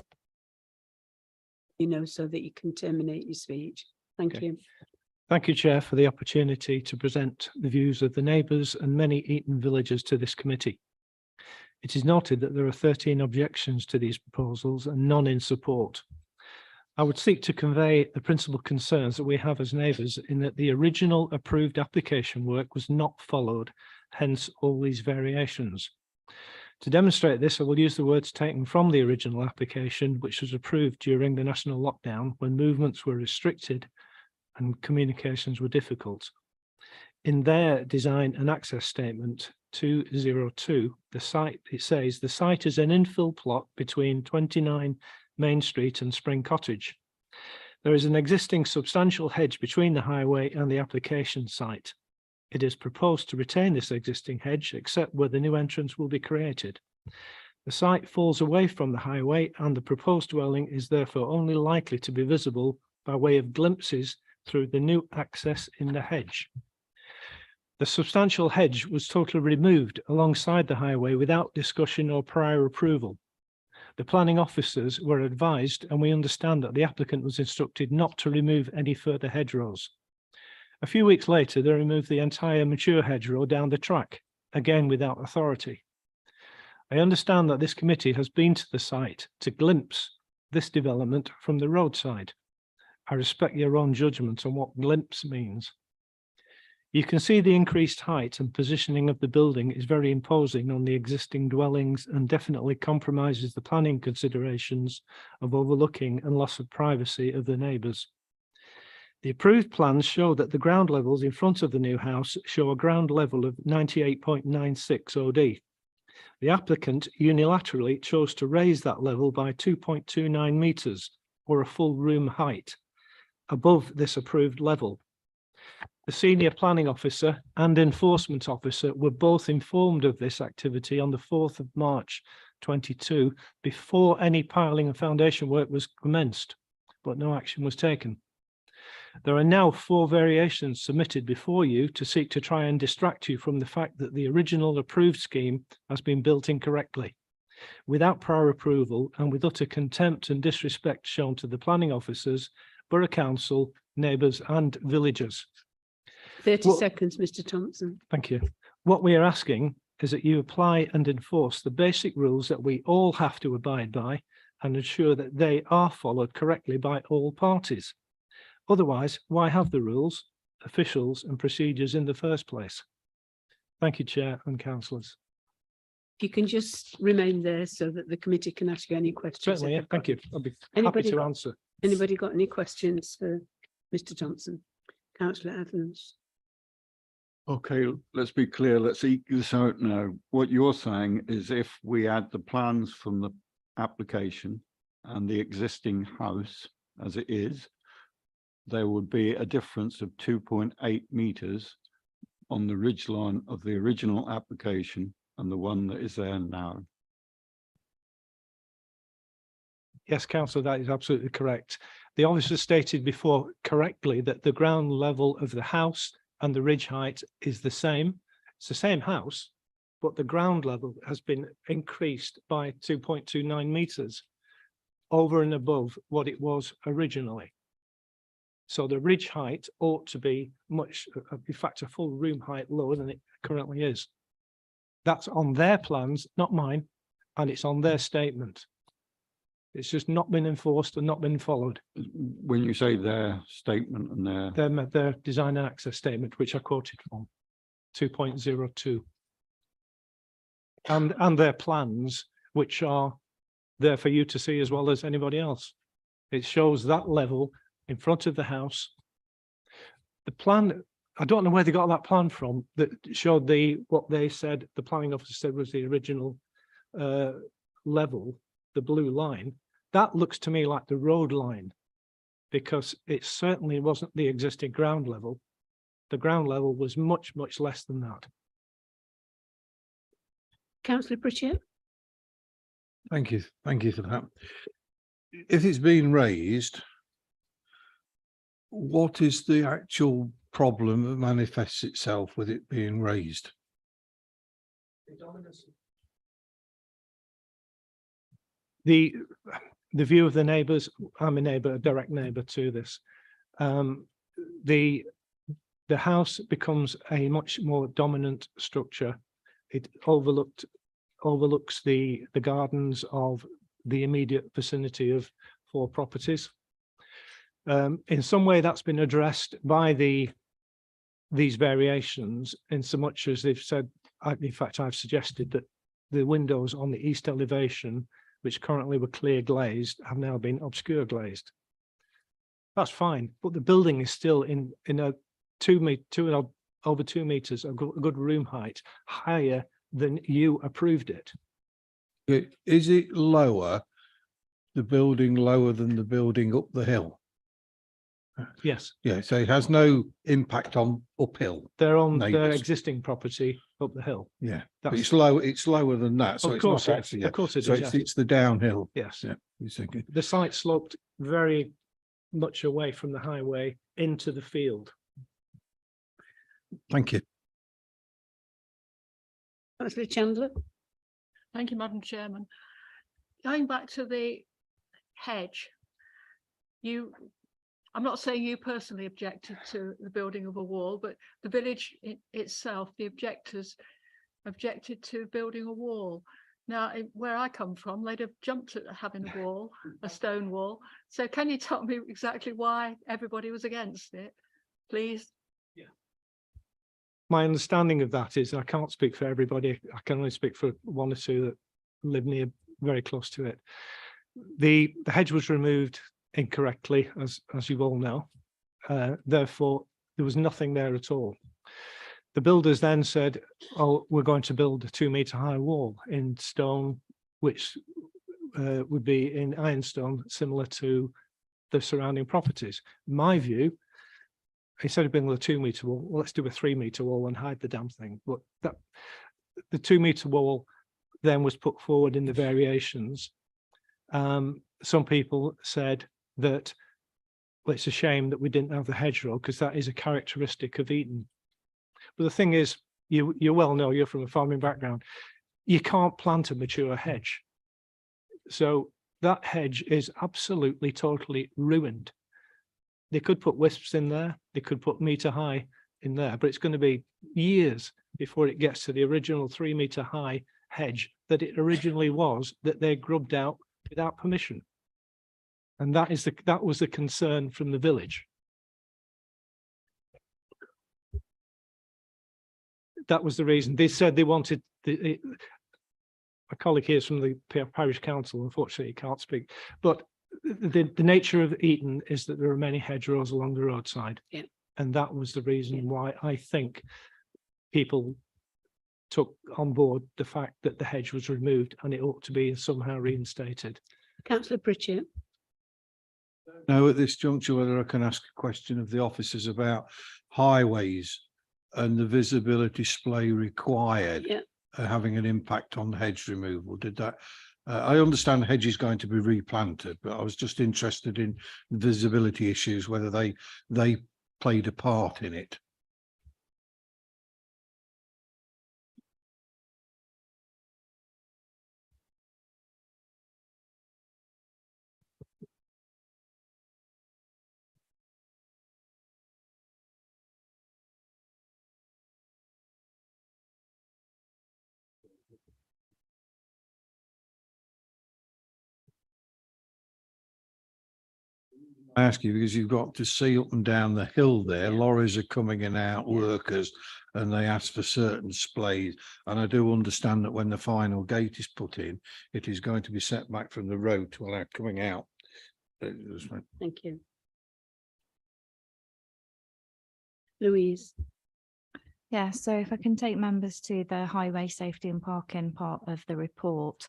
so that you can terminate your speech. Thank you. Thank you, Chair, for the opportunity to present the views of the neighbours and many Eton villagers to this committee. It is noted that there are 13 objections to these proposals and none in support. I would seek to convey the principal concerns that we have as neighbours in that the original approved application work was not followed, hence all these variations. To demonstrate this, I will use the words taken from the original application, which was approved during the national lockdown when movements were restricted and communications were difficult. In their design and access statement 202, it says the site is an infill plot between 29 Main Street and Spring Cottage. There is an existing substantial hedge between the highway and the application site. It is proposed to retain this existing hedge except where the new entrance will be created. The site falls away from the highway and the proposed dwelling is therefore only likely to be visible by way of glimpses through the new access in the hedge. The substantial hedge was totally removed alongside the highway without discussion or prior approval. The planning officers were advised, and we understand that the applicant was instructed not to remove any further hedgerows. A few weeks later, they removed the entire mature hedgerow down the track, again without authority. I understand that this committee has been to the site to glimpse this development from the roadside. I respect your own judgment on what glimpse means. You can see the increased height and positioning of the building is very imposing on the existing dwellings and definitely compromises the planning considerations of overlooking and loss of privacy of the neighbours. The approved plans show that the ground levels in front of the new house show a ground level of 98.96 OD. The applicant unilaterally chose to raise that level by 2.29 metres, or a full room height, above this approved level. The senior planning officer and enforcement officer were both informed of this activity on the 4th of March 22 before any piling and foundation work was commenced, but no action was taken. There are now 4 variations submitted before you to seek to try and distract you from the fact that the original approved scheme has been built incorrectly, without prior approval and with utter contempt and disrespect shown to the planning officers, Borough Council, neighbours and villagers. 30 seconds, Mr. Thompson. Thank you. What we are asking is that you apply and enforce the basic rules that we all have to abide by and ensure that they are followed correctly by all parties. Otherwise, why have the rules, officials and procedures in the first place? Thank you, Chair and councillors. If you can just remain there so that the committee can ask you any questions. Certainly, yeah, thank you. I'll be happy to answer. Anybody got any questions for Mr. Thompson? Councillor Evans. Okay, let's be clear. Let's eke this out now. What you're saying is if we add the plans from the application and the existing house as it is, there would be a difference of 2.8 metres on the ridge line of the original application and the one that is there now. Yes, councillor, that is absolutely correct. The officer stated before correctly that the ground level of the house and the ridge height is the same. It's the same house, but the ground level has been increased by 2.29 metres over and above what it was originally. So the ridge height ought to be much, in fact, a full room height lower than it currently is. That's on their plans, not mine, and it's on their statement. It's just not been enforced and not been followed. When you say their statement and Their design and access statement, which I quoted from 2.02. And their plans, which are there for you to see as well as anybody else. It shows that level in front of the house. The plan, I don't know where they got that plan from, that showed what they said, the planning officer said was the original level, the blue line. That looks to me like the road line, because it certainly wasn't the existing ground level. The ground level was much, much less than that. Councillor Pritchett. Thank you for that. If it's been raised, what is the actual problem that manifests itself with it being raised? The view of the neighbours, I'm a neighbour, a direct neighbour to this. The house becomes a much more dominant structure. It overlooks the gardens of the immediate vicinity of 4 properties. In some way that's been addressed by these variations, in so much as they've said, in fact, I've suggested that the windows on the east elevation, which currently were clear glazed, have now been obscure glazed. That's fine, but the building is still in a over 2 meters, a good room height, higher than you approved it. Is it lower, the building lower than the building up the hill? Yes. Yeah, so it has no impact on uphill. They're on their neighbours. existing property up the hill. Yeah, but That's, it's lower than that. So of it's course, not actually. Yeah. of course it so is. it's, Yes. it's the downhill. Yes. Yeah. You're thinking. The site sloped very much away from the highway into the field. Thank you. Councillor Chandler. Thank you, Madam Chairman. Going back to the hedge, I'm not saying you personally objected to the building of a wall, but the village itself, the objectors objected to building a wall. Now, where I come from, they'd have jumped at having a wall, a stone wall. So can you tell me exactly why everybody was against it, please? My understanding of that is, I can't speak for everybody, I can only speak for 1 or 2 that live near, very close to it. The hedge was removed incorrectly, as you all know. Therefore, there was nothing there at all. The builders then said, oh, we're going to build a 2-meter high wall in stone, which would be in ironstone, similar to the surrounding properties. My view, instead of building a 2-meter wall, well, let's do a 3-meter wall and hide the damn thing. But the 2-meter wall then was put forward in the variations. Some people said that, well, it's a shame that we didn't have the hedgerow, because that is a characteristic of Eton. But the thing is, you well know, you're from a farming background, you can't plant a mature hedge. So that hedge is absolutely, totally ruined. They could put wisps in there, they could put meter high in there, but it's going to be years before it gets to the original 3-meter high hedge that it originally was, that they grubbed out without permission. And that was the concern from the village. That was the reason. They said they wanted a colleague here is from the parish council, unfortunately he can't speak, but the nature of Eton is that there are many hedgerows along the roadside. Yeah. And that was the reason why I think people took on board the fact that the hedge was removed and it ought to be somehow reinstated. Councillor Pritchett. Now, at this juncture, whether I can ask a question of the officers about highways and the visibility display required Yeah. having an impact on hedge removal. Did that? I understand the hedge is going to be replanted, but I was just interested in visibility issues, whether they played a part in it. I ask you because you've got to see up and down the hill there, lorries are coming in and out, workers, and they ask for certain displays. And I do understand that when the final gate is put in, it is going to be set back from the road to allow coming out. Thank you. Louise. Yeah, so if I can take members to the highway safety and parking part of the report.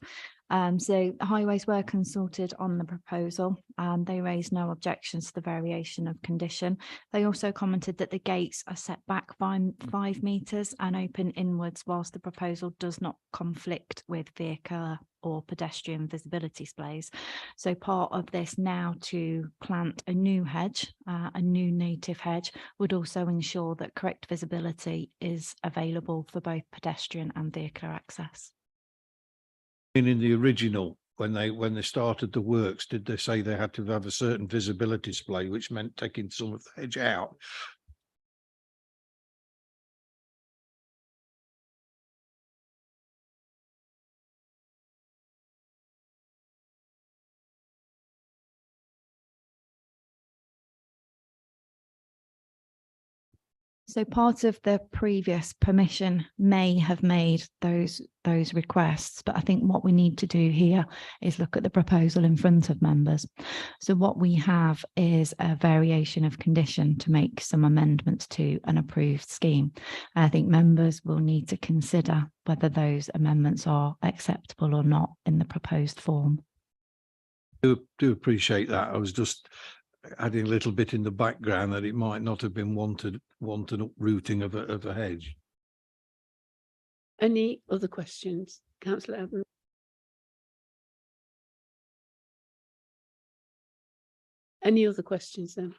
So the highways were consulted on the proposal and they raised no objections to the variation of condition. They also commented that the gates are set back by 5 metres and open inwards, whilst the proposal does not conflict with vehicular or pedestrian visibility displays. So part of this now to plant a new hedge, a new native hedge, would also ensure that correct visibility is available for both pedestrian and vehicular access. In the original, when they started the works, did they say they had to have a certain visibility display, which meant taking some of the hedge out? So part of the previous permission may have made those requests, but I think what we need to do here is look at the proposal in front of members. So what we have is a variation of condition to make some amendments to an approved scheme. I think members will need to consider whether those amendments are acceptable or not in the proposed form. Do appreciate that. I was just adding a little bit in the background that it might not have been wanted uprooting of a hedge. Any other questions? Councillor Evans. Any other questions then?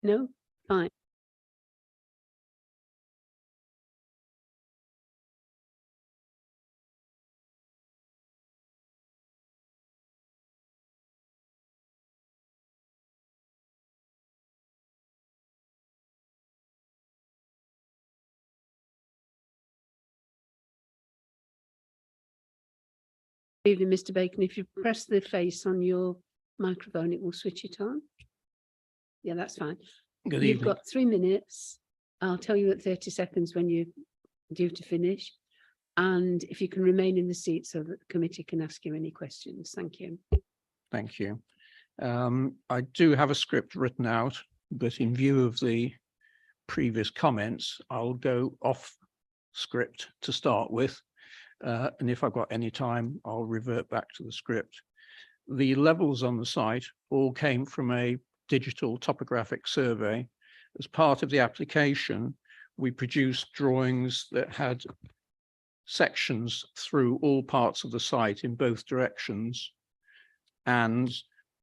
No? Fine. Good evening, Mr. Bacon. If you press the face on your microphone, it will switch it on. Yeah, that's fine. Good You've evening. got 3 minutes. I'll tell you at 30 seconds when you're due to finish. And if you can remain in the seat so that the committee can ask you any questions. Thank you. Thank you. I do have a script written out, but in view of the previous comments, I'll go off script to start with. And if I've got any time, I'll revert back to the script. The levels on the site all came from a digital topographic survey. As part of the application, we produced drawings that had sections through all parts of the site in both directions. And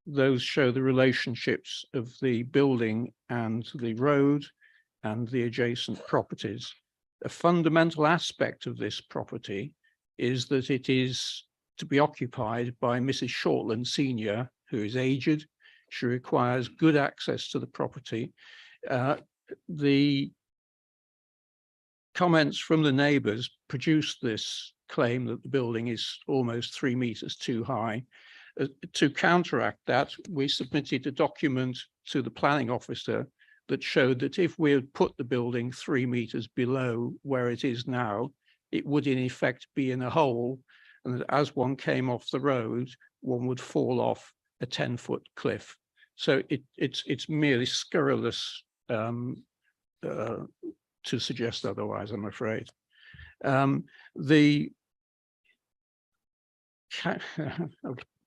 those show the relationships of the building and the road and the adjacent properties. A fundamental aspect of this property is that it is to be occupied by Mrs. Shortland Senior, who is aged. She requires good access to the property. The comments from the neighbours produced this claim that the building is almost 3 meters too high. To counteract that, we submitted a document to the planning officer that showed that if we had put the building 3 meters below where it is now, it would in effect be in a hole, and that as one came off the road, one would fall off a 10-foot cliff. So it's merely scurrilous to suggest otherwise, I'm afraid.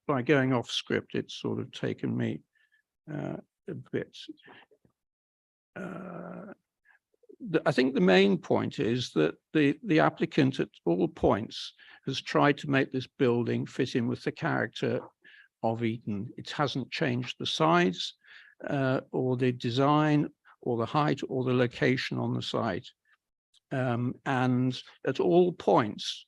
by going off script, it's sort of taken me a bit. I think the main point is that the applicant at all points has tried to make this building fit in with the character of Eton. It hasn't changed the size or the design or the height or the location on the site. And at all points,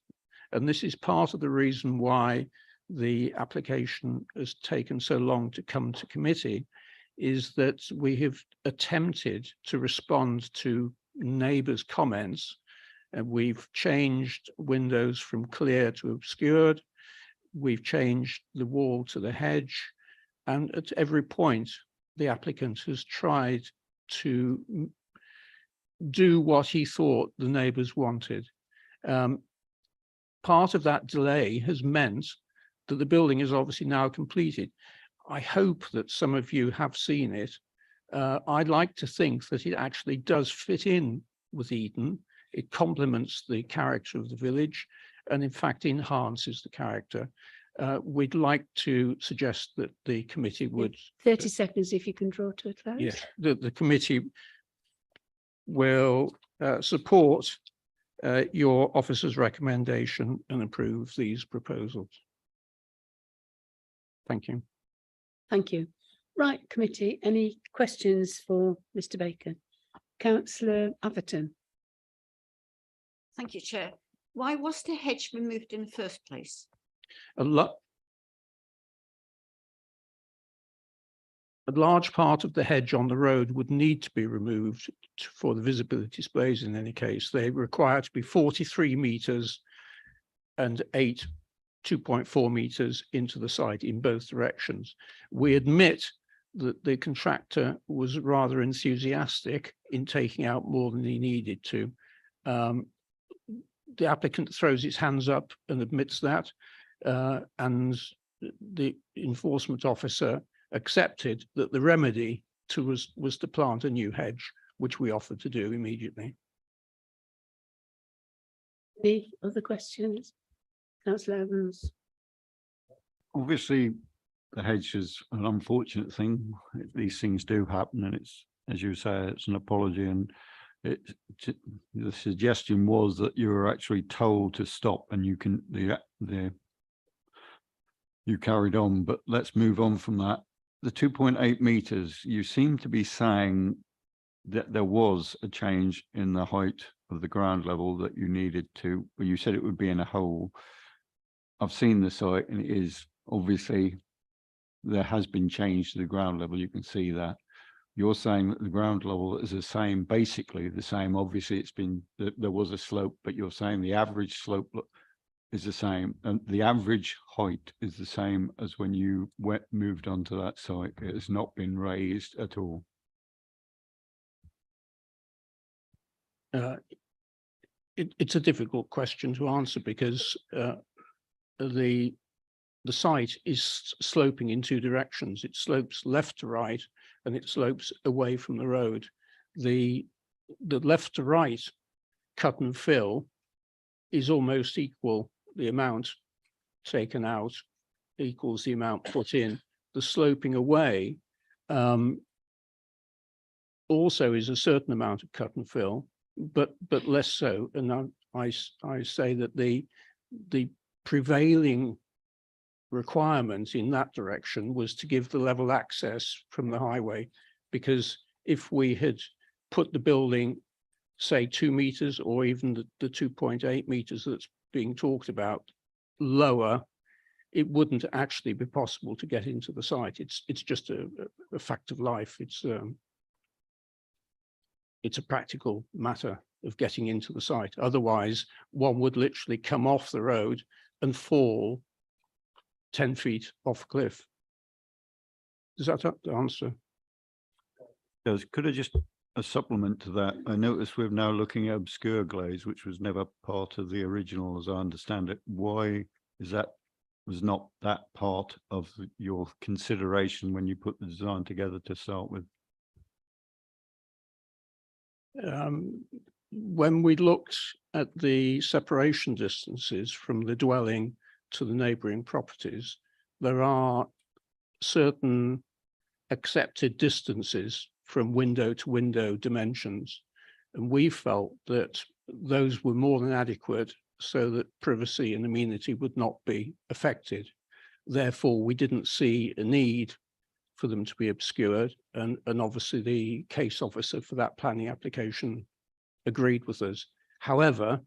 and this is part of the reason why the application has taken so long to come to committee, is that we have attempted to respond to neighbours' comments, and we've changed windows from clear to obscured. We've changed the wall to the hedge, and at every point, the applicant has tried to do what he thought the neighbours wanted. Part of that delay has meant that the building is obviously now completed. I hope that some of you have seen it. I'd like to think that it actually does fit in with Eton. It complements the character of the village and in fact enhances the character. We'd like to suggest that the committee would... 30 seconds if you can draw to a close. Yeah, the committee will support your officer's recommendation and approve these proposals. Thank you. Thank you. Right, committee, any questions for Mr. Baker? Councillor Atherton. Thank you, Chair. Why was the hedge removed in the first place? A large part of the hedge on the road would need to be removed for the visibility displays in any case. They require to be 43 metres and 2.4 metres into the site in both directions. We admit that the contractor was rather enthusiastic in taking out more than he needed to. The applicant throws his hands up and admits that, and the enforcement officer accepted that the remedy was to plant a new hedge, which we offered to do immediately. Any other questions? Councillor Evans. Obviously, the hedge is an unfortunate thing. These things do happen, and it's, as you say, it's an apology. And the suggestion was that you were actually told to stop, and you can you carried on. But let's move on from that. The 2.8 meters. You seem to be saying that there was a change in the height of the ground level that you needed to. Well, you said it would be in a hole. I've seen the site, and it is obviously there has been change to the ground level. You can see that. You're saying that the ground level is the same, basically the same. Obviously, it's been there was a slope, but you're saying the average slope is the same, and the average height is the same as when you moved onto that site. It has not been raised at all. It's a difficult question to answer because the site is sloping in two directions. It slopes left to right and it slopes away from the road. The left to right cut and fill is almost equal. The amount taken out equals the amount put in. The sloping away also is a certain amount of cut and fill, but less so. And I say that the prevailing requirement in that direction was to give the level access from the highway, because if we had put the building, say 2 meters or even the 2.8 meters that's being talked about lower, it wouldn't actually be possible to get into the site. It's just a fact of life. It's a practical matter of getting into the site. Otherwise, one would literally come off the road and fall 10 feet off a cliff. Does that answer? Does could I just a supplement to that? I noticed we're now looking at obscure glaze, which was never part of the original, as I understand it. Why is that? Was not that part of your consideration when you put the design together to start with? When we looked at the separation distances from the dwelling to the neighbouring properties, there are certain accepted distances from window to window dimensions. And we felt that those were more than adequate so that privacy and amenity would not be affected. Therefore, we didn't see a need for them to be obscured. And obviously the case officer for that planning application agreed with us. However,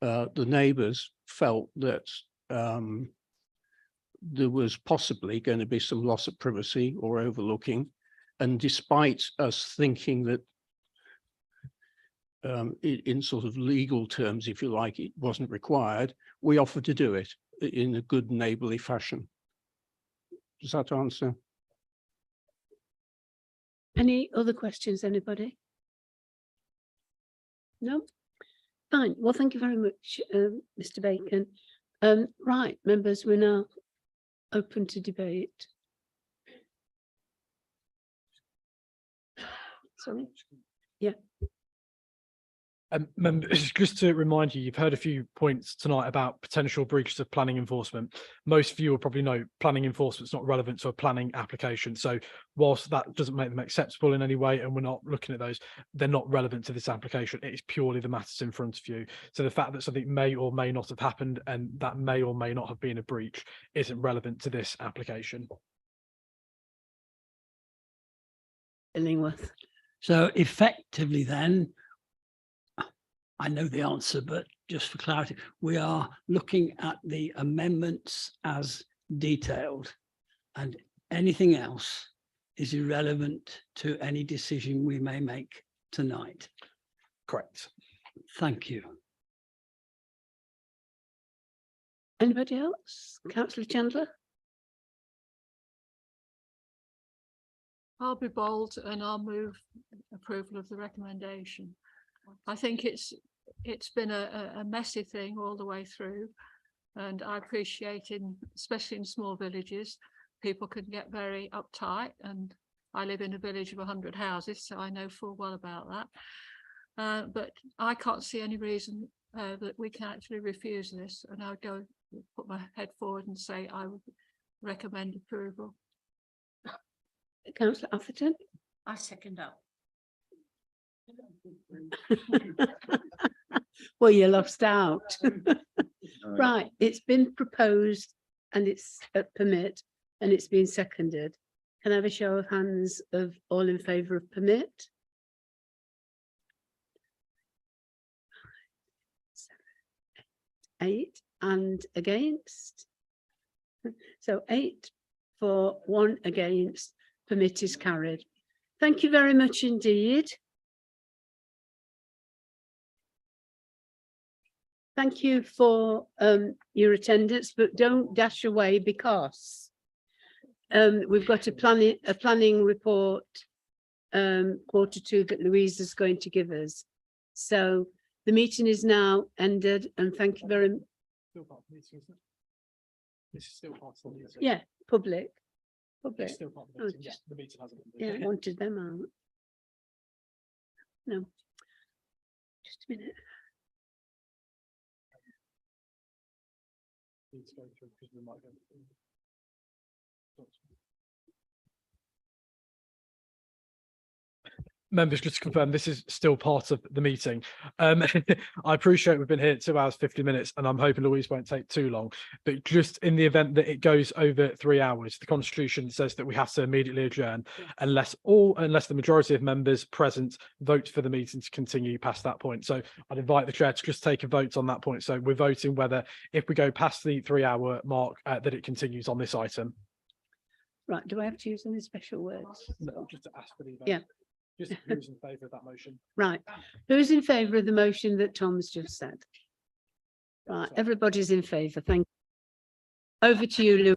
the neighbours felt that there was possibly going to be some loss of privacy or overlooking. And despite us thinking that in sort of legal terms, if you like, it wasn't required, we offered to do it in a good neighbourly fashion. Does that answer? Any other questions, anybody? No? Fine. Well, thank you very much, Mr. Bacon. Right, members, we're now open to debate. Sorry. Yeah. Members, just to remind you, you've heard a few points tonight about potential breaches of planning enforcement. Most of you will probably know planning enforcement is not relevant to a planning application. So whilst that doesn't make them acceptable in any way, and we're not looking at those, they're not relevant to this application. It is purely the matters in front of you. So the fact that something may or may not have happened and that may or may not have been a breach isn't relevant to this application. Illingworth. So effectively then, I know the answer, but just for clarity, we are looking at the amendments as detailed, and anything else is irrelevant to any decision we may make tonight. Correct. Thank you. Anybody else? Councillor Chandler? I'll be bold and I'll move approval of the recommendation. I think it's been a messy thing all the way through, and I appreciate especially in small villages, people can get very uptight, and I live in a village of 100 houses, so I know full well about that. But I can't see any reason that we can actually refuse this, and I would go put my head forward and say I would recommend approval. Councillor Atherton? I second that. Well, you lost out. Right, it's been proposed and it's a permit and it's been seconded. Can I have a show of hands of all in favour of permit? 8 and against. So 8 for, 1 against. Permit is carried. Thank you very much indeed. Thank you for your attendance, but don't dash away because we've got a planning report Q2 that Louise is going to give us. So the meeting is now ended, and thank you very much. This is still part of the meeting. Yeah, public. Public. It's still part of the Oh, meeting. Yeah, the meeting hasn't been. Yeah, I wanted them out. No. Just a minute. Need to go through because we might go through. Members, just to confirm, this is still part of the meeting. I appreciate we've been here 2 hours, 50 minutes, and I'm hoping Louise won't take too long. But just in the event that it goes over 3 hours, the Constitution says that we have to immediately adjourn unless the majority of members present vote for the meeting to continue past that point. So I'd invite the chair to just take a vote on that point. So we're voting whether, if we go past the 3 hour mark, that it continues on this item. Right, do I have to use any special words? No, just to ask for the vote. Yeah. Just who's in favour of that motion? Right, who's in favour of the motion that Tom's just said? Right, everybody's in favour, thank you. Over to you, Lou.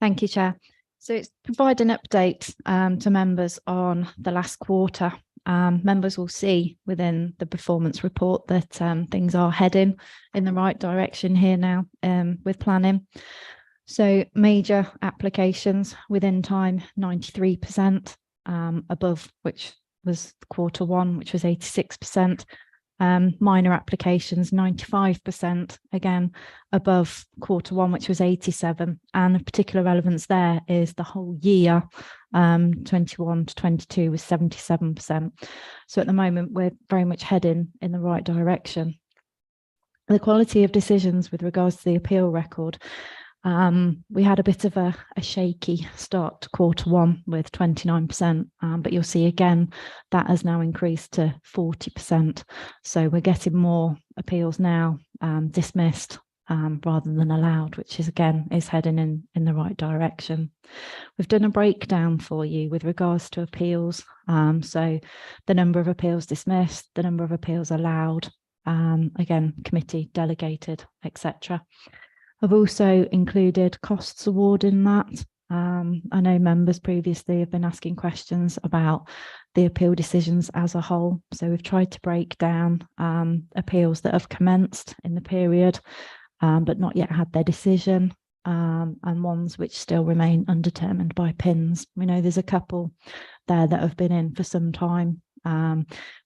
Thank you, Chair. So it's provide an update to members on the last quarter. Members will see within the performance report that things are heading in the right direction here now with planning. So major applications within time, 93% above, which was Q1, which was 86%. Minor applications, 95%, again, above Q1, which was 87. And of particular relevance there is the whole year, 21 to 22 was 77%. So at the moment, we're very much heading in the right direction. The quality of decisions with regards to the appeal record, we had a bit of a shaky start to Q1 with 29%, but you'll see again that has now increased to 40%. So we're getting more appeals now dismissed rather than allowed, which is again is heading in the right direction. We've done a breakdown for you with regards to appeals. So the number of appeals dismissed, the number of appeals allowed, again, committee delegated, etc. I've also included costs award in that. I know members previously have been asking questions about the appeal decisions as a whole. So we've tried to break down appeals that have commenced in the period, but not yet had their decision, and ones which still remain undetermined by PINs. We know there's a couple there that have been in for some time.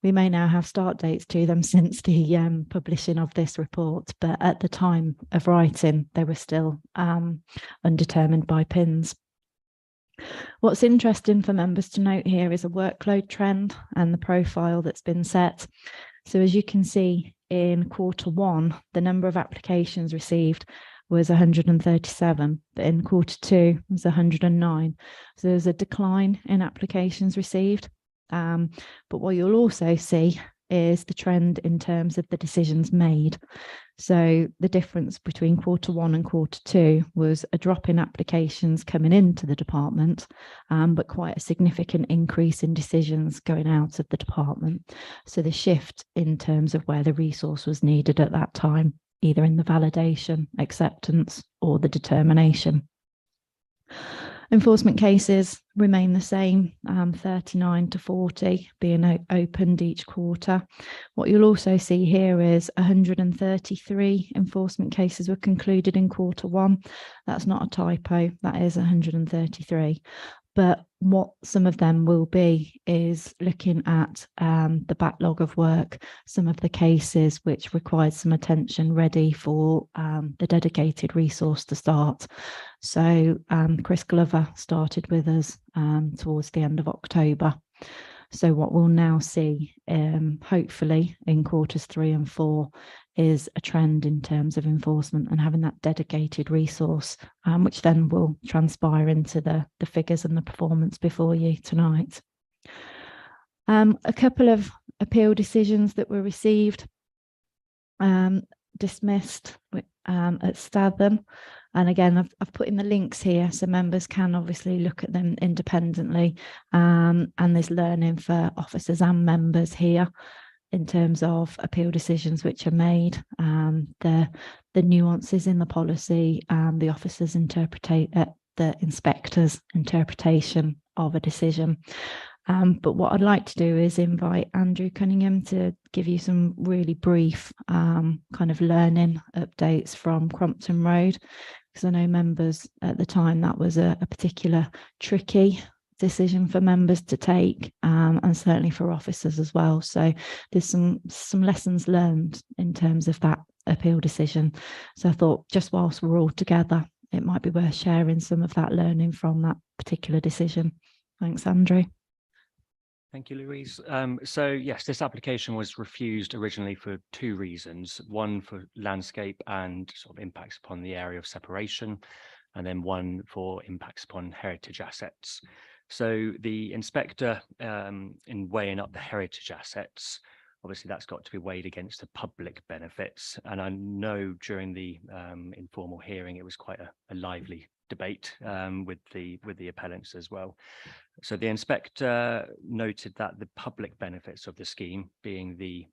We may now have start dates to them since the publishing of this report, but at the time of writing, they were still undetermined by PINs. What's interesting for members to note here is a workload trend and the profile that's been set. So as you can see in Q1, the number of applications received was 137, but in Q2 was 109. So there's a decline in applications received. But what you'll also see is the trend in terms of the decisions made. So the difference between Q1 and Q2 was a drop in applications coming into the department, but quite a significant increase in decisions going out of the department. So the shift in terms of where the resource was needed at that time, either in the validation, acceptance, or the determination. Enforcement cases remain the same, 39 to 40 being opened each quarter. What you'll also see here is 133 enforcement cases were concluded in Q1. That's not a typo, that is 133. But what some of them will be is looking at the backlog of work, some of the cases which required some attention ready for the dedicated resource to start. So Chris Glover started with us towards the end of October. So what we'll now see, hopefully in Q3 and 4, is a trend in terms of enforcement and having that dedicated resource, which then will transpire into the figures and the performance before you tonight. A couple of appeal decisions that were received, dismissed at Statham. And again, I've put in the links here so members can obviously look at them independently. And there's learning for officers and members here in terms of appeal decisions which are made, the nuances in the policy, and the officers the inspector's interpretation of a decision. But what I'd like to do is invite Andrew Cunningham to give you some really brief kind of learning updates from Crompton Road, because I know members at the time that was a particular tricky decision for members to take, and certainly for officers as well. So there's some lessons learned in terms of that appeal decision. So I thought just whilst we're all together, it might be worth sharing some of that learning from that particular decision. Thanks, Andrew. Thank you, Louise. So yes, this application was refused originally for 2 reasons. One for landscape and sort of impacts upon the area of separation, and then one for impacts upon heritage assets. So the inspector, in weighing up the heritage assets, obviously that's got to be weighed against the public benefits. And I know during the informal hearing, it was quite a lively debate with the appellants as well. So the inspector noted that the public benefits of the scheme being the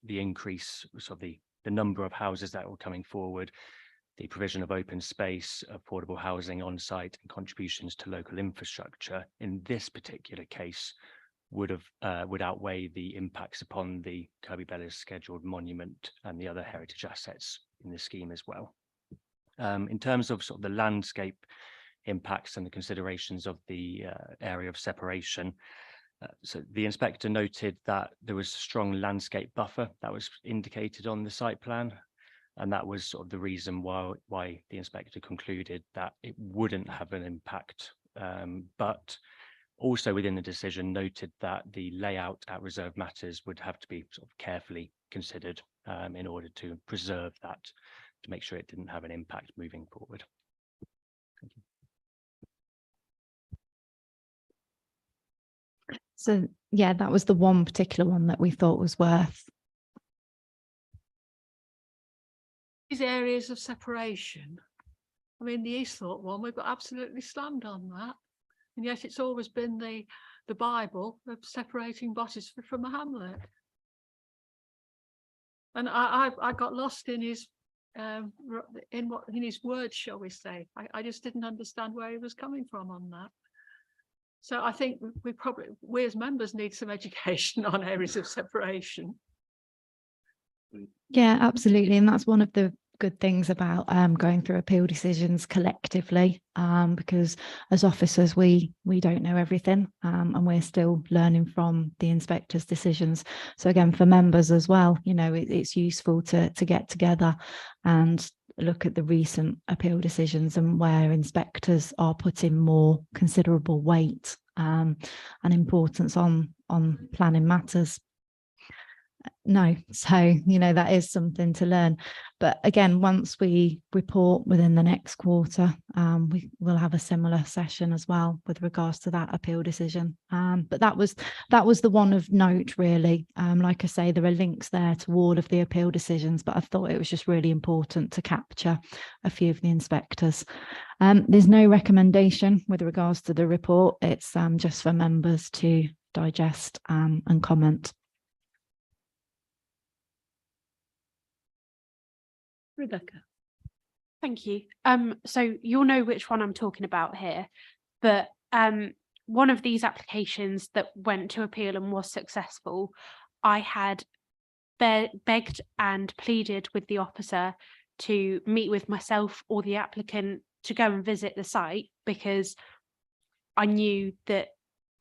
increase of the number of houses that were coming forward, the provision of open space, affordable housing on site, and contributions to local infrastructure in this particular case would outweigh the impacts upon the Kirby Bellis scheduled monument and the other heritage assets in the scheme as well. In terms of sort of the landscape impacts and the considerations of the area of separation, So the inspector noted that there was a strong landscape buffer that was indicated on the site plan. And that was sort of the reason why the inspector concluded that it wouldn't have an impact. But also within the decision noted that the layout at reserved matters would have to be sort of carefully considered in order to preserve that, to make sure it didn't have an impact moving forward. Thank you. So yeah, that was the one particular one that we thought was worth. These areas of separation. I mean, the Easthorpe one, we've got absolutely slammed on that. And yet it's always been the Bible of separating Bottisford from a hamlet. And I got lost in his in his words, shall we say. I just didn't understand where he was coming from on that. So I think we as members need some education on areas of separation. Yeah, absolutely. And that's one of the good things about going through appeal decisions collectively, because as officers we don't know everything, and we're still learning from the inspector's decisions. So again, for members as well, you know, it's useful to get together and look at the recent appeal decisions and where inspectors are putting more considerable weight and importance on planning matters. No, so you know, that is something to learn. But again, once we report within the next quarter, we will have a similar session as well with regards to that appeal decision. But that was the one of note, really. Like I say, there are links there to all of the appeal decisions, but I thought it was just really important to capture a few of the inspectors. There's no recommendation with regards to the report. It's just for members to digest and comment. Rebecca. Thank you. So you'll know which one I'm talking about here, but one of these applications that went to appeal and was successful, I had begged and pleaded with the officer to meet with myself or the applicant to go and visit the site, because I knew that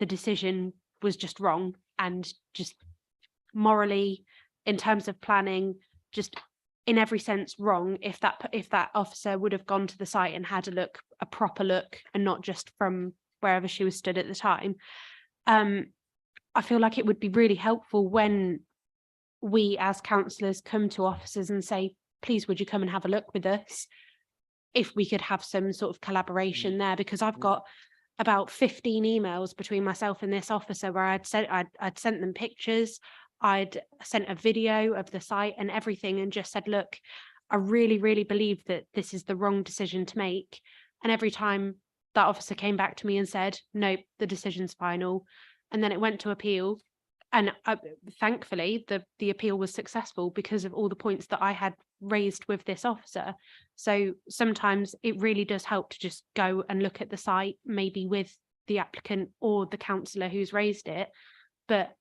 the decision was just wrong and just morally, in terms of planning, just in every sense wrong. If that officer would have gone to the site and had a proper look, and not just from wherever she was stood at the time, I feel like it would be really helpful when we as councillors come to officers and say, please, would you come and have a look with us? If we could have some sort of collaboration there, because I've got about 15 emails between myself and this officer where I'd sent them pictures, I'd sent a video of the site and everything, and just said, look, I really, really believe that this is the wrong decision to make. And every time that officer came back to me and said, no, the decision's final. And then it went to appeal. And thankfully, the appeal was successful because of all the points that I had raised with this officer. So sometimes it really does help to just go and look at the site, maybe with the applicant or the councillor who's raised it. But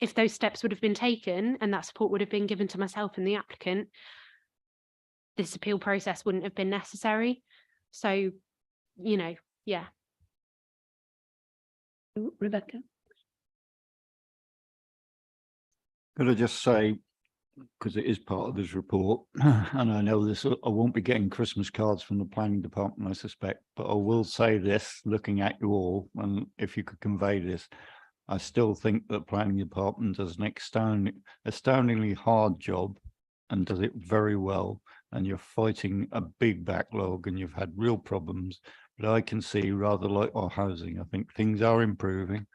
if those steps would have been taken and that support would have been given to myself and the applicant, this appeal process wouldn't have been necessary. So, you know, yeah. Rebecca. Could I just say, because it is part of this report, and I know this, I won't be getting Christmas cards from the planning department, I suspect, but I will say this, looking at you all, and if you could convey this, I still think that the planning department does an astoundingly hard job and does it very well. And you're fighting a big backlog and you've had real problems, but I can see, rather like our housing, I think things are improving.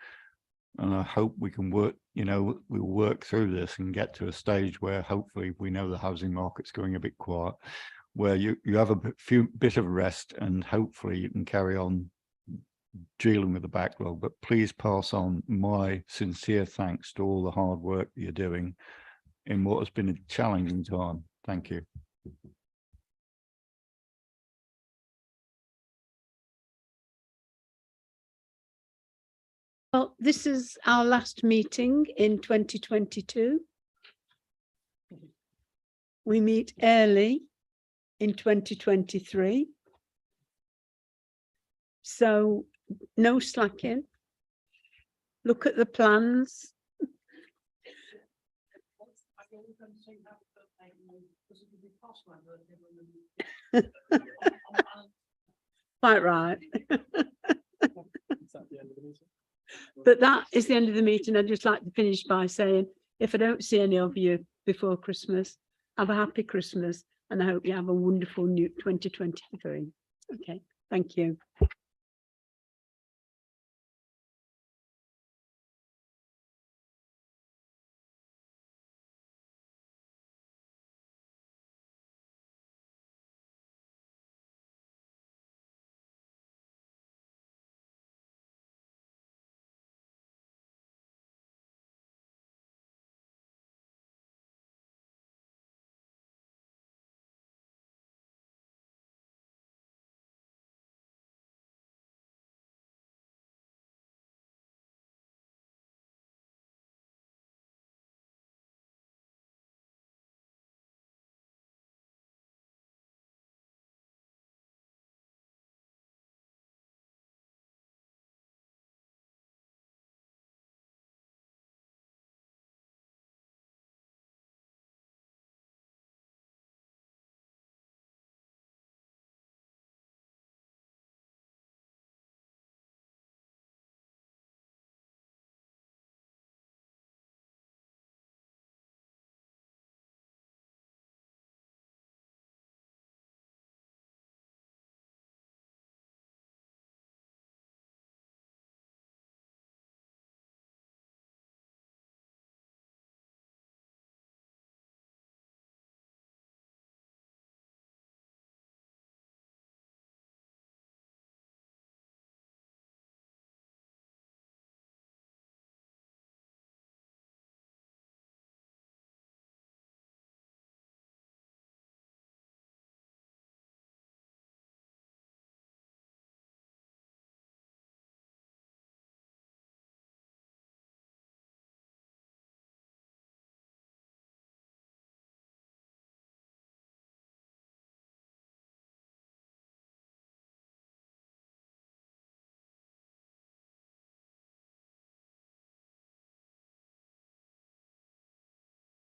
And I hope we can work, you know, we'll work through this and get to a stage where hopefully we know the housing market's going a bit quiet, where you have a bit of rest, and hopefully you can carry on dealing with the backlog. But please pass on my sincere thanks to all the hard work that you're doing in what has been a challenging time. Thank you. Well, this is our last meeting in 2022. We meet early in 2023. So no slacking. look at the plans. Quite right. But that is the end of the meeting. I'd just like to finish by saying, if I don't see any of you before Christmas, have a happy Christmas, and I hope you have a wonderful new 2023. Okay, thank you.